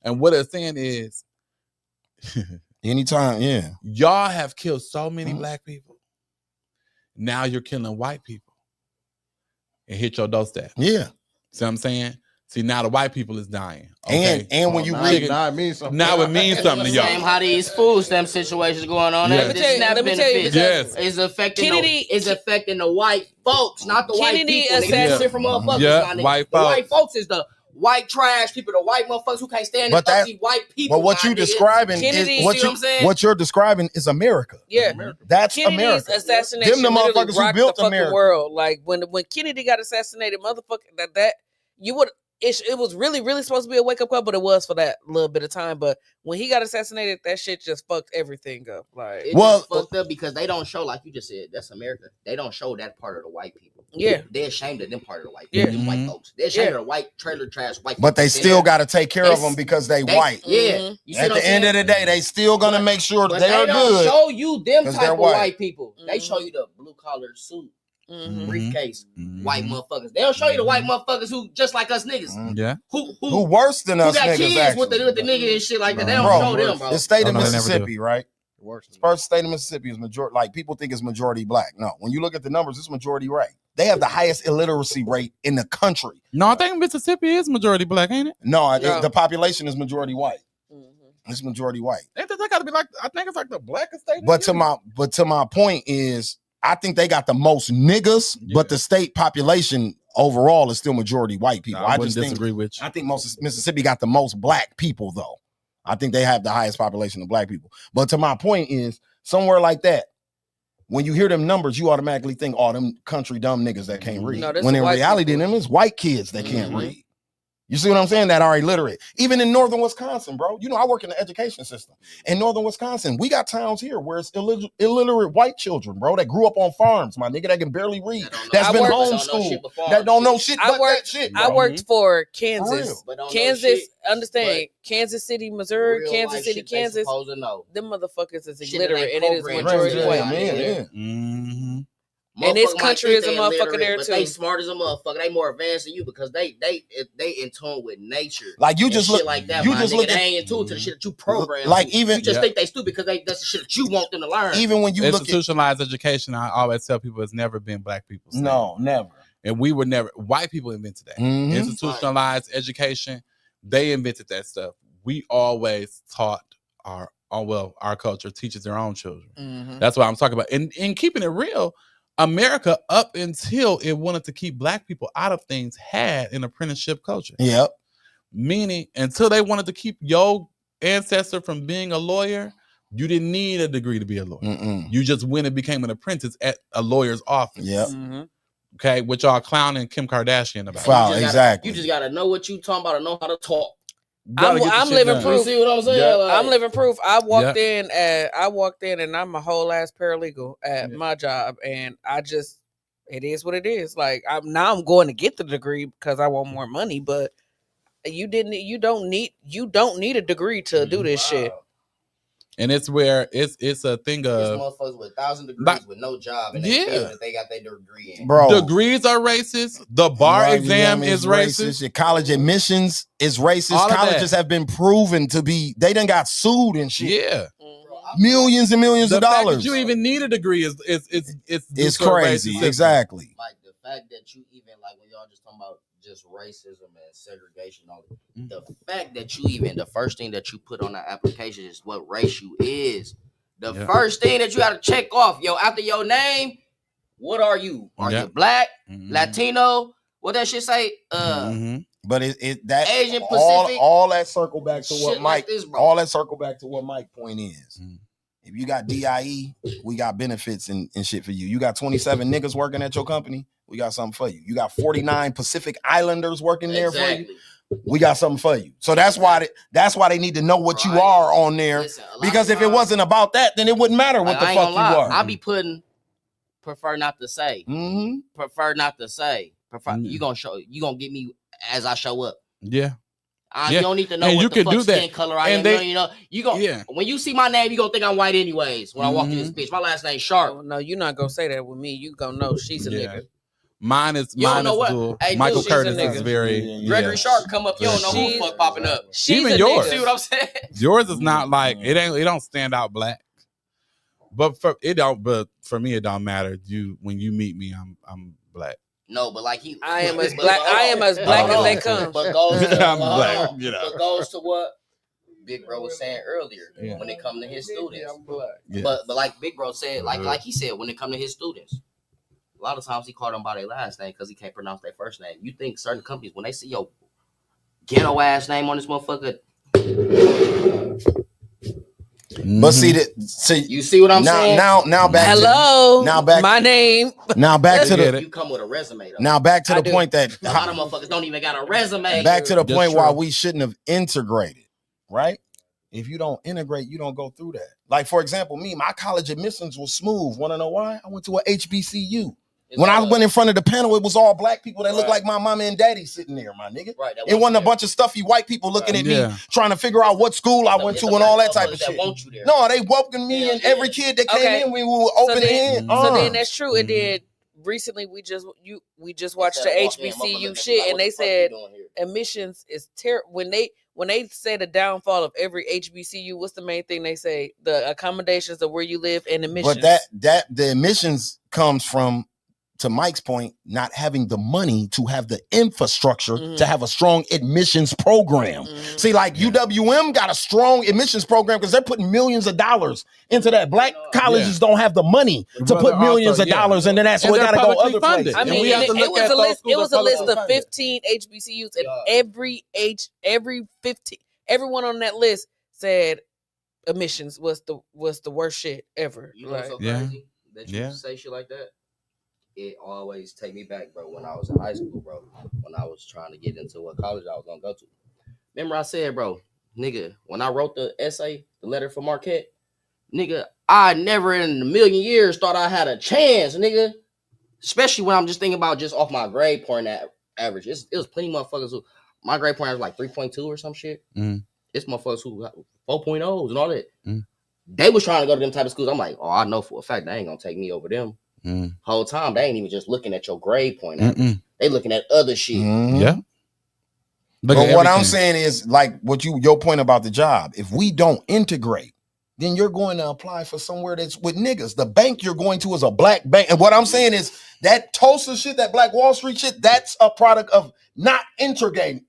And what it's saying is, anytime, yeah, y'all have killed so many black people. Now you're killing white people. And hit your doorstep. Yeah. See what I'm saying? See, now the white people is dying. Okay? And when you read, now it means something. Now it means something to y'all. Same how these food stamp situations going on. Yeah. Let me tell you, yes. It's affecting Kennedy is affecting the white folks, not the white people. Niggas different motherfuckers. Yeah, white folks. The white folks is the white trash people, the white motherfuckers who can't stand the white people. But what you describing is what you're describing is America. Yeah, that's Kennedy's America. assassination Them the literally motherfuckers who rocked built the fucking America. world. Like when Kennedy got assassinated, motherfucker, that you would. It was really supposed to be a wake up call, but it was for that little bit of time. But when he got assassinated, that shit just fucked everything up. Like it just fucked up because they don't show, like you just said, that's America. They don't show that part of the white people. Yeah, they're ashamed of them part of the white people. Them white folks. They're ashamed of the white trailer trash white. But they still got to take care of them because they white. Yeah. You see At the end of the day, they still gonna make sure but they're they don't good. show you them type of white. white people. They show you the blue collar suit. Briefcase, white motherfuckers. They don't show you the white motherfuckers who just like us niggas. Yeah. Who worse than us who got niggas kids actually. with the nigga and shit like that. They don't show them, bro. The state of they never Mississippi, do. right? The first state of Mississippi is majority. Like people think it's majority black. No, when you look at the numbers, it's majority white. They have the highest illiteracy rate in the country. No, I think Mississippi is majority black, ain't it? No. The population is majority white. It's majority white. Ain't that gotta be like? I think it's like the blackest state. But to my point is, I think they got the most niggas, but the state population overall is still majority white people. I wouldn't disagree with you. I think Mississippi got the most black people, though. I think they have the highest population of black people. But to my point is, somewhere like that, when you hear them numbers, you automatically think, oh, them country dumb niggas that can't read. No, when in reality, them is white kids that can't read. You see what I'm saying? That are illiterate. Even in northern Wisconsin, bro. You know, I work in the education system. In northern Wisconsin, we got towns here where it's illiterate white children, bro, that grew up on farms, my nigga, that can barely read. That's been homeschooled. That don't know shit but that shit, bro. I worked for Kansas. For Kansas, understand, Kansas City, Missouri, Kansas City, Kansas. Them motherfuckers is illiterate, and it is majority white. And this country is a motherfucker there too. They smart as a motherfucker. They more advanced than you because they in tune with nature. Like you just look like that. You just look they at ain't in tune to the shit that you program. Like even you just think they stupid because that's the shit that you want them to learn. Even when you institutionalized education, I always tell people it's never been black people's thing. No, never. And we were never. White people invented that. Institutionalized education. They invented that stuff. We always taught our culture teaches their own children. That's what I'm talking about. And keeping it real, America, up until it wanted to keep black people out of things, had an apprenticeship culture. Yep. Meaning, until they wanted to keep your ancestor from being a lawyer, you didn't need a degree to be a lawyer. You just went and became an apprentice at a lawyer's office. Yep. Okay, which y'all clowning Kim Kardashian about. Wow, exactly. You just gotta know what you talking about and know how to talk. I'm living proof. You see what I'm saying? Yeah. Like, I'm living proof. I walked in and I'm a whole ass paralegal at my job, and it is what it is. Like I'm going to get the degree because I want more money, but you don't need a degree to do this shit. And it's where it's a thing It's of motherfuckers with 1,000 degrees with no job, and they feel that they got their degree in. Bro, degrees are racist. The bar exam is racist. Your college admissions is racist. Colleges have been proven to be. They done got sued and shit. Yeah, millions and millions the of fact dollars. that you even need a degree is it's crazy. Exactly. Like the fact that you even like when y'all just talking about just racism and segregation, all the fact that you even the first thing that you put on the application is what race you is. The first thing that you got to check off, after your name, what are you? Are you black, Latino? What that shit say? But that Asian Pacific, all that circle back to what Mike. Like this, all that circle back to what Mike's point is. If you got DIE, we got benefits and shit for you. You got 27 niggas working at your company, we got something for you. You got 49 Pacific Islanders working there for you. We got something for you. So that's why they need to know what you are on there. Listen, because if it wasn't about that, then it wouldn't matter what the fuck you are. I be putting prefer not to say. Prefer not to say. You gonna get me as I show up. Yeah. You don't need to know what the fuck skin color I am. You gonna when you see my name, you gonna think I'm white anyways. When I walk in this bitch, my last name Sharp. Oh, no, you're not gonna say that with me. You gonna know she's a nigga. Mine is dual. Hey, Michael Curtis is very Gregory Sharp come up. You don't know who the fuck popping up. Even yours. See what I'm saying? Yours is not like it don't stand out black. But for me it don't matter. When you meet me, I'm black. No, but like I am as black as they come. But goes to, I'm black, but goes to what Big Bro was saying earlier when it comes to his students. But like Big Bro said, like he said, when it comes to his students, a lot of times he called them by their last name because he can't pronounce their first name. You think certain companies, when they see your ghetto ass name on this motherfucker. But see you see what I'm saying? Now back my name. Now back to the you come with a resume though. Now back to the point that a lot of motherfuckers don't even got a resume. Back to the point why we shouldn't have integrated, right? If you don't integrate, you don't go through that. Like for example, my college admissions was smooth. Want to know why? I went to a HBCU. When I went in front of the panel, it was all black people that looked like my mama and daddy sitting there, my nigga. Right, it wasn't a bunch of stuffy white people looking at me trying to figure out what school I went to and all that type of shit. No, they welcomed me and every kid that came in, we were open hand. So then that's true. And then recently we just watched the HBCU shit, and they said admissions is terrible. When they say the downfall of every HBCU, what's the main thing they say? The accommodations of where you live and admissions. But that the admissions comes from, to Mike's point, not having the money to have the infrastructure to have a strong admissions program. See, like UWM got a strong admissions program because they're putting millions of dollars into that. Black colleges don't have the money to put millions of dollars, and then that's why we got to go other places. I mean, it was a list of 15 HBCUs, and everyone on that list said admissions was the worst shit ever. You know, so crazy that you say shit like that. It always take me back, bro, when I was in high school, bro, when I was trying to get into what college I was going to go to. Remember I said, bro, nigga, when I wrote the essay, the letter for Marquette, nigga, I never in a million years thought I had a chance, nigga. Especially when I'm just thinking about just off my grade point average. It was plenty of motherfuckers who, my grade point average was like 3.2 or some shit. It's motherfuckers who got 4.0s and all that. They was trying to go to them type of schools. I'm like, I know for a fact they ain't going to take me over them. Whole time they ain't even just looking at your grade point. They looking at other shit. Yeah. But what I'm saying is, like your point about the job. If we don't integrate, then you're going to apply for somewhere that's with niggas. The bank you're going to is a black bank. And what I'm saying is that Tulsa shit, that Black Wall Street shit, that's a product of not integrating.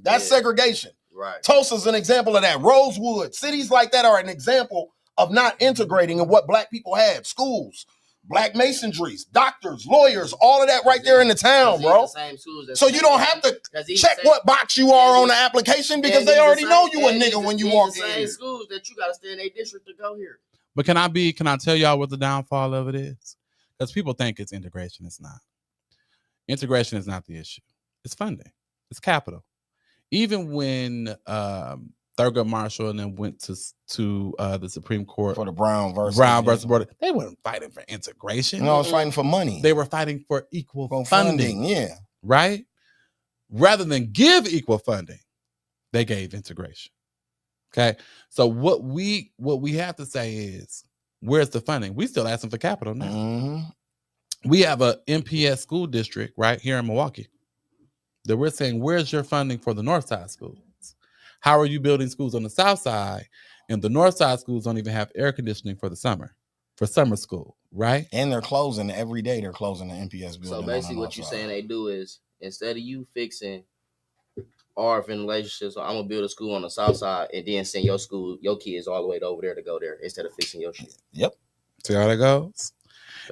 That's segregation. Right. Tulsa's an example of that. Rosewood, cities like that are an example of not integrating and what black people had. Schools. Black masonries, doctors, lawyers, all of that right there in the town, bro. So you don't have to check what box you are on the application because they already know you a nigga when you walk in. Same schools that you gotta stay in a district to go here. But can I tell y'all what the downfall of it is? Because people think it's integration. It's not. Integration is not the issue. It's funding. It's capital. Even when Thurgood Marshall and then went to the Supreme Court for the Brown versus Board. They weren't fighting for integration. No, I was fighting for money. They were fighting for equal funding. Yeah. Right? Rather than give equal funding, they gave integration. Okay. So what we have to say is, where's the funding? We still asking for capital now. Mm-hmm. We have a MPS school district right here in Milwaukee that we're saying, where's your funding for the North Side schools? How are you building schools on the South Side? And the North Side schools don't even have air conditioning for the summer, for summer school, right? And they're closing every day. They're closing the MPS building. So basically, what you're saying they do is, instead of you fixing our relationships, so I'm gonna build a school on the South Side and then send your kids all the way over there to go there instead of fixing your shit. Yep. See how that goes?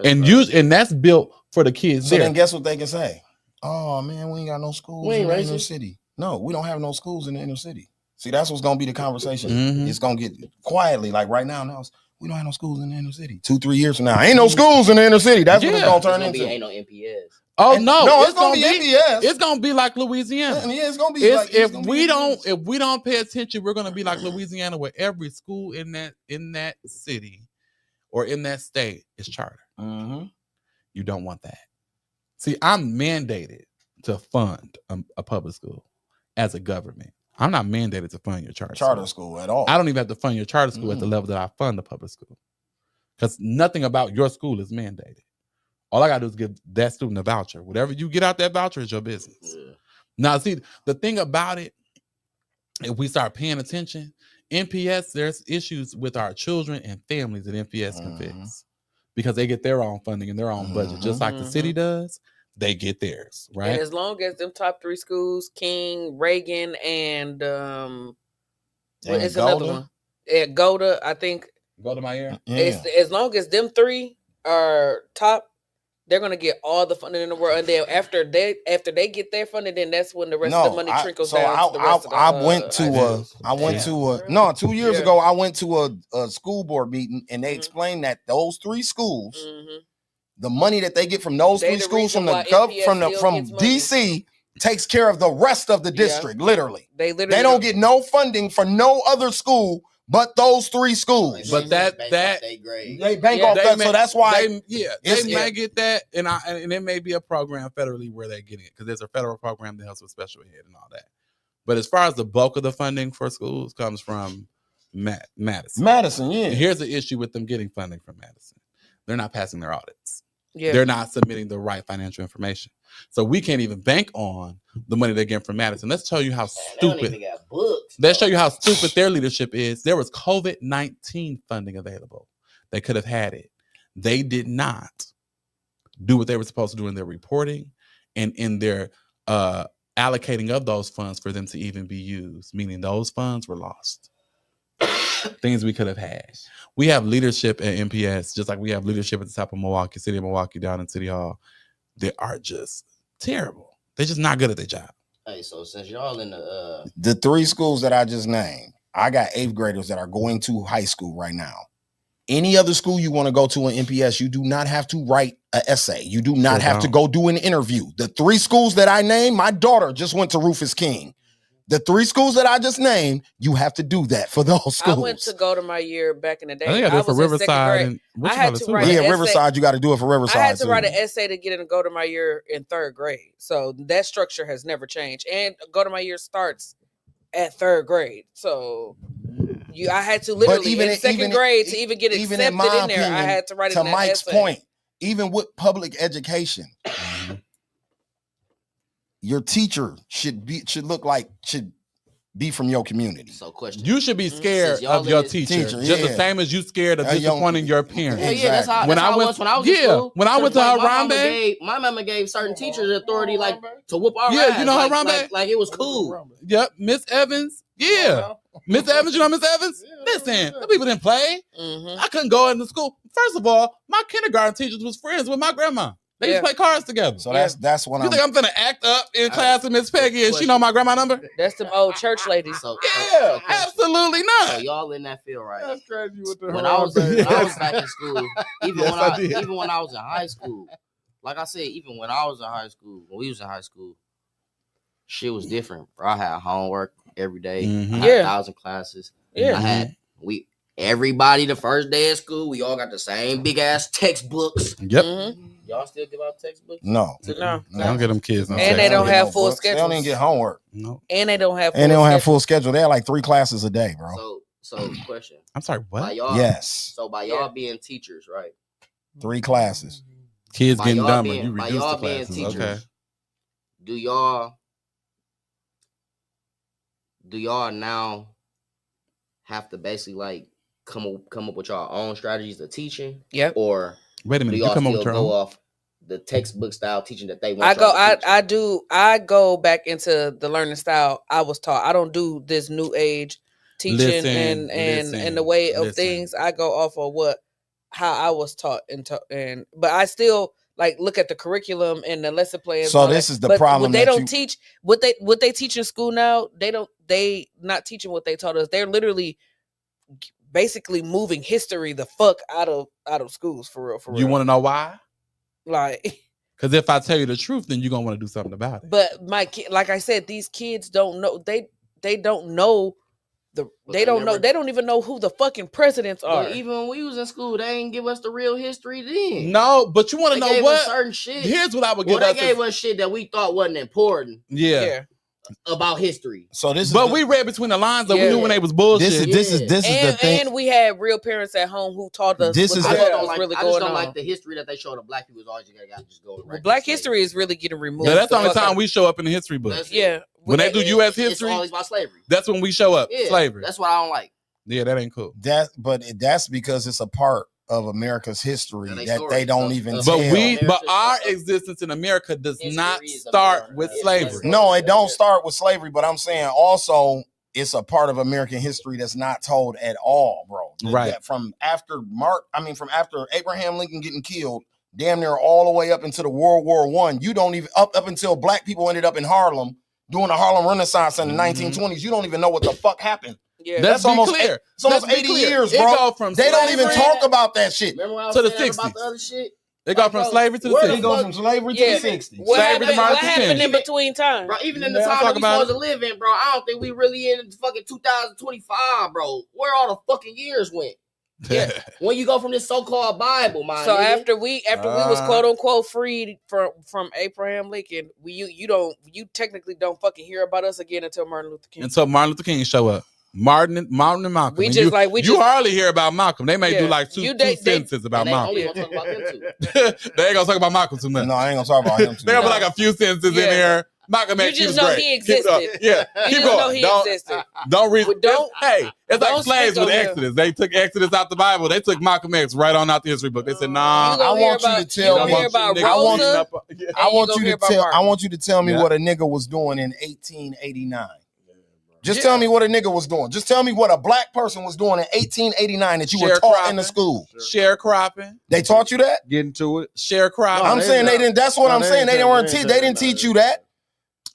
And that's built for the kids. So then guess what they can say? Oh man, we ain't got no schools in the inner city. No, we don't have no schools in the inner city. See, that's what's gonna be the conversation. Mm-hmm. It's gonna get quietly, like right now. We don't have no schools in the inner city. 2-3 years from now, ain't no schools in the inner city. That's what it's gonna turn into. Ain't no MPS. Oh no, it's gonna be MPS. It's gonna be like Louisiana. Yeah, it's gonna be. If we don't pay attention, we're gonna be like Louisiana, where every school in that city or in that state is charter. Mm-hmm. You don't want that. See, I'm mandated to fund a public school as a government. I'm not mandated to fund your charter school at all. I don't even have to fund your charter school at the level that I fund the public school, because nothing about your school is mandated. All I gotta do is give that student a voucher. Whatever you get out that voucher is your business. Yeah. Now, see, the thing about it, if we start paying attention, MPS, there's issues with our children and families that MPS can fix, because they get their own funding and their own budget, just like the city does. They get theirs, right? And as long as them top 3 schools, King, Reagan, and what is another one? At Goda, I think. Goda Meyer. Yeah. As long as them 3 are top, they're gonna get all the funding in the world, and then after they get their funding, then that's when the rest of the money trickles down to the rest of the. I went to 2 years ago. I went to a school board meeting, and they explained that those 3 schools, the money that they get from those 3 schools from DC takes care of the rest of the district. Literally, they don't get no funding for no other school but those 3 schools. But they bank off that, so that's why they may get that, and it may be a program federally where they're getting it, because there's a federal program that helps with special ed and all that. But as far as the bulk of the funding for schools comes from Madison. Yeah. And here's the issue with them getting funding from Madison: they're not passing their audits. Yeah. They're not submitting the right financial information. So we can't even bank on the money they get from Madison. Let's show you how stupid. Let's show you how stupid their leadership is. There was COVID-19 funding available. They could have had it. They did not do what they were supposed to do in their reporting and in their allocating of those funds for them to even be used, meaning those funds were lost. Things we could have had. We have leadership at MPS, just like we have leadership at the top of Milwaukee, City of Milwaukee, down in City Hall. They are just terrible. They're just not good at their job. Hey, so since y'all in the 3 schools that I just named, I got 8th graders that are going to high school right now. Any other school you want to go to in MPS, you do not have to write an essay. You do not have to go do an interview. The 3 schools that I named, my daughter just went to Rufus King. The 3 schools that I just named, you have to do that for those schools. I went to go to my year back in the day. I think I did for Riverside. I had to write an essay. Riverside, you got to do it for Riverside. I had to write an essay to get in and go to my year in 3rd grade. So that structure has never changed. And go to my year starts at 3rd grade. So I had to literally in 2nd grade to even get accepted in there. Opinion, I had to write it in that Mike's essay. point, even with public education, your teacher should be from your community. So question. You should be scared of your teacher just the same as you scared of disappointing your parents. Exactly. Yeah, that's how I was when I was in school. When I went to Harambe, my mama gave certain teachers authority to whoop our ass. You know Harambe? Like it was cool. Yep, Miss Evans. Yeah. Miss Evans, you know Miss Evans? Listen, the people didn't play. I couldn't go into school. First of all, my kindergarten teachers was friends with my grandma. They used to play cards together. So that's when you think I'm gonna act up in class with Miss Peggy and she know my grandma number? That's them old church ladies. Absolutely not. So y'all in that field, right? That's crazy with the when I was back in school, even when I was in high school, like I said, even when I was in high school, when we was in high school, shit was different. Bro, I had homework every day. I had 1,000 classes. I had everybody the first day of school, we all got the same big ass textbooks. Yep. Mm-hmm. Y'all still give out textbooks? No. No. They don't get them kids. No And they don't have full schedules. They schedules. don't even get homework. No. And they don't have full And they don't have schedule. full schedule. They have like 3 classes a day, bro. So question. I'm sorry, By what? y'all, Yes. So by y'all being teachers, right? 3 classes. Kids By getting y'all dumber. being- You by reduce y'all the being classes. teachers, Okay. Do y'all now have to basically like come up with your own strategies of teaching? Yep. Or Wait a minute. do You y'all come up still with your go own? off the textbook style teaching that they want? I go back into the learning style I was taught. I don't do this new age teaching and the way of things. I go off of how I was taught but I still like look at the curriculum and the lesson plans. So this is the problem. What they don't teach, what they teach in school now, they not teaching what they taught us. They're literally basically moving history the fuck out of schools for real. You want to know why? Like, because if I tell you the truth, then you're gonna want to do something about it. But like I said, these kids don't know. They don't know they don't even know who the fucking presidents are. But even when we was in school, they ain't give us the real history then. No, but you want to know gave what? Us certain shit. Here's what I would give they us. gave us shit that we thought wasn't important. Yeah. About history. So this is But we read between the lines that we knew when they was bullshit. This is the thing. And we had real parents at home who taught us This is what the- was really I going just don't on. like the history that they show the black people. Is always you gotta just go. Well, black history is really getting removed. Yeah, that's the only time we show up in the history book. Yeah. When they do U.S. history, it's always about slavery. That's when we show up. Yeah, Slavery. That's what I don't like. Yeah, that ain't cool. That's because it's a part of America's history that they don't even But tell. but our existence in America does not start with slavery. No, it don't start with slavery, but I'm saying also it's a part of American history that's not told at all, bro. Right. That from after Abraham Lincoln getting killed, damn near all the way up into the World War I, you don't even up until black people ended up in Harlem doing the Harlem Renaissance in the 1920s. You don't even know what the fuck happened. Yeah, that's almost clear. It's almost 80 years, bro. They don't even talk about that shit. Remember when I was To the saying 60s. about the other shit? They go from slavery to the 60s. They go from slavery to the 60s. What Slavery to happened, Martin what Luther happened King. in between time? Bro, even in the Yeah, time talk that we about supposed to live in, bro, I don't think we really in fucking 2025, bro. Where all the fucking years went? Yeah. When you go from this so-called Bible, my So nigga. after we was quote unquote freed from Abraham Lincoln, you technically don't fucking hear about us again until Martin Luther King. Until Martin Luther King show up. Martin and Malcolm. We And just you hardly hear about Malcolm. They may do like two sentences about they Malcolm. only gonna talk about them two. They ain't gonna talk about Malcolm too much. No, I ain't gonna talk about him too They gonna much. be like a few sentences in there. Malcolm You X, he just was know great. he Keep it up. existed. Yeah, You keep just know going. he Don't existed. don't read. But don't- Hey, it's like don't slaves speak with on him. Exodus. They took Exodus out the Bible. They took Malcolm X right on out the history book. They said, "Nah, You gonna I hear want you about- to tell you me. gonna hear about niggas Rosa, getting up- and I want gonna you hear to about tell. Martin. I want you to tell me Yeah. what a nigga was doing in 1889. Just tell me what a nigga was doing. Just tell me what a black person was doing in 1889 that you were taught in the school. Sharecropping, They taught you that? Getting to it. sharecropping." I'm saying they didn't. That's what No, I'm they saying. ain't They tell- weren't. they ain't They tell didn't you teach you that.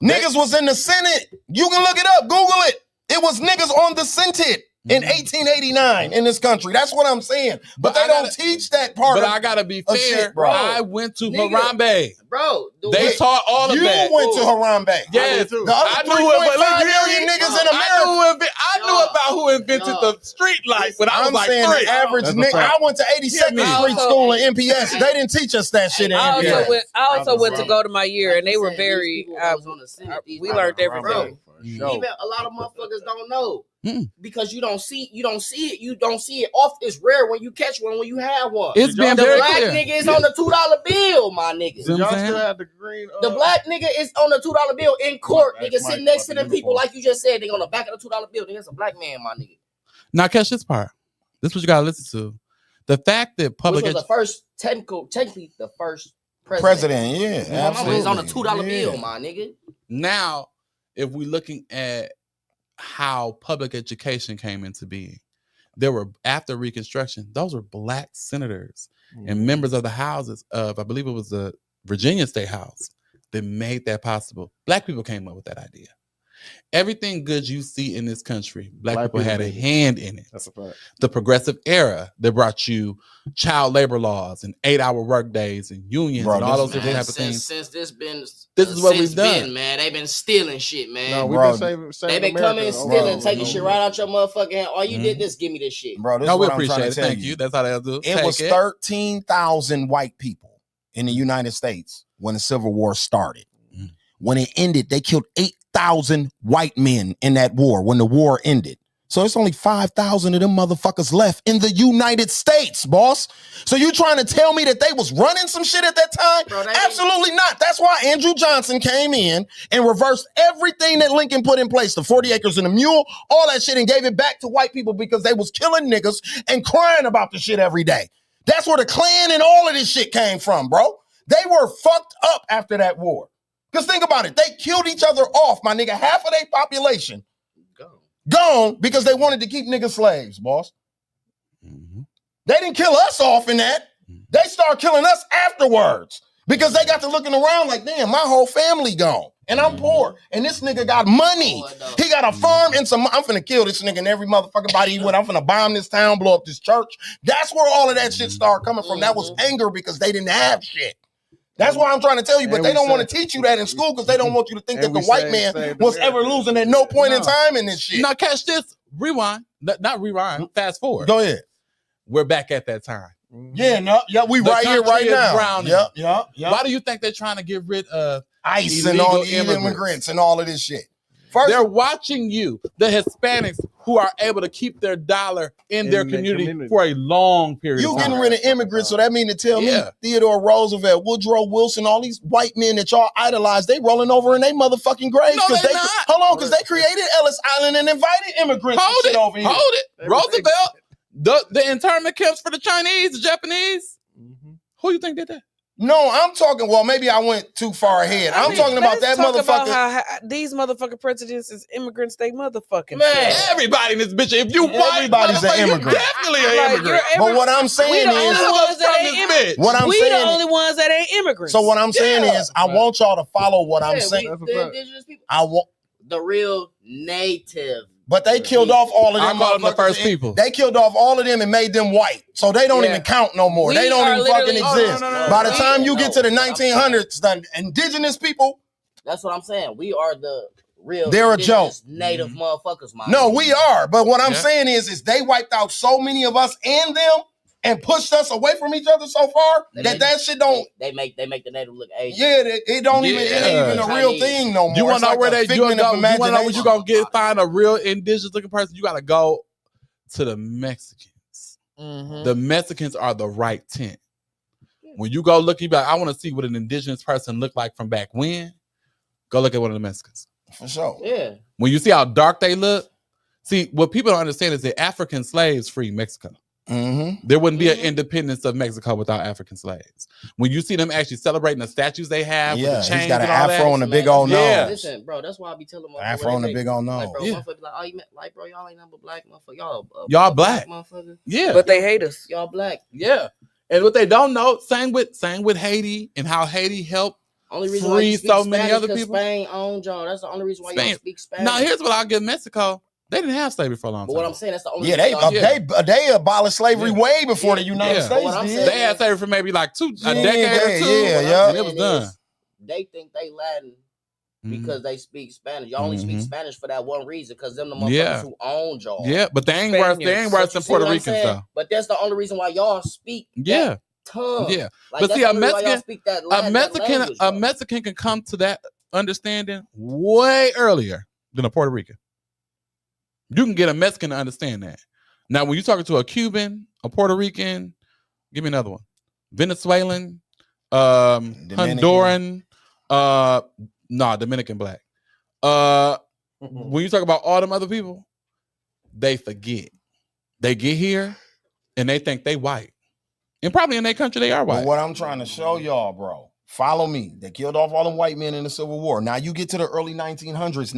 Niggas was in the Senate. You can look it up. Google it. It was niggas on the Senate in 1889 in this country. That's what I'm saying. But they I don't gotta- teach that part. But of, I gotta be of fair, shit, bro. I went to Nigga. Harambe. Bro, They taught all of you that. went to Harambe. Yes, The other I knew it, but 3.5 look, million you niggas hear in me? America. I knew about who invented the street light when I was I'm like saying 3. the average That's a nigga. fact. I went to 82nd Hear me. Street School in MPS. They didn't teach us that shit in I MPS. also went to go to my year, and they were These very. people that was on the Senate, these We learned motherfuckers, everything. bro. Even a lot of motherfuckers don't know Mm. because you don't see it off. It's rare when you catch one when you have one. It's been the very black clear. nigga is on the $2 bill, my nigga. See what I'm Y'all saying? still have the green. The black nigga is on the $2 bill in court, Mike, nigga, sitting next to Mike, them people like you just said. They on the back of the $2 bill. Nigga, it's a black man, my nigga. Now catch this part. This is what you gotta listen to. The fact that public Which was the first technically the first President, yeah, My mama is on a absolutely. $2 Yeah. bill, my nigga. now, if we're looking at how public education came into being, there were after Reconstruction, those were black senators and members of the houses of, I believe it was the Virginia State House, that made that possible. Black people came up with that idea. Everything good you see in this country, black people had a hand in it. That's a fact. The progressive era that brought you child labor laws and 8-hour work days and unions and all those different type of things. Since this is what we've done, man. They've been stealing shit, man. No, we've been saving They've been coming and stealing, taking shit right out your motherfucking hand. All you did is give me this shit, bro. This no, is we what I'm appreciate trying it. to tell Thank you. That's how they'll do. It was 13,000 white people in the United States when the Civil War started. When it ended, they killed 8,000 white men in that war when the war ended. So it's only 5,000 of them motherfuckers left in the United States, boss. So you trying to tell me that they was running some shit at that time? Bro, absolutely not. That's why Andrew Johnson came in and reversed everything that Lincoln put in place, the 40 acres and a mule, all that shit, and gave it back to white people because they was killing niggas and crying about the shit every day. That's where the Klan and all of this shit came from, bro. They were fucked up after that war. Because think about it. They killed each other off, my nigga. Half of their population gone because they wanted to keep niggas slaves, boss. They didn't kill us off in that. They started killing us afterwards because they got to looking around like, damn, my whole family gone. And I'm poor. And this nigga got money. He got a farm and some. I'm finna kill this nigga and every motherfucking body he went. I'm finna bomb this town, blow up this church. That's where all of that shit started coming from. That was anger because they didn't have shit. That's why I'm trying to tell you, but they don't want to teach you that in school because they don't want you to think that the white man was ever losing at no point in time in this shit. Now catch this. Rewind. Not rewind. Fast forward. Go ahead. We're back at that time. Yeah, no, yeah, we right here, right now. Yep. Why do you think they're trying to get rid of ICE and all the immigrants and all of this shit? First, they're watching you, the Hispanics who are able to keep their dollar in their community for a long period of time. You getting rid of immigrants, so that mean to tell me Theodore Roosevelt, Woodrow Wilson, all these white men that y'all idolize, they rolling over in they motherfucking graves. No, they're not. Hold on, because they created Ellis Island and invited immigrants over here. Hold it. Roosevelt, the internment camps for the Chinese, the Japanese. Who you think did that? No, I'm talking, well, maybe I went too far ahead. I'm talking about that motherfucker. About how these motherfucking presidents is immigrants, they motherfucking man. Everybody in this bitch, if you white, everybody's an immigrant. You definitely an immigrant. But what I'm saying is, we the only ones that ain't immigrants. So what I'm saying is, I want y'all to follow what I'm saying. The indigenous people. I want the real native. But they killed off all of them. I call them the first people. They killed off all of them and made them white. So they don't even count no more. They don't even fucking exist. By the time you get to the 1900s, the indigenous people. That's what I'm saying. We are the real they're a joke. Native motherfuckers, man. No, we are. But what I'm saying is they wiped out so many of us and them and pushed us away from each other so far that shit don't. They make the native look Asian. Yeah, it don't even. It ain't even a real thing no more. You want to know where they you want to know where you gonna find a real indigenous looking person? You got to go to the Mexicans. The Mexicans are the right tint. When you go look, you be like, I want to see what an indigenous person looked like from back when. Go look at one of the Mexicans. For sure. Yeah. When you see how dark they look, see what people don't understand is that African slaves freed Mexico. There wouldn't be an independence of Mexico without African slaves. When you see them actually celebrating the statues they have, with the chains he's got an and afro and a big old nose. Yeah. Listen, bro, that's why I be telling them. Afro and a big old nose. Like, bro, motherfucker be like, oh, you like, bro, y'all ain't nothing but black motherfucker. Y'all black, motherfucker. Yeah, but they hate us. Y'all black. Yeah, and what they don't know, same with Haiti and how Haiti helped only reason free why you speak so Spanish many other people. Spain owned y'all. That's the only reason why y'all speak Spanish. Now here's what I'll give Mexico. They didn't have slavery for a long time. But what I'm saying, that's the only they abolished slavery way before the United States did. They had slavery for maybe like a decade or two. And it was done. They think they Latin because they speak Spanish. Y'all only speak Spanish for that one reason, because them the motherfuckers who owned y'all. Yeah, but they ain't worse. They ain't worse than Puerto Ricans though. But that's the only reason why y'all speak. That tongue. Yeah. Like, but see, a Mexican Mexican can come to that understanding way earlier than a Puerto Rican. You can get a Mexican to understand that. Now, when you're talking to a Cuban, a Puerto Rican, give me another one, Venezuelan, Honduran, Dominican black. When you talk about all them other people, they forget. They get here and they think they white. And probably in their country, they are white. But what I'm trying to show y'all, bro, follow me. They killed off all the white men in the Civil War. Now you get to the early 1900s.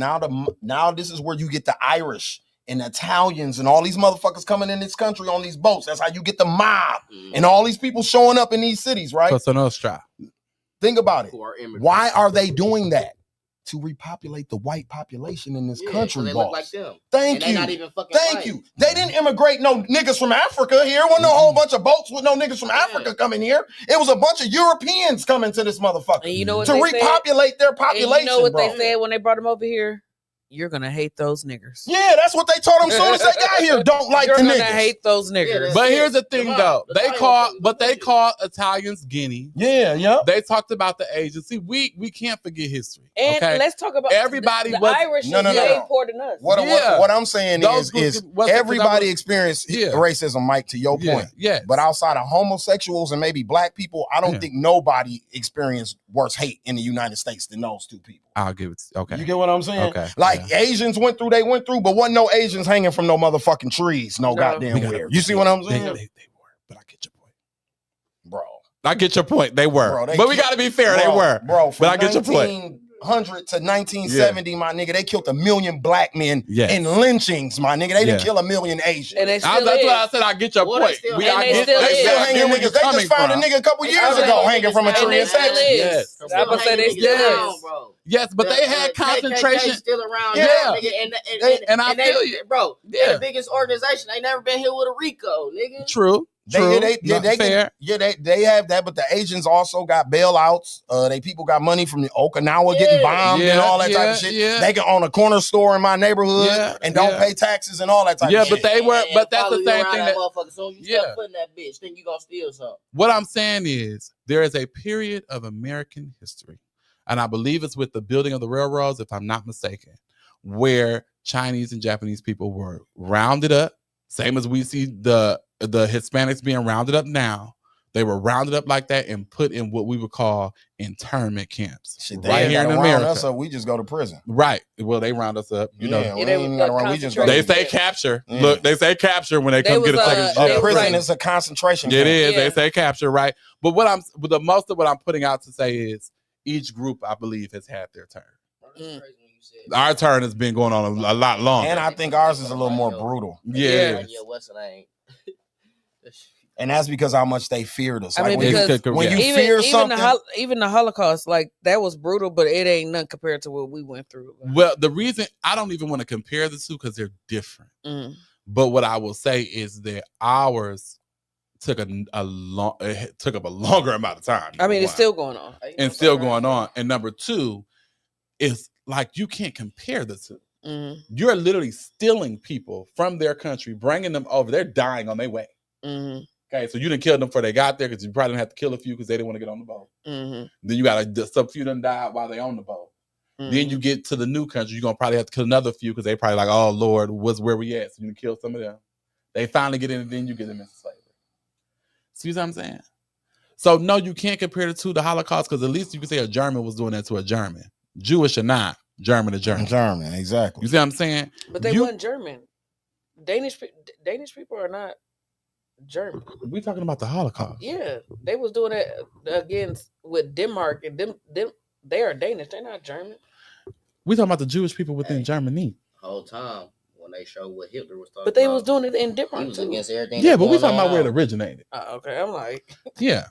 Now this is where you get the Irish and Italians and all these motherfuckers coming in this country on these boats. That's how you get the mob and all these people showing up in these cities, right? Cosa Nostra. Think about it. Why are they doing that? to repopulate the white population in this Yeah, country, they boss. look like them. Thank And you. they not even fucking Thank white. you. They didn't immigrate no niggas from Africa here. Wasn't no whole bunch of boats with no niggas from Africa coming here. It was a bunch of Europeans coming to this motherfucker. And you know what to they repopulate their population, and you know what bro. they said when they brought them over here? You're gonna hate those niggers. Yeah, that's what they told them soon as they got here. Don't like You're the gonna niggas. hate those niggers. But here's the thing, though. They call Italians Guinea. Yeah. They talked about the Asians. See, we can't forget history. And okay? let's talk about everybody. the was, Irish is way poor than us. What I'm saying is everybody experienced racism, Mike, to your point. Yeah. But outside of homosexuals and maybe black people, I don't think nobody experienced worse hate in the United States than those two people. I'll give it. Okay. You get what I'm saying? Okay. Like Asians went through, but wasn't no Asians hanging from no motherfucking trees. No goddamn where. You see what I'm saying? They were, but I get your point. Bro. I get your point. They were. Bro, but we got to be fair. They were. Bro, but I get your point. 1900 to 1970, my nigga, they killed 1 million black men in lynchings, my nigga. They didn't kill 1 million Asians. And they still that's why I said I get your point. They still hanging niggas. They just found a nigga a couple years ago hanging from a tree in Texas. Yes. I'm gonna say they still is. Yes, but they had concentration. Still around, and I feel you, bro. They're the biggest organization. They never been here with a RICO, nigga. True. They have that, but the Asians also got bailouts. They people got money from the Okinawa getting bombed and all that type of shit. Yeah. They can own a corner store in my neighborhood and don't pay taxes and all that type of shit. But they were. But that's the same thing. So you start putting that bitch, then you gonna steal something. What I'm saying is there is a period of American history, and I believe it's with the building of the railroads, if I'm not mistaken, where Chinese and Japanese people were rounded up, same as we see the Hispanics being rounded up now. They were rounded up like that and put in what we would call internment camps. Shit, they right here in round America. us up, we just go to prison. Right. Well, they round us up. You know, we just go they say capture. Yeah. Look, they say capture when they come get a second shot. Prison is a concentration camp. It is. Yeah. They say capture, right? But the most of what I'm putting out to say is each group, I believe, has had their turn. Our turn has been going on a lot longer. And I think ours is a little more brutal. Yeah. And that's because how much they feared us. I mean, like when you fear something, even the Holocaust, like that was brutal, but it ain't nothing compared to what we went through. Well, the reason I don't even want to compare the two because they're different. But what I will say is that ours took up a longer amount of time. I mean, it's still going on, and still going on. And number two, is like you can't compare the two. You're literally stealing people from their country, bringing them over. They're dying on their way. Okay, so you didn't kill them before they got there because you probably didn't have to kill a few because they didn't want to get on the boat. Then you got some few done died while they on the boat. Then you get to the new country, you're gonna probably have to kill another few because they probably like, oh Lord, where we at? So you can kill some of them. They finally get in, and then you get them into slavery. See what I'm saying? So no, you can't compare the two. The Holocaust, because at least you can say a German was doing that to a German, Jewish or not, German to German. German, exactly. You see what I'm saying? But they weren't German. Danish people are not German. We talking about the Holocaust. Yeah, they was doing it against with Denmark, and them they are Danish. They're not German. We talking about the Jewish people within Germany. Whole time when they showed what Hitler was talking but they about, was doing it in Denmark. He was against everything. Yeah, but we talking about where it originated. Okay, I'm like, yeah.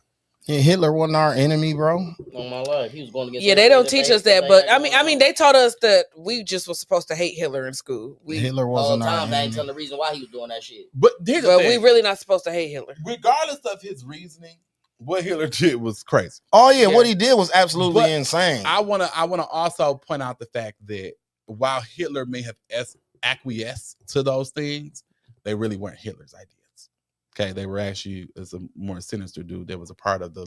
Yeah, Hitler wasn't our enemy, bro. On my life, he was going against. Yeah, they don't teach us that, but I mean, they taught us that we just was supposed to hate Hitler in school. Hitler wasn't our enemy. They ain't telling the reason why he was doing that shit. But we really not supposed to hate Hitler, regardless of his reasoning. What Hitler did was crazy. Oh yeah, what he did was absolutely insane. I wanna also point out the fact that while Hitler may have acquiesced to those things, they really weren't Hitler's ideas. Okay, they were actually, as a more sinister dude that was a part of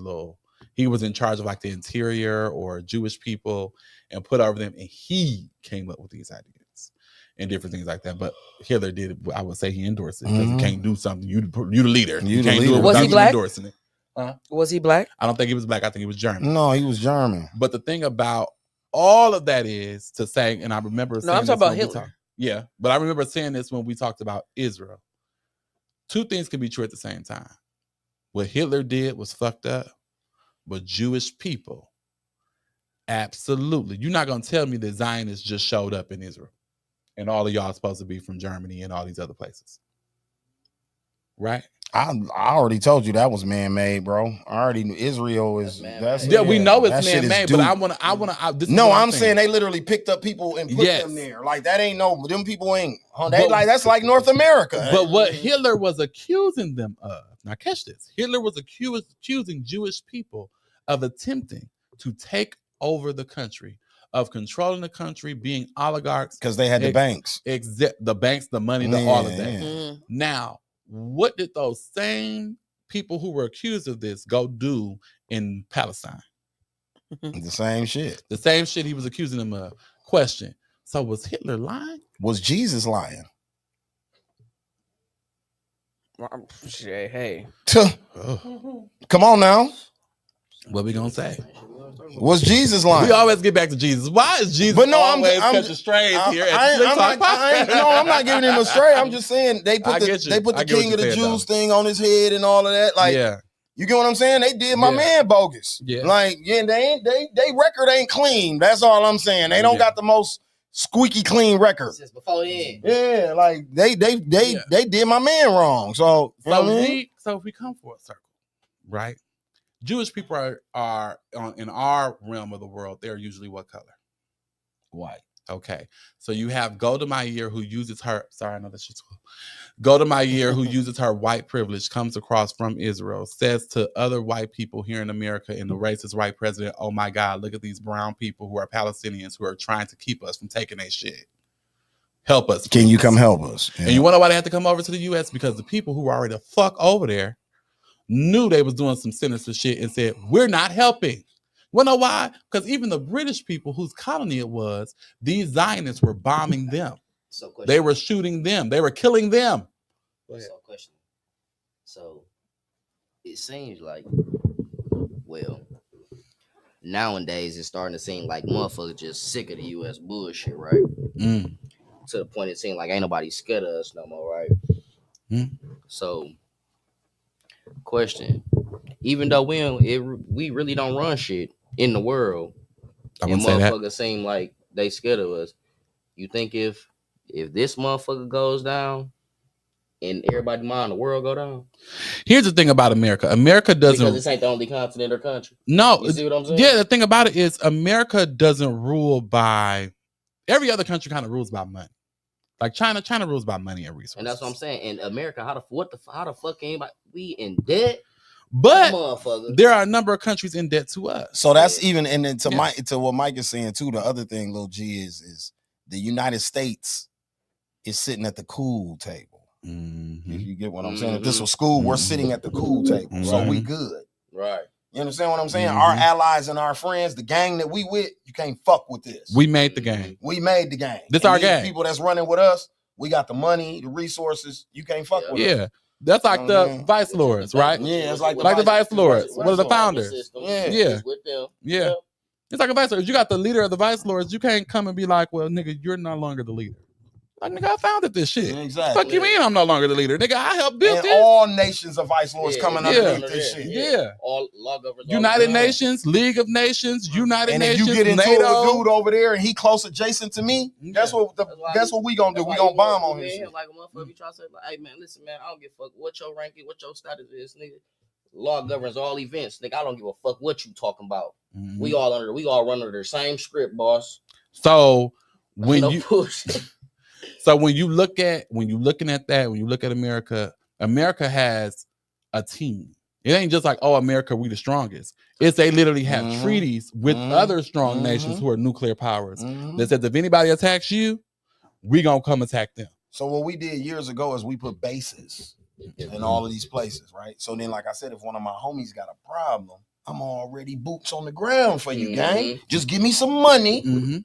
he was in charge of like the interior or Jewish people and put over them, and he came up with these ideas and different things like that. But Hitler did, I would say he endorsed it because you can't do something. You the leader. You can't do it without he endorsing it. Was he black? I don't think he was black. I think he was German. No, he was German. But the thing about all of that is to say, and I remember saying I'm talking about Hitler. But I remember saying this when we talked about Israel. Two things can be true at the same time. What Hitler did was fucked up, but Jewish people, absolutely. You're not going to tell me that Zionists just showed up in Israel and all of y'all are supposed to be from Germany and all these other places. Right? I already told you that was man-made, bro. I already knew Israel is that's yeah, we know it's that man-made, but I wanna. No, I'm saying they literally picked up people and put them there. Like that ain't them people ain't. That's like North America. But what Hitler was accusing them of, now catch this, Hitler was accusing Jewish people of attempting to take over the country, of controlling the country, being oligarchs. Because they had the banks. The banks, the money, all of that. Now, what did those same people who were accused of this go do in Palestine? The same shit. The same shit he was accusing them of. Question. So was Hitler lying? Was Jesus lying? Hey. Come on now. What we gonna say? Was Jesus lying? We always get back to Jesus. Why is Jesus always catching strays here? I'm not giving him a stray. I'm just saying they put the king of the Jews thing on his head and all of that. Like, you get what I'm saying? They did my man bogus. Yeah. Like, they record ain't clean. That's all I'm saying. They don't got the most squeaky clean record. Since before then. Yeah, like they did my man wrong. So if we come full circle, right? Jewish people are in our realm of the world, they're usually what color? White. Okay. So you have Golda Meir who uses her, sorry, I know that's just cool. Golda Meir who uses her white privilege, comes across from Israel, says to other white people here in America and the racist white president, oh my God, look at these brown people who are Palestinians who are trying to keep us from taking their shit. Help us. Can you come help us? Yeah. And you want to know why they had to come over to the U.S.? Because the people who were already the fuck over there knew they was doing some sinister shit and said, we're not helping. You know why? Because even the British people whose colony it was, these Zionists were bombing them. They were shooting them. They were killing them. So it seems like, well, nowadays it's starting to seem like motherfuckers just sick of the U.S. bullshit, right? To the point it seems like ain't nobody scared of us no more, right? So, question: even though we really don't run shit in the world, and motherfuckers seem like they scared of us, you think if this motherfucker goes down and everybody mind the world go down? Here's the thing about America. America doesn't, because this ain't the only continent or country. No, you see what I'm saying? Yeah, the thing about it is America doesn't rule by, every other country kind of rules by money. Like China rules by money and resources. And that's what I'm saying. In America, how the fuck anybody, we in debt? But there are a number of countries in debt to us. So that's even, and then to what Mike is saying too, the other thing, Lil G, is the United States is sitting at the cool table. If you get what I'm saying. If this was school, we're sitting at the cool table. So we good. Right. You understand what I'm saying? Our allies and our friends, the gang that we with, you can't fuck with this. We made the game. We made the game. This our game. People that's running with us, we got the money, the resources. You can't fuck with us. Yeah. That's like the vice lords, right? Yeah, it's like the vice lords. One of the founders. Yeah. With them. Yeah. It's like a vice lord. If you got the leader of the vice lords, you can't come and be like, well, nigga, you're no longer the leader. Like, nigga, I founded this shit. Exactly. Fuck you mean I'm no longer the leader? Nigga, I helped build this. All nations of vice lords coming underneath this shit. Yeah. All law governors. United Nations, League of Nations, United Nations, if you get into NATO. a dude over there and he close adjacent to me, that's what we gonna do. We gonna bomb on his shit. Like a motherfucker, you try to say, like, hey man, listen, man, I don't give a fuck what your ranking, what your status is, nigga. Law governs all events, nigga. I don't give a fuck what you talking about. We all run under the same script, boss. So when So when you look at America, America has a team. It ain't just like, oh, America, we the strongest. It's they literally have treaties with other strong nations who are nuclear powers that says if anybody attacks you, we gonna come attack them. So what we did years ago is we put bases in all of these places, right? So then, like I said, if one of my homies got a problem, I'm already boots on the ground for you, gang. Just give me some money,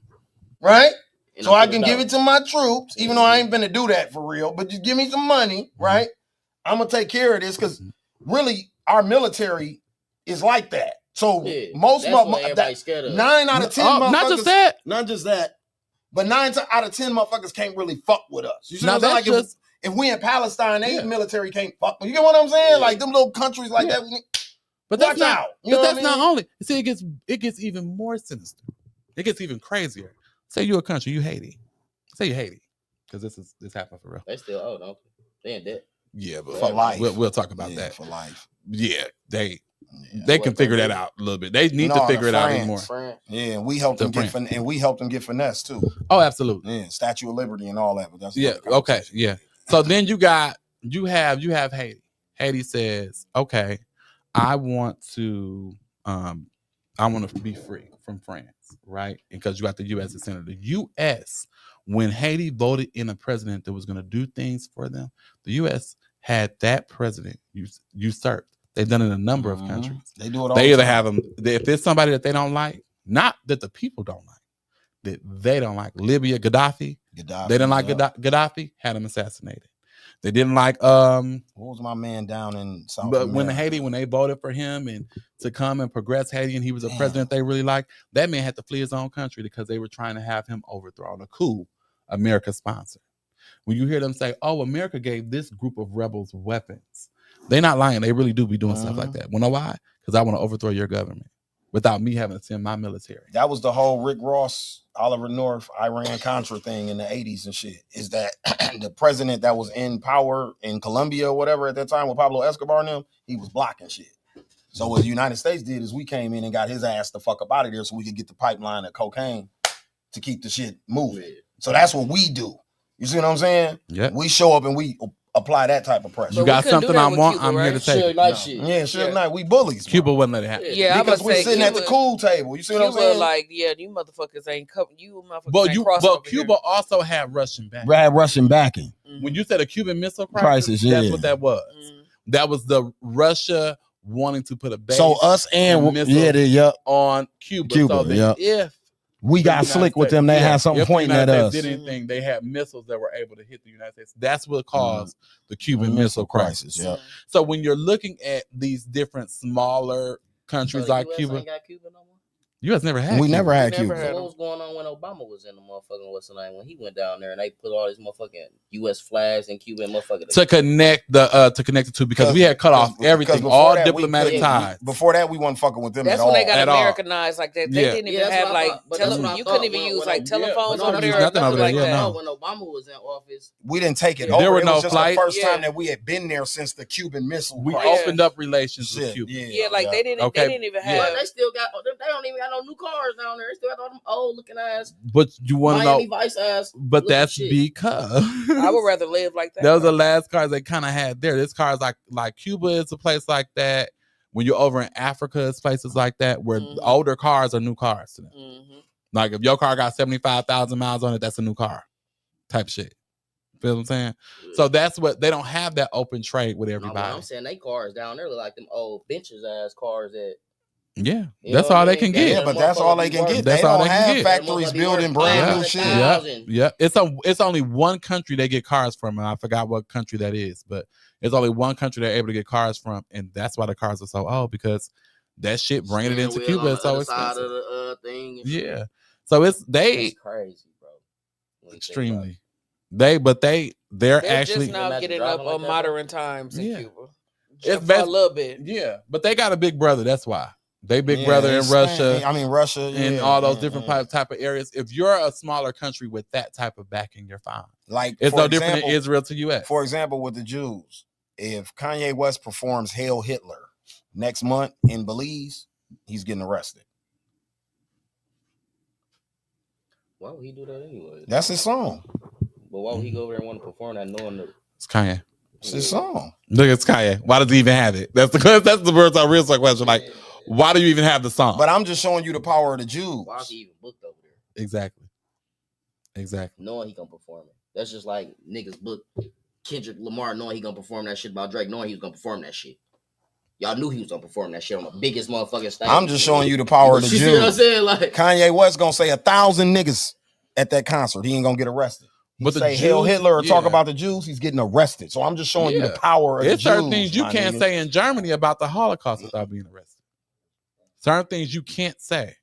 right? So I can give it to my troops, even though I ain't been to do that for real, but just give me some money, right? I'm going to take care of this because really our military is like that. So most motherfuckers, 9 out of 10 motherfuckers, not just that, but 9 out of 10 motherfuckers can't really fuck with us. You see what I'm saying? Like if we in Palestine, they military can't fuck with you. Get what I'm saying? Like them little countries like that. But that's not only. See, it gets even more sinister. It gets even crazier. Say you're a country, you Haiti. Say you Haiti, because this happened for real. They still don't they? They in debt. Yeah, but for life. We'll talk about that for life. Yeah, they can figure that out a little bit. They need to figure it out even more. Yeah, and we helped them get finesse too. Oh, absolutely. Yeah, Statue of Liberty and all that. But that's okay. Yeah. So then you have Haiti. Haiti says, okay, I want to be free from France, right? Because you got the U.S. as senator. The U.S. when Haiti voted in a president that was going to do things for them, the U.S. had that president usurped. They've done it in a number of countries. They do it all. They either have them if it's somebody that they don't like, not that the people don't like, that they don't like. Libya, Gaddafi. They didn't like Gaddafi, had him assassinated. They didn't like what was my man down in South but America? when they voted for him and to come and progress Haiti, and he was a president they really liked, that man had to flee his own country because they were trying to have him overthrown. A coup America sponsored. When you hear them say, oh, America gave this group of rebels weapons, they're not lying. They really do be doing stuff like that. You know why? Because I want to overthrow your government without me having to send my military. That was the whole Rick Ross, Oliver North, Iran-Contra thing in the 80s and shit. Is that the president that was in power in Colombia or whatever at that time with Pablo Escobar and them, he was blocking shit. So what the United States did is we came in and got his ass the fuck up out of there so we could get the pipeline of cocaine to keep the shit moving. So that's what we do. You see what I'm saying? Yeah. We show up and we apply that type of pressure. You got something I want, I'm here to take it. Suge Knight, we bullies. Cuba wouldn't let it happen. Yeah, because we're sitting at the cool table. You see what I'm saying? Like, you motherfuckers ain't coming. But Cuba also had Russian backing. Russian backing. When you said a Cuban Missile Crisis, that's what that was. That was the Russia wanting to put a base. So us and on Cuba. So that if we got slick with them, they had something pointing at us. Did anything, they had missiles that were able to hit the United States. That's what caused the Cuban Missile Crisis. Yeah. So when you're looking at these different smaller countries like Cuba, ain't got Cuba no more? U.S. never had. We never had Cuba. So what was going on when Obama was in the motherfucking what's the name when he went down there and they put all these motherfucking U.S. flags and Cuban motherfucking to connect the two because we had cut off everything, all diplomatic ties. Before that, we wasn't fucking with them. That's at when all. they got Americanized like that. They didn't even have like you couldn't even use like telephones over there. Nothing over there. Like that. No. When Obama was in office, we didn't take it over. There were it no was just flights. the first time that we had been there since the Cuban Missile. We Crisis. opened up relations with Cuba. Yeah, like they didn't even have. They still got. They don't even got no new cars down there. They still got all them old looking ass. But you want to know? Miami Vice ass. But that's because I would rather live like that. That was the last cars they kind of had there. This car is like Cuba is a place like that. When you're over in Africa, it's places like that where older cars are new cars to them. Like if your car got 75,000 miles on it, that's a new car type shit. Feel what I'm saying? So that's what they don't have that open trade with everybody. I'm saying they cars down there look like them old benches ass cars that. Yeah, that's all they can get. Yeah, but that's all they can get. They don't have factories building brand new shit. Yeah. It's only one country they get cars from, and I forgot what country that is, but it's only one country they're able to get cars from, and that's why the cars are so old because that shit bringing it into Cuba is so expensive. Yeah, so it's crazy, bro. Extremely. They're actually just now getting up on modern times in Cuba. It's a little bit. Yeah, but they got a big brother. That's why. They big brother in Russia. Russia and all those different type of areas. If you're a smaller country with that type of backing, you're fine. Like it's no different in Israel to U.S. For example, with the Jews, if Kanye West performs "Hail Hitler" next month in Belize, he's getting arrested. Why would he do that anyway? That's his song. But why would he go over there and want to perform that knowing that it's Kanye? It's his song. Look, it's Kanye. Why does he even have it? That's the words I real question. Like, why do you even have the song? But I'm just showing you the power of the Jews. Why is he even booked over there? Exactly. Knowing he gonna perform it. That's just like niggas book Kendrick Lamar knowing he gonna perform that shit about Drake, knowing he was gonna perform that shit. Y'all knew he was gonna perform that shit on the biggest motherfucking stage. I'm just showing you the power of the Jews. You see what I'm saying? Like Kanye West gonna say 1,000 niggas at that concert. He ain't gonna get arrested. But say Hail Hitler or talk about the Jews, he's getting arrested. So I'm just showing you the power of the Jews. There's certain things you can't say in Germany about the Holocaust without being arrested. Certain things you can't say.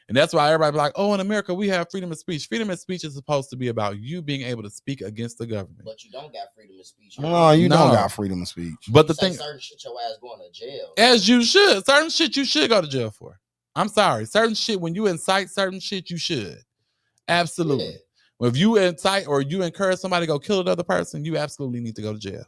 And that's why everybody be like, oh, in America, we have freedom of speech. Freedom of speech is supposed to be about you being able to speak against the government. But you don't got freedom of speech. No, you don't got freedom of speech. But the thing, certain shit your ass going to jail. As you should. Certain shit you should go to jail for. I'm sorry. Certain shit, when you incite certain shit, you should. Absolutely. Yeah. If you incite or you encourage somebody to go kill another person, you absolutely need to go to jail.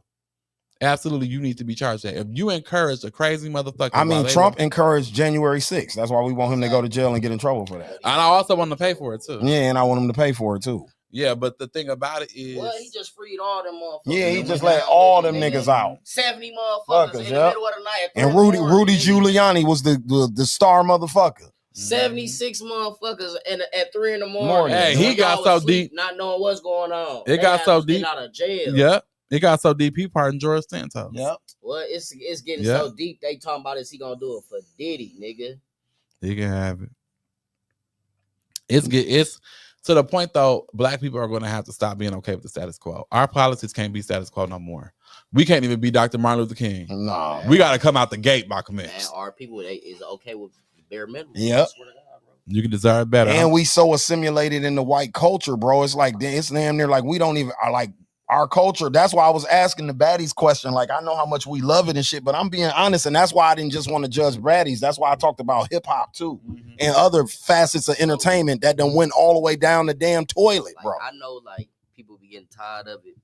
absolutely you need to be charged that. If you encourage a crazy motherfucker, I mean, Trump encouraged January 6th. That's why we want him to go to jail and get in trouble for that. And I also want him to pay for it too. Yeah, and I want him to pay for it too. Yeah, but the thing about it is, he just freed all them motherfuckers. Yeah, he just let all them niggas out. 70 motherfuckers in the middle of the night. And Rudy Giuliani was the star motherfucker. 76 motherfuckers at 3 in the morning. Hey, he got so deep, not knowing what's going on. It got so deep. Out of jail. Yep, it got so deep. He pardoned George Santos. Yep. Well, it's getting so deep. They talking about is he gonna do it for Diddy, nigga? He can have it. It's to the point though. Black people are going to have to stop being okay with the status quo. Our politics can't be status quo no more. We can't even be Dr. Martin Luther King. No, we got to come out the gate, Malcolm X. Man, our people is okay with bare minimum. Yep. You can deserve better. And we so assimilated in the white culture, bro. It's like it's damn near like we don't even like our culture. That's why I was asking the baddies question. Like, I know how much we love it and shit, but I'm being honest, and that's why I didn't just want to judge baddies. That's why I talked about hip hop too, and other facets of entertainment that done went all the way down the damn toilet, bro. I know, like, people be getting tired of it,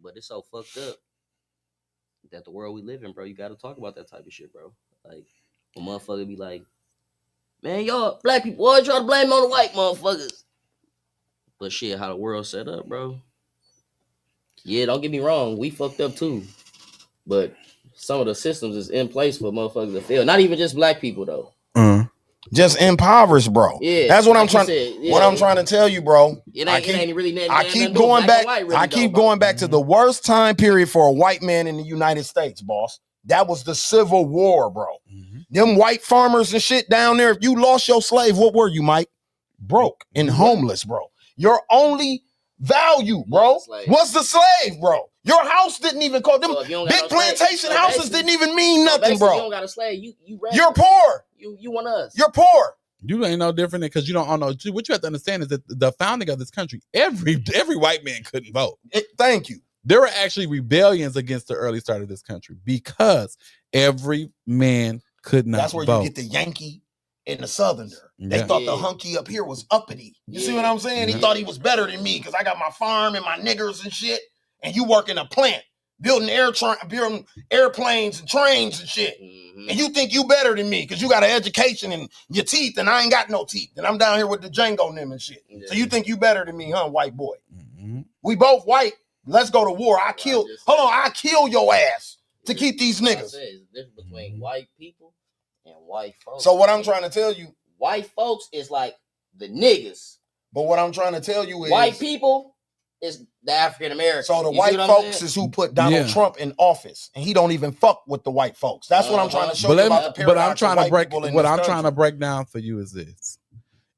but it's so fucked up that the world we live in, bro. You got to talk about that type of shit, bro. Like, a motherfucker be like, man, y'all black people always try to blame on the white motherfuckers. But shit, how the world set up, bro. Yeah, don't get me wrong, we fucked up too. But some of the systems is in place for motherfuckers to fail. Not even just black people though. Just impoverished, bro. Yeah, that's what like I'm trying. What I'm trying to tell you, bro. I keep going back. I keep going back to the worst time period for a white man in the United States, boss. That was the Civil War, bro. Them white farmers and shit down there. If you lost your slave, what were you, Mike? Broke and homeless, bro. Your only value, bro, was the slave, bro. Your house didn't even call them big plantation houses didn't even mean nothing, bro. You don't got a slave. You're poor. You want us. You're poor. You ain't no different because you don't know. What you have to understand is that the founding of this country, every white man couldn't vote. Thank you. There were actually rebellions against the early start of this country because every man could not vote. That's where you get the Yankee and the Southerner. They thought the hunky up here was uppity. You see what I'm saying? He thought he was better than me because I got my farm and my niggers and shit. And you work in a plant, building airplanes and trains and shit. And you think you better than me because you got an education and your teeth and I ain't got no teeth. And I'm down here with the Django and them and shit. So you think you better than me, huh, white boy? We both white. Let's go to war. I kill your ass to keep these niggas. There's a difference between white people and white folks. So what I'm trying to tell you, white folks is like the niggas. But what I'm trying to tell you is white people is the African Americans. So the white folks is who put Donald Trump in office, and he don't even fuck with the white folks. That's what I'm trying to show you about the paradox. But I'm trying to break. What I'm country. trying to break down for you is this: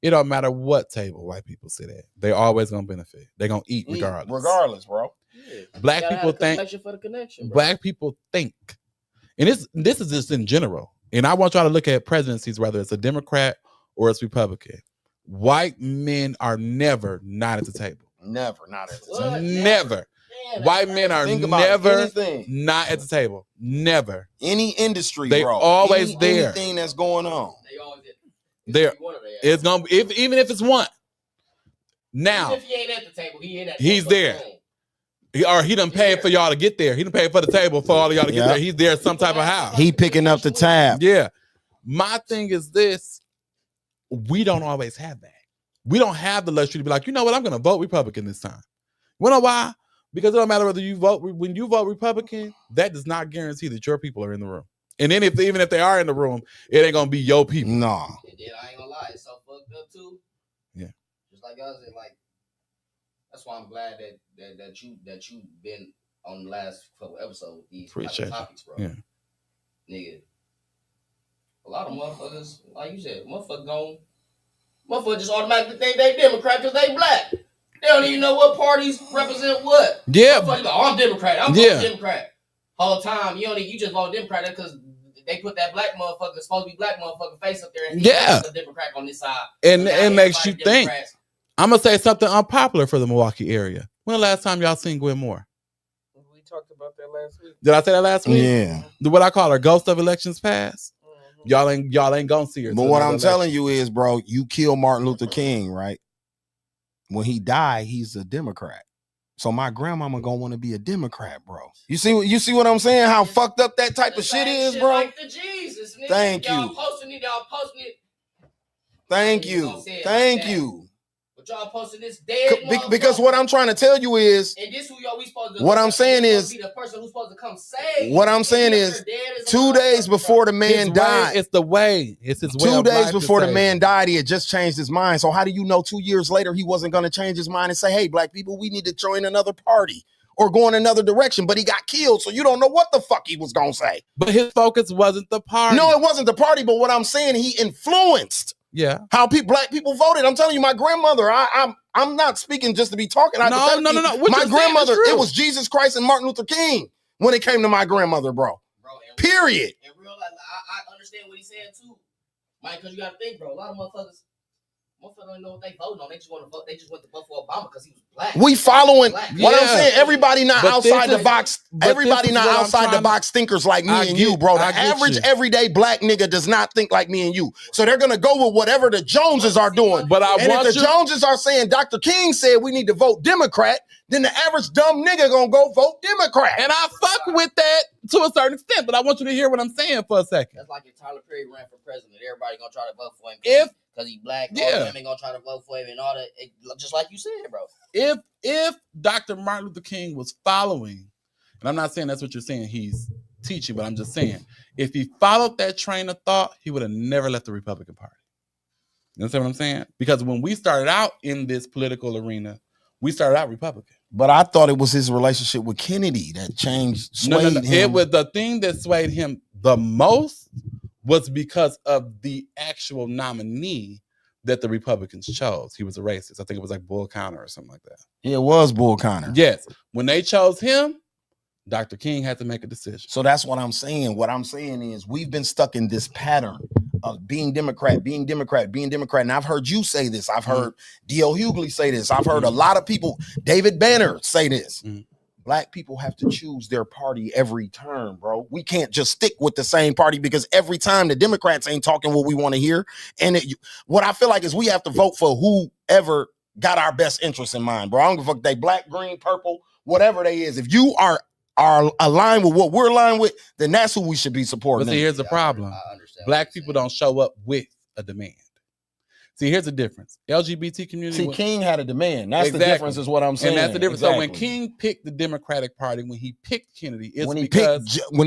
it don't matter what table white people sit at, they always gonna benefit. They're gonna eat regardless. Regardless, bro. Yeah. Black people think. For the connection, black people think, and this is just in general. And I want y'all to look at presidencies, whether it's a Democrat or it's Republican. White men are never not at the table. Never, not at the table. Never. Man, white men are never not at the table. Never. Any industry, they bro. Always there. Anything that's going on. There. It's gonna be even if it's one. Now, even if he ain't at the table, he ain't at the he's there. He done paid for y'all to get there. He done paid for the table for all of y'all to get there. He's there some type of house. He picking up the tab. Yeah. My thing is this. We don't always have that. We don't have the luxury to be like, you know what, I'm going to vote Republican this time. You know why? Because it don't matter whether you vote. When you vote Republican, that does not guarantee that your people are in the room. And then even if they are in the room, it ain't going to be your people. No. And then I ain't going to lie. It's so fucked up too. Yeah. Just like I said, like, that's why I'm glad that you've been on the last couple episodes with these type of topics, bro. Yeah. Nigga. A lot of motherfuckers, like you said, motherfuckers just automatically think they Democrat because they black. They don't even know what parties represent what. Yeah. Like, oh, I'm Democrat. I'm Democrat. Whole time, you just vote Democrat because they put that black motherfucker, supposed to be black motherfucker face up there and he's a Democrat on this side. And it makes you think. I'm going to say something unpopular for the Milwaukee area. When the last time y'all seen Gwen Moore? We talked about that last week. Did I say that last week? Yeah. What I call her ghost of elections past. Y'all ain't gonna see her. But what I'm telling you is, bro, you kill Martin Luther King, right? When he died, he's a Democrat. So my grandmama gonna want to be a Democrat, bro. You see what I'm saying? How fucked up that type of shit is, bro. Like the Jesus, nigga. Thank y'all you. Posting it. Thank you. But y'all posting this dead because what I'm trying to tell you is, and this who y'all we supposed to. What I'm saying is, be the person who's supposed to come save. What I'm saying is, 2 days before the man died, it's the way. It's his way. 2 days before the man died, he had just changed his mind. So how do you know 2 years later he wasn't going to change his mind and say, "Hey, black people, we need to join another party or go in another direction"? But he got killed, so you don't know what the fuck he was going to say. But his focus wasn't the party. No, it wasn't the party. But what I'm saying, he influenced. Yeah. How black people voted. I'm telling you, my grandmother, I'm not speaking just to be talking. No. My grandmother, it was Jesus Christ and Martin Luther King when it came to my grandmother, bro. Period. In real life, I understand what he's saying too. Mike, because you got to think, bro, a lot of motherfuckers don't know what they voting on. They just want to vote. They just went to vote for Obama because he was black. We following what I'm saying. Everybody not outside the box. Everybody not outside the box thinkers like me and you, bro. The average everyday black nigga does not think like me and you. So they're gonna go with whatever the Joneses are doing. But if the Joneses are saying Dr. King said we need to vote Democrat, then the average dumb nigga gonna go vote Democrat. And I fuck with that to a certain extent. But I want you to hear what I'm saying for a second. That's like if Tyler Perry ran for president. Everybody gonna try to vote for him. Because he's black, all the women gonna try to vote for him and all that. Just like you said, bro. If Dr. Martin Luther King was following, and I'm not saying that's what you're saying he's teaching, but I'm just saying, if he followed that train of thought, he would have never left the Republican Party. You understand what I'm saying? Because when we started out in this political arena, we started out Republican. But I thought it was his relationship with Kennedy that swayed him. It was the thing that swayed him the most was because of the actual nominee that the Republicans chose. He was a racist. I think it was like Bull Connor or something like that. Yeah, it was Bull Connor. Yes. When they chose him, Dr. King had to make a decision. So that's what I'm saying. What I'm saying is we've been stuck in this pattern of being Democrat. And I've heard you say this. I've heard D.L. Hughley say this. I've heard a lot of people, David Banner, say this. Black people have to choose their party every term, bro. We can't just stick with the same party because every time the Democrats ain't talking what we want to hear. And what I feel like is we have to vote for whoever got our best interests in mind, bro. I don't give a fuck if they black, green, purple, whatever they is. If you are aligned with what we're aligned with, then that's who we should be supporting. But see, here's the problem. Black people don't show up with a demand. See, here's the difference. LGBT community. See, King had a demand. That's the difference, is what I'm saying. And that's the difference. Exactly. So when King picked the Democratic Party, when he picked Kennedy, it's when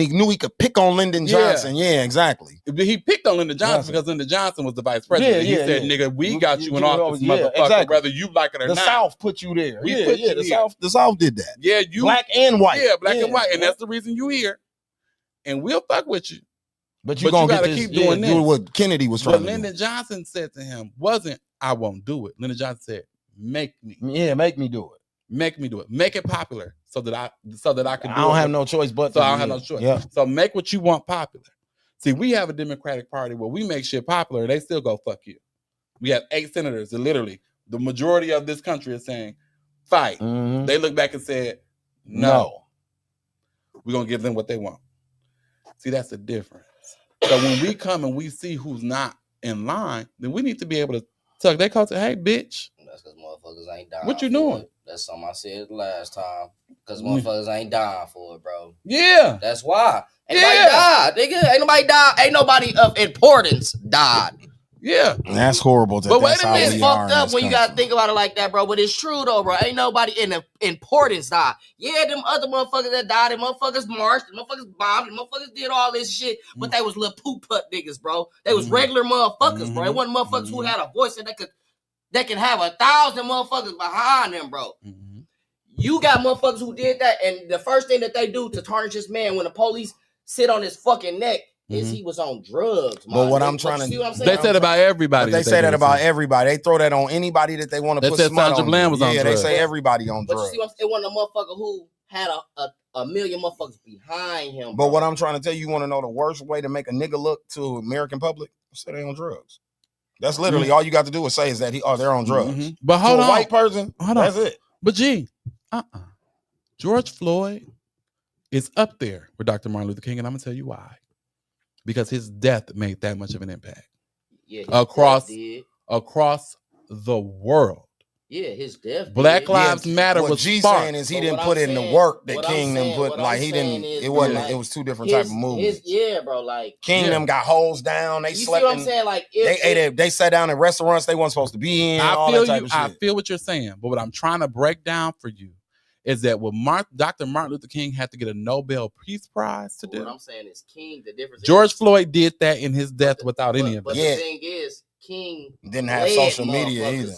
he knew he could pick on Lyndon Johnson. Yeah, exactly. He picked on Lyndon Johnson because Lyndon Johnson was the vice president. He said, "Nigga, we got you in office, motherfucker, exactly. Whether you like it or not." The South put you there. The South did that. Yeah, you black and white. Yeah, black and white, and that's the reason you here. And we'll fuck with you. But you gotta keep doing this. Doing what Kennedy was trying to do. What Lyndon Johnson said to him wasn't, "I won't do it." Lyndon Johnson said, "Make me." Yeah, make me do it. Make me do it. Make it popular so that I can do it. I don't have no choice but I don't have no choice. Yeah. So make what you want popular. See, we have a Democratic Party where we make shit popular, they still go fuck you. We have 8 senators that literally the majority of this country is saying, fight. Mm-hmm. They look back and said, no. We're gonna give them what they want. See, that's the difference. So when we come and we see who's not in line, then we need to be able to tuck their coat and say, hey, bitch. That's because motherfuckers ain't dying. What you doing? That's something I said last time. Because motherfuckers ain't dying for it, bro. Yeah. That's why. Ain't nobody died, nigga. Ain't nobody died. Ain't nobody of importance died. Yeah. That's horrible. But wait a minute, it's fucked up when you gotta think about it like that, bro. But it's true though, bro. Ain't nobody in the importance died. Yeah, them other motherfuckers that died, them motherfuckers marched, them motherfuckers bombed, them motherfuckers did all this shit. But they was little poop putt niggas, bro. They was regular motherfuckers, bro. It wasn't motherfuckers who had a voice and they could have 1,000 motherfuckers behind them, bro. You got motherfuckers who did that, and the first thing that they do to tarnish this man when the police sit on his fucking neck is he was on drugs. But what I'm trying to, they said about everybody. They say that about everybody. They throw that on anybody that they want to put smut on. Was on drugs. They say everybody on drugs. But you see, it wasn't a motherfucker who had a million motherfuckers behind him. But what I'm trying to tell you, want to know the worst way to make a nigga look to American public? Say they on drugs. That's literally all you got to do is say is that they're on drugs. But hold on, a white person, that's it. But George Floyd is up there with Dr. Martin Luther King, and I'm gonna tell you why. Because his death made that much of an impact across the world. Yeah, his death. Black Lives Matter what was G sparked. saying is he didn't put in the work that King them put. Like he didn't. It wasn't. Like, it was two different type of movements. Bro. Like King them got holes down. They you slept. See what I'm saying? Like they sat down in restaurants they weren't supposed to be in. I feel what you're saying, but what I'm trying to break down for you is that what Dr. Martin Luther King had to get a Nobel Peace Prize to do. What I'm saying is King. The difference. George Floyd did that in his death without any of it. But the thing is, King didn't have social media either.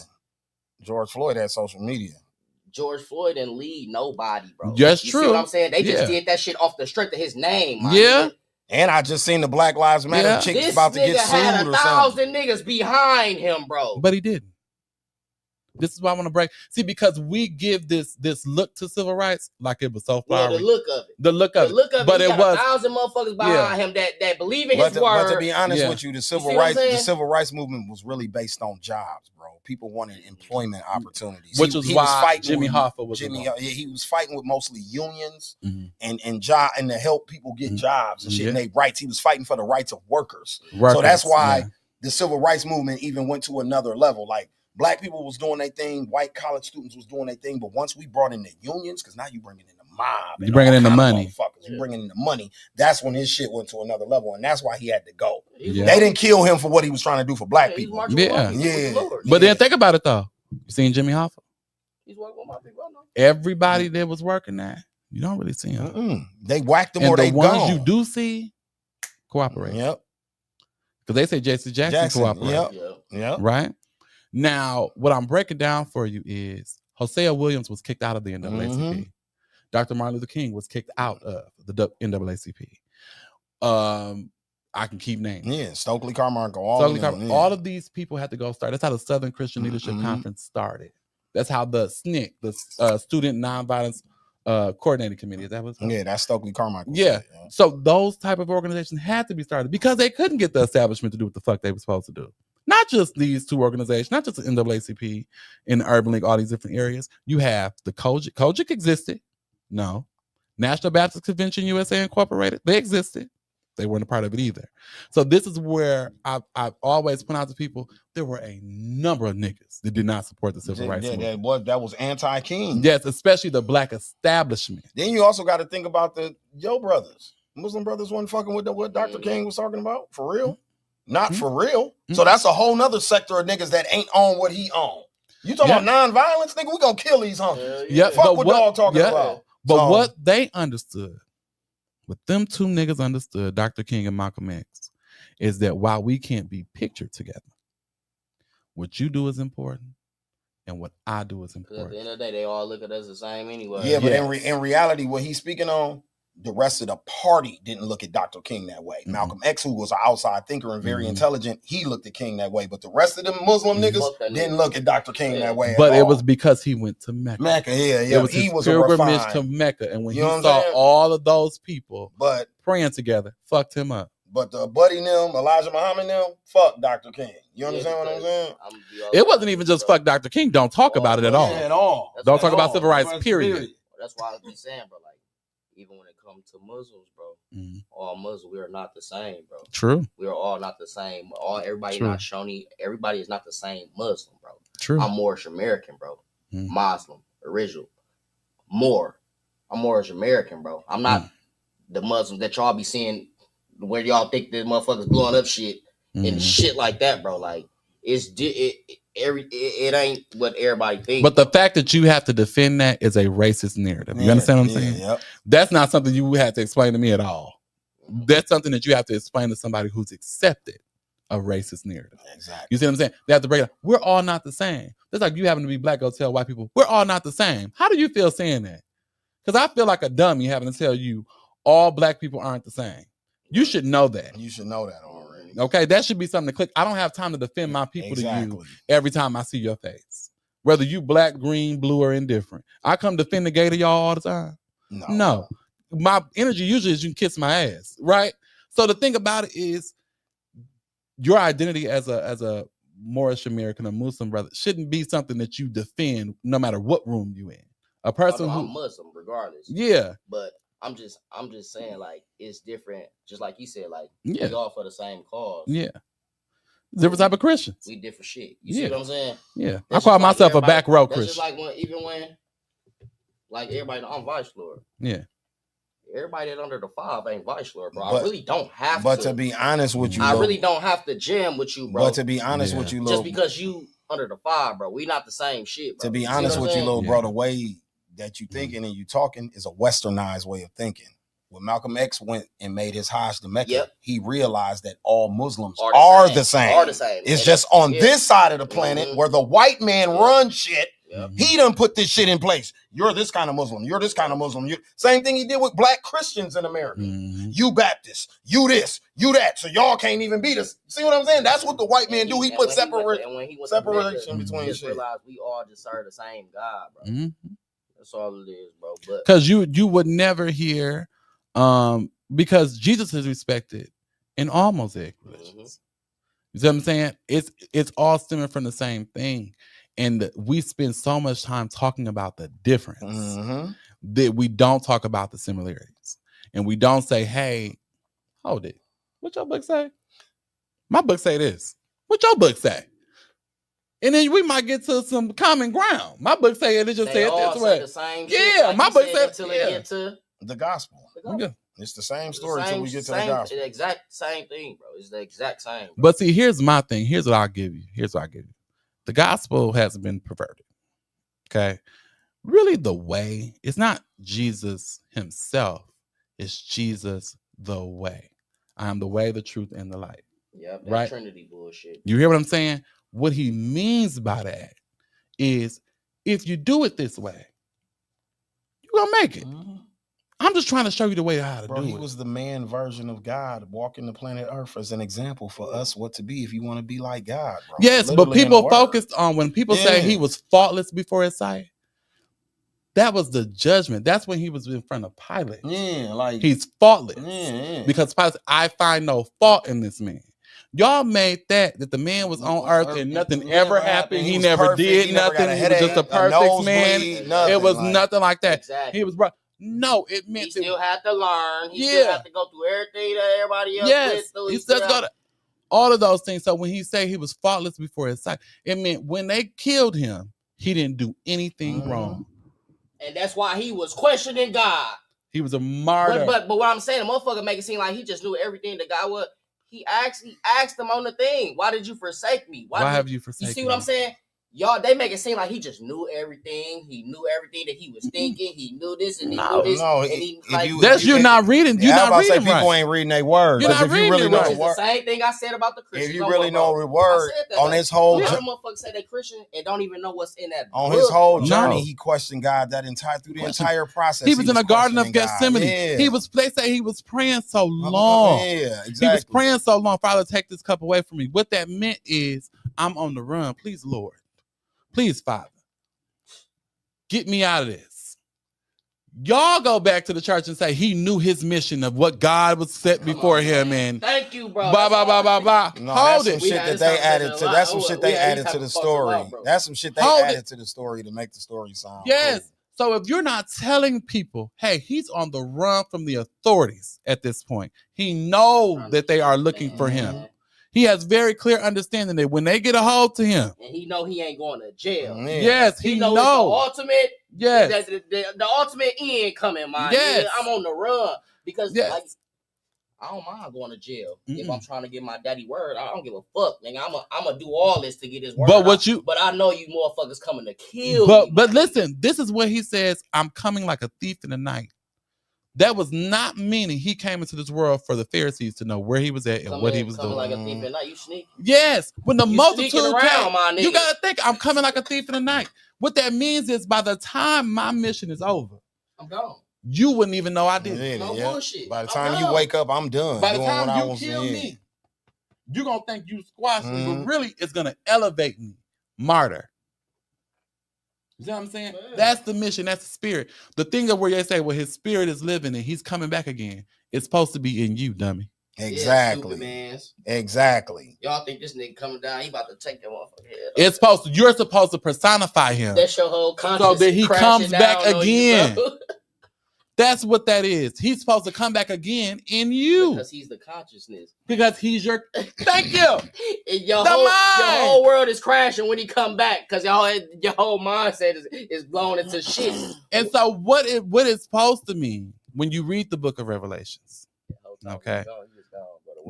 George Floyd had social media. George Floyd didn't lead nobody, bro. That's you true. See what I'm saying? They just did that shit off the strength of his name. Yeah. And I just seen the Black Lives Matter chick about to get sued or something. 1,000 niggas behind him, bro. But he didn't. This is why I want to break. See, because we give this look to civil rights like it was so flowery. Yeah, the look of it. The look of it. But it was 1,000 motherfuckers behind him that believe in his word. But to be honest with you, the civil rights movement was really based on jobs, bro. People wanted employment opportunities, which was why Jimmy Hoffa was he was fighting with mostly unions and to help people get jobs and shit and their rights. He was fighting for the rights of workers. So that's why the civil rights movement even went to another level. Like black people was doing their thing, white college students was doing their thing, but once we brought in the unions, because now you bringing in the mob, you bringing in the money, you bringing in the money. That's when his shit went to another level, and that's why he had to go. Yeah. They didn't kill him for what he was trying to do for black people. But then think about it though. You seen Jimmy Hoffa? He's working with my people. I know. Everybody that was working there, you don't really see him. They whacked him, and or the they ones gone. you do see cooperate. Yep. Because they say J.C. Jackson cooperate. Yep. Right. Now, what I'm breaking down for you is Hosea Williams was kicked out of the NAACP. Dr. Martin Luther King was kicked out of the NAACP. I can keep naming. Yeah, Stokely Carmichael. All of these people had to go start. That's how the Southern Christian Leadership Conference started. That's how the SNCC, the Student Nonviolence Coordinating Committee, that was. Yeah, that's Stokely Carmichael. Yeah. So those type of organizations had to be started because they couldn't get the establishment to do what the fuck they were supposed to do. Not just these two organizations, not just the NAACP and the Urban League, all these different areas. You have the COGIC. COGIC existed. No. National Baptist Convention USA Incorporated. They existed. They weren't a part of it either. So this is where I've always point out to people, there were a number of niggas that did not support the civil rights movement. That was anti-King. Yes, especially the black establishment. Then you also got to think about the brothers. Muslim brothers wasn't fucking with what Dr. King was talking about. For real. Not for real. So that's a whole nother sector of niggas that ain't on what he on. You talking about nonviolence, nigga? We gonna kill these hunkies. Fuck what dog talking about. But what they understood, what them two niggas understood, Dr. King and Malcolm X, is that while we can't be pictured together, what you do is important and what I do is important. At the end of the day, they all look at us the same anyway. Yeah, but in reality, what he's speaking on, the rest of the party didn't look at Dr. King that way. Malcolm X, who was an outside thinker and very intelligent, he looked at King that way. But the rest of them Muslim niggas didn't look at Dr. King that way. But it was because he went to Mecca. It was he was pilgrimage to Mecca. And when he saw all of those people praying together, fucked him up. But the buddy them, Elijah Muhammad them, fuck Dr. King. You understand what I'm saying? It wasn't even just fuck Dr. King. Don't talk about it at all. Don't talk about civil rights, period. That's why I be saying, bro, like, even when it comes to Muslims, bro, all Muslims, we are not the same, bro. True. We are all not the same. Everybody not Shoni. Everybody is not the same Muslim, bro. True. I'm Moorish American, bro. Muslim, original. I'm Moorish American, bro. I'm not the Muslim that y'all be seeing where y'all think the motherfuckers blowing up shit and shit like that, bro. Like, it ain't what everybody thinks. But the fact that you have to defend that is a racist narrative. You understand what I'm saying? Yep. That's not something you have to explain to me at all. That's something that you have to explain to somebody who's accepted a racist narrative. Exactly. You see what I'm saying? They have to break it down. We're all not the same. It's like you having to be black, go tell white people, we're all not the same. How do you feel saying that? Because I feel like a dummy having to tell you all black people aren't the same. You should know that. You should know that already. Okay, that should be something to click. I don't have time to defend my people to you every time I see your face. Whether you black, green, blue, or indifferent. I come defend the gay to y'all all the time. No. My energy usually is you can kiss my ass, right? So the thing about it is your identity as a Moorish American or Muslim brother shouldn't be something that you defend no matter what room you in. A person who I'm Muslim regardless. Yeah. But I'm just saying, like, it's different. Just like you said, like, we all for the same cause. Yeah. Different type of Christians. We different shit. You see what I'm saying? Yeah. I call myself a back row Christian. Just like when like everybody, I'm Vice Lord. Yeah. Everybody that under the 5 ain't Vice Lord, bro. I really don't have to. But to be honest with you, I really don't have to jam with you, bro. But to be honest with you, just because you under the 5, bro, we not the same shit, bro. To be honest with you, little bro, the way that you thinking and you talking is a westernized way of thinking. When Malcolm X went and made his Hajj to Mecca, he realized that all Muslims are the same. It's just on this side of the planet where the white man runs shit. He done put this shit in place. You're this kind of Muslim. You're this kind of Muslim. Same thing he did with black Christians in America. You Baptist, you this, you that. So y'all can't even beat us. See what I'm saying? That's what the white man do. He put separation between just shit. Realized we all just serve the same God, bro. That's all it is, bro. Because you would never hear, because Jesus is respected in all Mosaic religions. You see what I'm saying? It's all stemming from the same thing. And we spend so much time talking about the difference that we don't talk about the similarities. And we don't say, hey, hold it. What your book say? My book say this. What your book say? And then we might get to some common ground. My book say it just said this way. The same yeah, like my book said until they get to the gospel. Yeah. It's the same story until we get to the gospel. The exact same thing, bro. It's the exact same. Bro. But see, here's my thing. Here's what I'll give you. The gospel has been perverted. Okay. Really, the way, it's not Jesus himself, it's Jesus the way. I am the way, the truth, and the light. Yeah, that right? Trinity bullshit. You hear what I'm saying? What he means by that is if you do it this way, you're gonna make it. I'm just trying to show you the way how to do it. He was the man version of God walking the planet Earth as an example for us what to be if you want to be like God, bro. Yes, but people focused on when people say he was faultless before his sight. That was the judgment. That's when he was in front of Pilate. Yeah, like he's faultless. Because Pilate said, I find no fault in this man. Y'all made that the man was on earth and nothing ever happened. He never did nothing. He was just a perfect man. It was nothing like that. Exactly. He was right. No, it meant he still had to learn. He still had to go through everything that everybody else went through. He still got all of those things. So when he said he was faultless before his sight, it meant when they killed him, he didn't do anything wrong. And that's why he was questioning God. He was a martyr. But what I'm saying, the motherfucker make it seem like he just knew everything that God was. He asked him on the thing, why did you forsake me? Why have you forsaken me? You see what I'm saying? Y'all, they make it seem like he just knew everything. He knew everything that he was thinking. He knew this and he knew this. No, and he, that's you not reading. You're not reading people ain't reading their words. You're not reading really right. the word, the same thing I said about the Christians. If you really know the word on his whole journey, motherfuckers say they Christian and don't even know what's in that. On his whole journey, he questioned God through the entire process. He was in the Garden of Gethsemane. Yeah. They say he was praying so long. Yeah, exactly. He was praying so long. Father, take this cup away from me. What that meant is, I'm on the run. Please, Lord. Please, Father, get me out of this. Y'all go back to the church and say he knew his mission of what God was set before him. And thank you, bro. Blah, blah, blah, blah, blah. No, Hold that's it. some shit that they added to. That's some shit they added to the story. That's some shit they added to the story to make the story sound. Yes. Cool. So if you're not telling people, hey, he's on the run from the authorities at this point, he knows that they are looking for him. He has very clear understanding that when they get a hold to him, and he know he ain't going to jail. Yes, he knows. The ultimate, yes, the ultimate end coming, man. Yes, I'm on the run because like, I don't mind going to jail if I'm trying to get my daddy word. I don't give a fuck, nigga. I'm gonna do all this to get his word. But I know you motherfuckers coming to kill me. But listen, this is what he says. I'm coming like a thief in the night. That was not meaning he came into this world for the Pharisees to know where he was at and what he was doing. Like a thief in the night, you sneak. Yes, when the multitude came, my nigga. You gotta think I'm coming like a thief in the night. What that means is by the time my mission is over, I'm gone. You wouldn't even know I did it. No bullshit. By the time you wake up, I'm done. By the time you kill me, you're gonna think you squashed me, but really it's gonna elevate me. Martyr. You know what I'm saying? Yeah. That's the mission. That's the spirit. The thing of where they say, well, his spirit is living and he's coming back again. It's supposed to be in you, dummy. Exactly. Yeah, exactly. Y'all think this nigga coming down, he about to take that motherfucker head. It's you're supposed to personify him. That's your whole conscience. So that he comes back again. That's what that is. He's supposed to come back again in you. Because he's the consciousness. Because he's your... Thank you. Your whole world is crashing when he come back because your whole mindset is blown into shit. And so what it's supposed to mean when you read the book of Revelations, okay?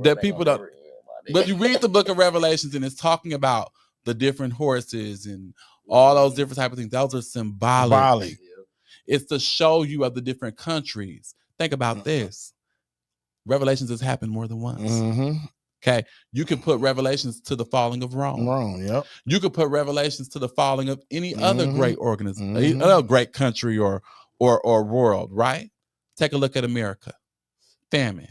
That people don't... But you read the book of Revelations and it's talking about the different horses and all those different type of things. Those are symbolic. It's to show you of the different countries. Think about this. Revelations has happened more than once. Mm-hmm. Okay. You can put Revelations to the falling of Rome. Yep. You could put Revelations to the falling of any other great organism, another great country or world, right? Take a look at America. Famine.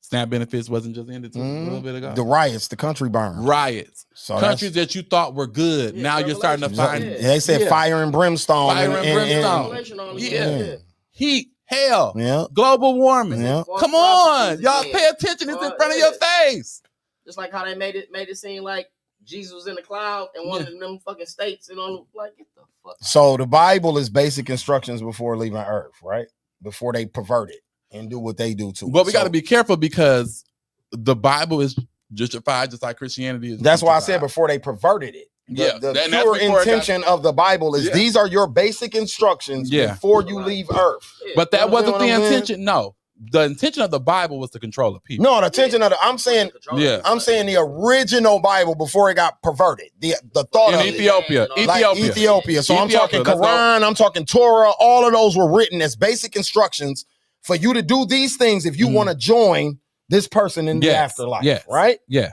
SNAP benefits wasn't just ended a little bit ago. The riots, the country burned. Riots. So countries that you thought were good. Now you're starting to find. They said fire and brimstone. Fire and brimstone. Heat, hell, global warming. Come on. Y'all pay attention. It's in front of your face. Just like how they made it seem like Jesus was in the cloud and one of them fucking states and on like get the fuck. So the Bible is basic instructions before leaving Earth, right? Before they pervert it and do what they do to it. But we got to be careful because the Bible is justified just like Christianity is. That's why I said before they perverted it. The pure intention of the Bible is these are your basic instructions before you leave Earth. But that wasn't the intention. No. The intention of the Bible was to control the people. No, the intention of I'm saying the original Bible before it got perverted. The thought in of Ethiopia. Ethiopia. So I'm talking Quran, I'm talking Torah, all of those were written as basic instructions for you to do these things if you want to join this person in the afterlife, right? Yeah.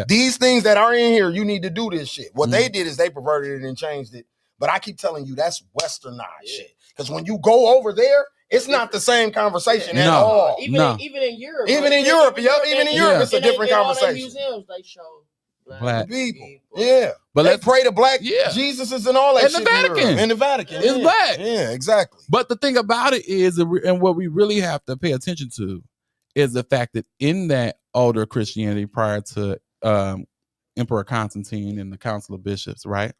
These things that are in here, you need to do this shit. What they did is they perverted it and changed it. But I keep telling you, that's westernized shit. Because when you go over there, it's not the same conversation at all. Even in Europe. Even in Europe, it's a different conversation. Museums, they show black people. Yeah. But they pray to black Jesuses and all that shit. In the Vatican. It's black. Yeah, exactly. But the thing about it is, and what we really have to pay attention to is the fact that in that older Christianity prior to Emperor Constantine and the Council of Bishops, right?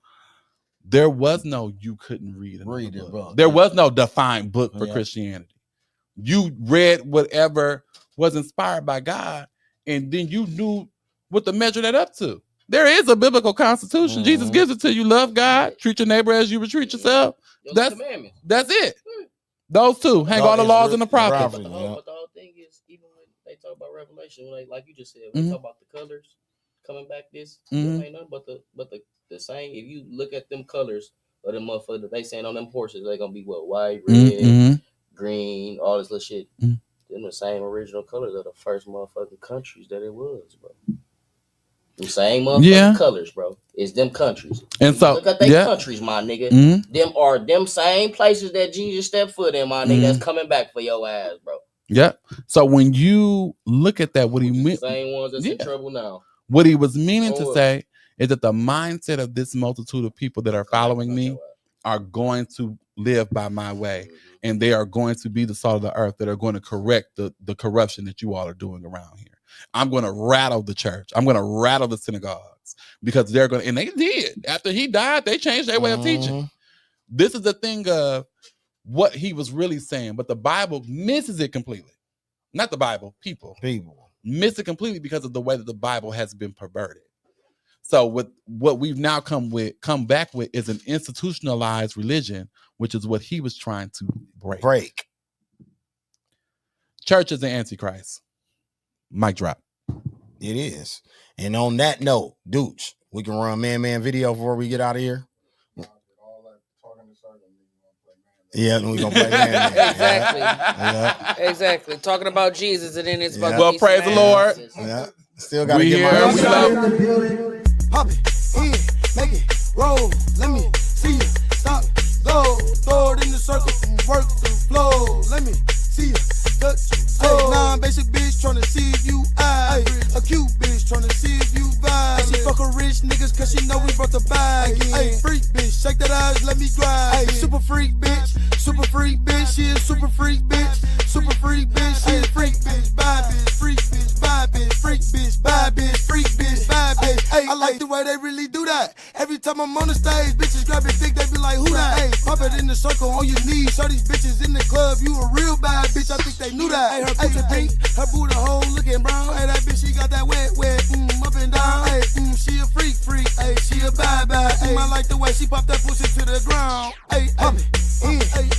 There was no you couldn't read it, book. There was no defined book for Christianity. You read whatever was inspired by God, and then you knew what to measure that up to. There is a biblical constitution. Jesus gives it to you. Love God, treat your neighbor as you would treat yourself. That's it. Those two. Hang all the laws and the prophets. But the whole thing is, even when they talk about Revelation, like you just said, when they talk about the colors coming back, this ain't nothing but the same. If you look at them colors of them motherfuckers, they saying on them horses, they gonna be what, white, red, green, all this little shit. Them the same original colors of the first motherfucking countries that it was, bro. The same motherfucking colors, bro. It's them countries. And so look at their countries, my nigga. Them are them same places that Jesus stepped foot in, my nigga. That's coming back for your ass, bro. Yeah. So when you look at that, what he meant, same ones that's in trouble now. What he was meaning to say is that the mindset of this multitude of people that are following me are going to live by my way, and they are going to be the salt of the earth that are going to correct the corruption that you all are doing around here. I'm going to rattle the church. I'm going to rattle the synagogues because they're going to, and they did. After he died, they changed their way of teaching. This is the thing of what he was really saying, but the Bible misses it completely. Not the Bible, people miss it completely because of the way that the Bible has been perverted. So what we've now come back with is an institutionalized religion, which is what he was trying to break. Church is the Antichrist. Mic drop. It is. And on that note, dudes, we can run man video before we get out of here. Yeah, we're gonna play man. Exactly. Exactly. Talking about Jesus and then it's about well, praise the Lord. Yeah. Still gotta get my pop it in, make it roll. Let me see you stop, go, throw it in the circle, work the flow. Let me see you touch. Hey, non-basic bitch tryna see if you eye. A cute bitch tryna see if you vibe. Hey, she fuck a rich niggas cause she know we brought the bag. Hey, freak bitch, shake that ass, let me grind. Hey, super freak bitch, she is super freak bitch. Super freak bitch, she is freak bitch, bye bitch, freak bitch, bye bitch, freak bitch, bye bitch, freak bitch, bye bitch. Hey, I like the way they really do that. Every time I'm on the stage, bitches grab it thick, they be like, who that? Hey, pop it in the circle on your knees. Show these bitches in the club, you a real bad bitch, I think they knew that. Hey, her coochie pink, her booty hole looking brown. Hey, that bitch, she got that wet, up and down. Hey, she a freak, hey, she a bad. Hey, I like the way she pop that pussy to the ground. Hey, pop it,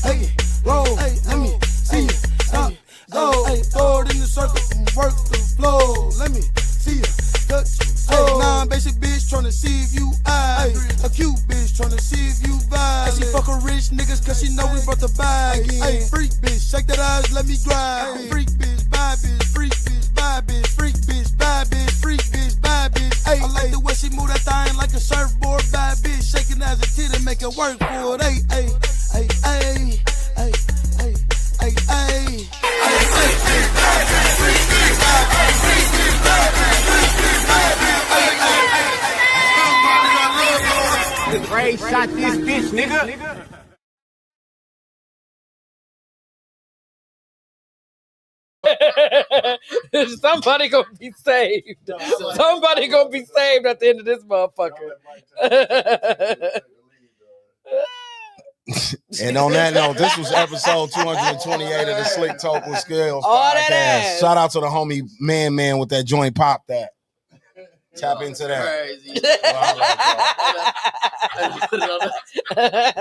hey, roll, let me see you stop, go, throw it in the circle, work the flow. Let me see you touch, hey, non-basic bitch tryna see if you eye, a cute bitch tryna see if you vibe. She fuck a rich niggas cause she know we brought the bag. Hey, freak bitch, shake that ass, let me grab. Freak bitch, bad bitch, freak bitch, bad bitch, freak bitch, bad bitch, freak bitch, bad bitch. Hey, I like the way she move that thing like a surfboard, bad bitch, shaking as a titty, make it work for it. Hey, hey, hey, hey, hey, hey, hey, hey. Ray shot this bitch, nigga. Somebody gonna be saved. Somebody gonna be saved at the end of this motherfucker. And on that note, this was episode 228 of the Slick Talk with Scalez podcast. That ass. Shout out to the homie Man with that joint pop that. Tap into that. Crazy. Well, I like that.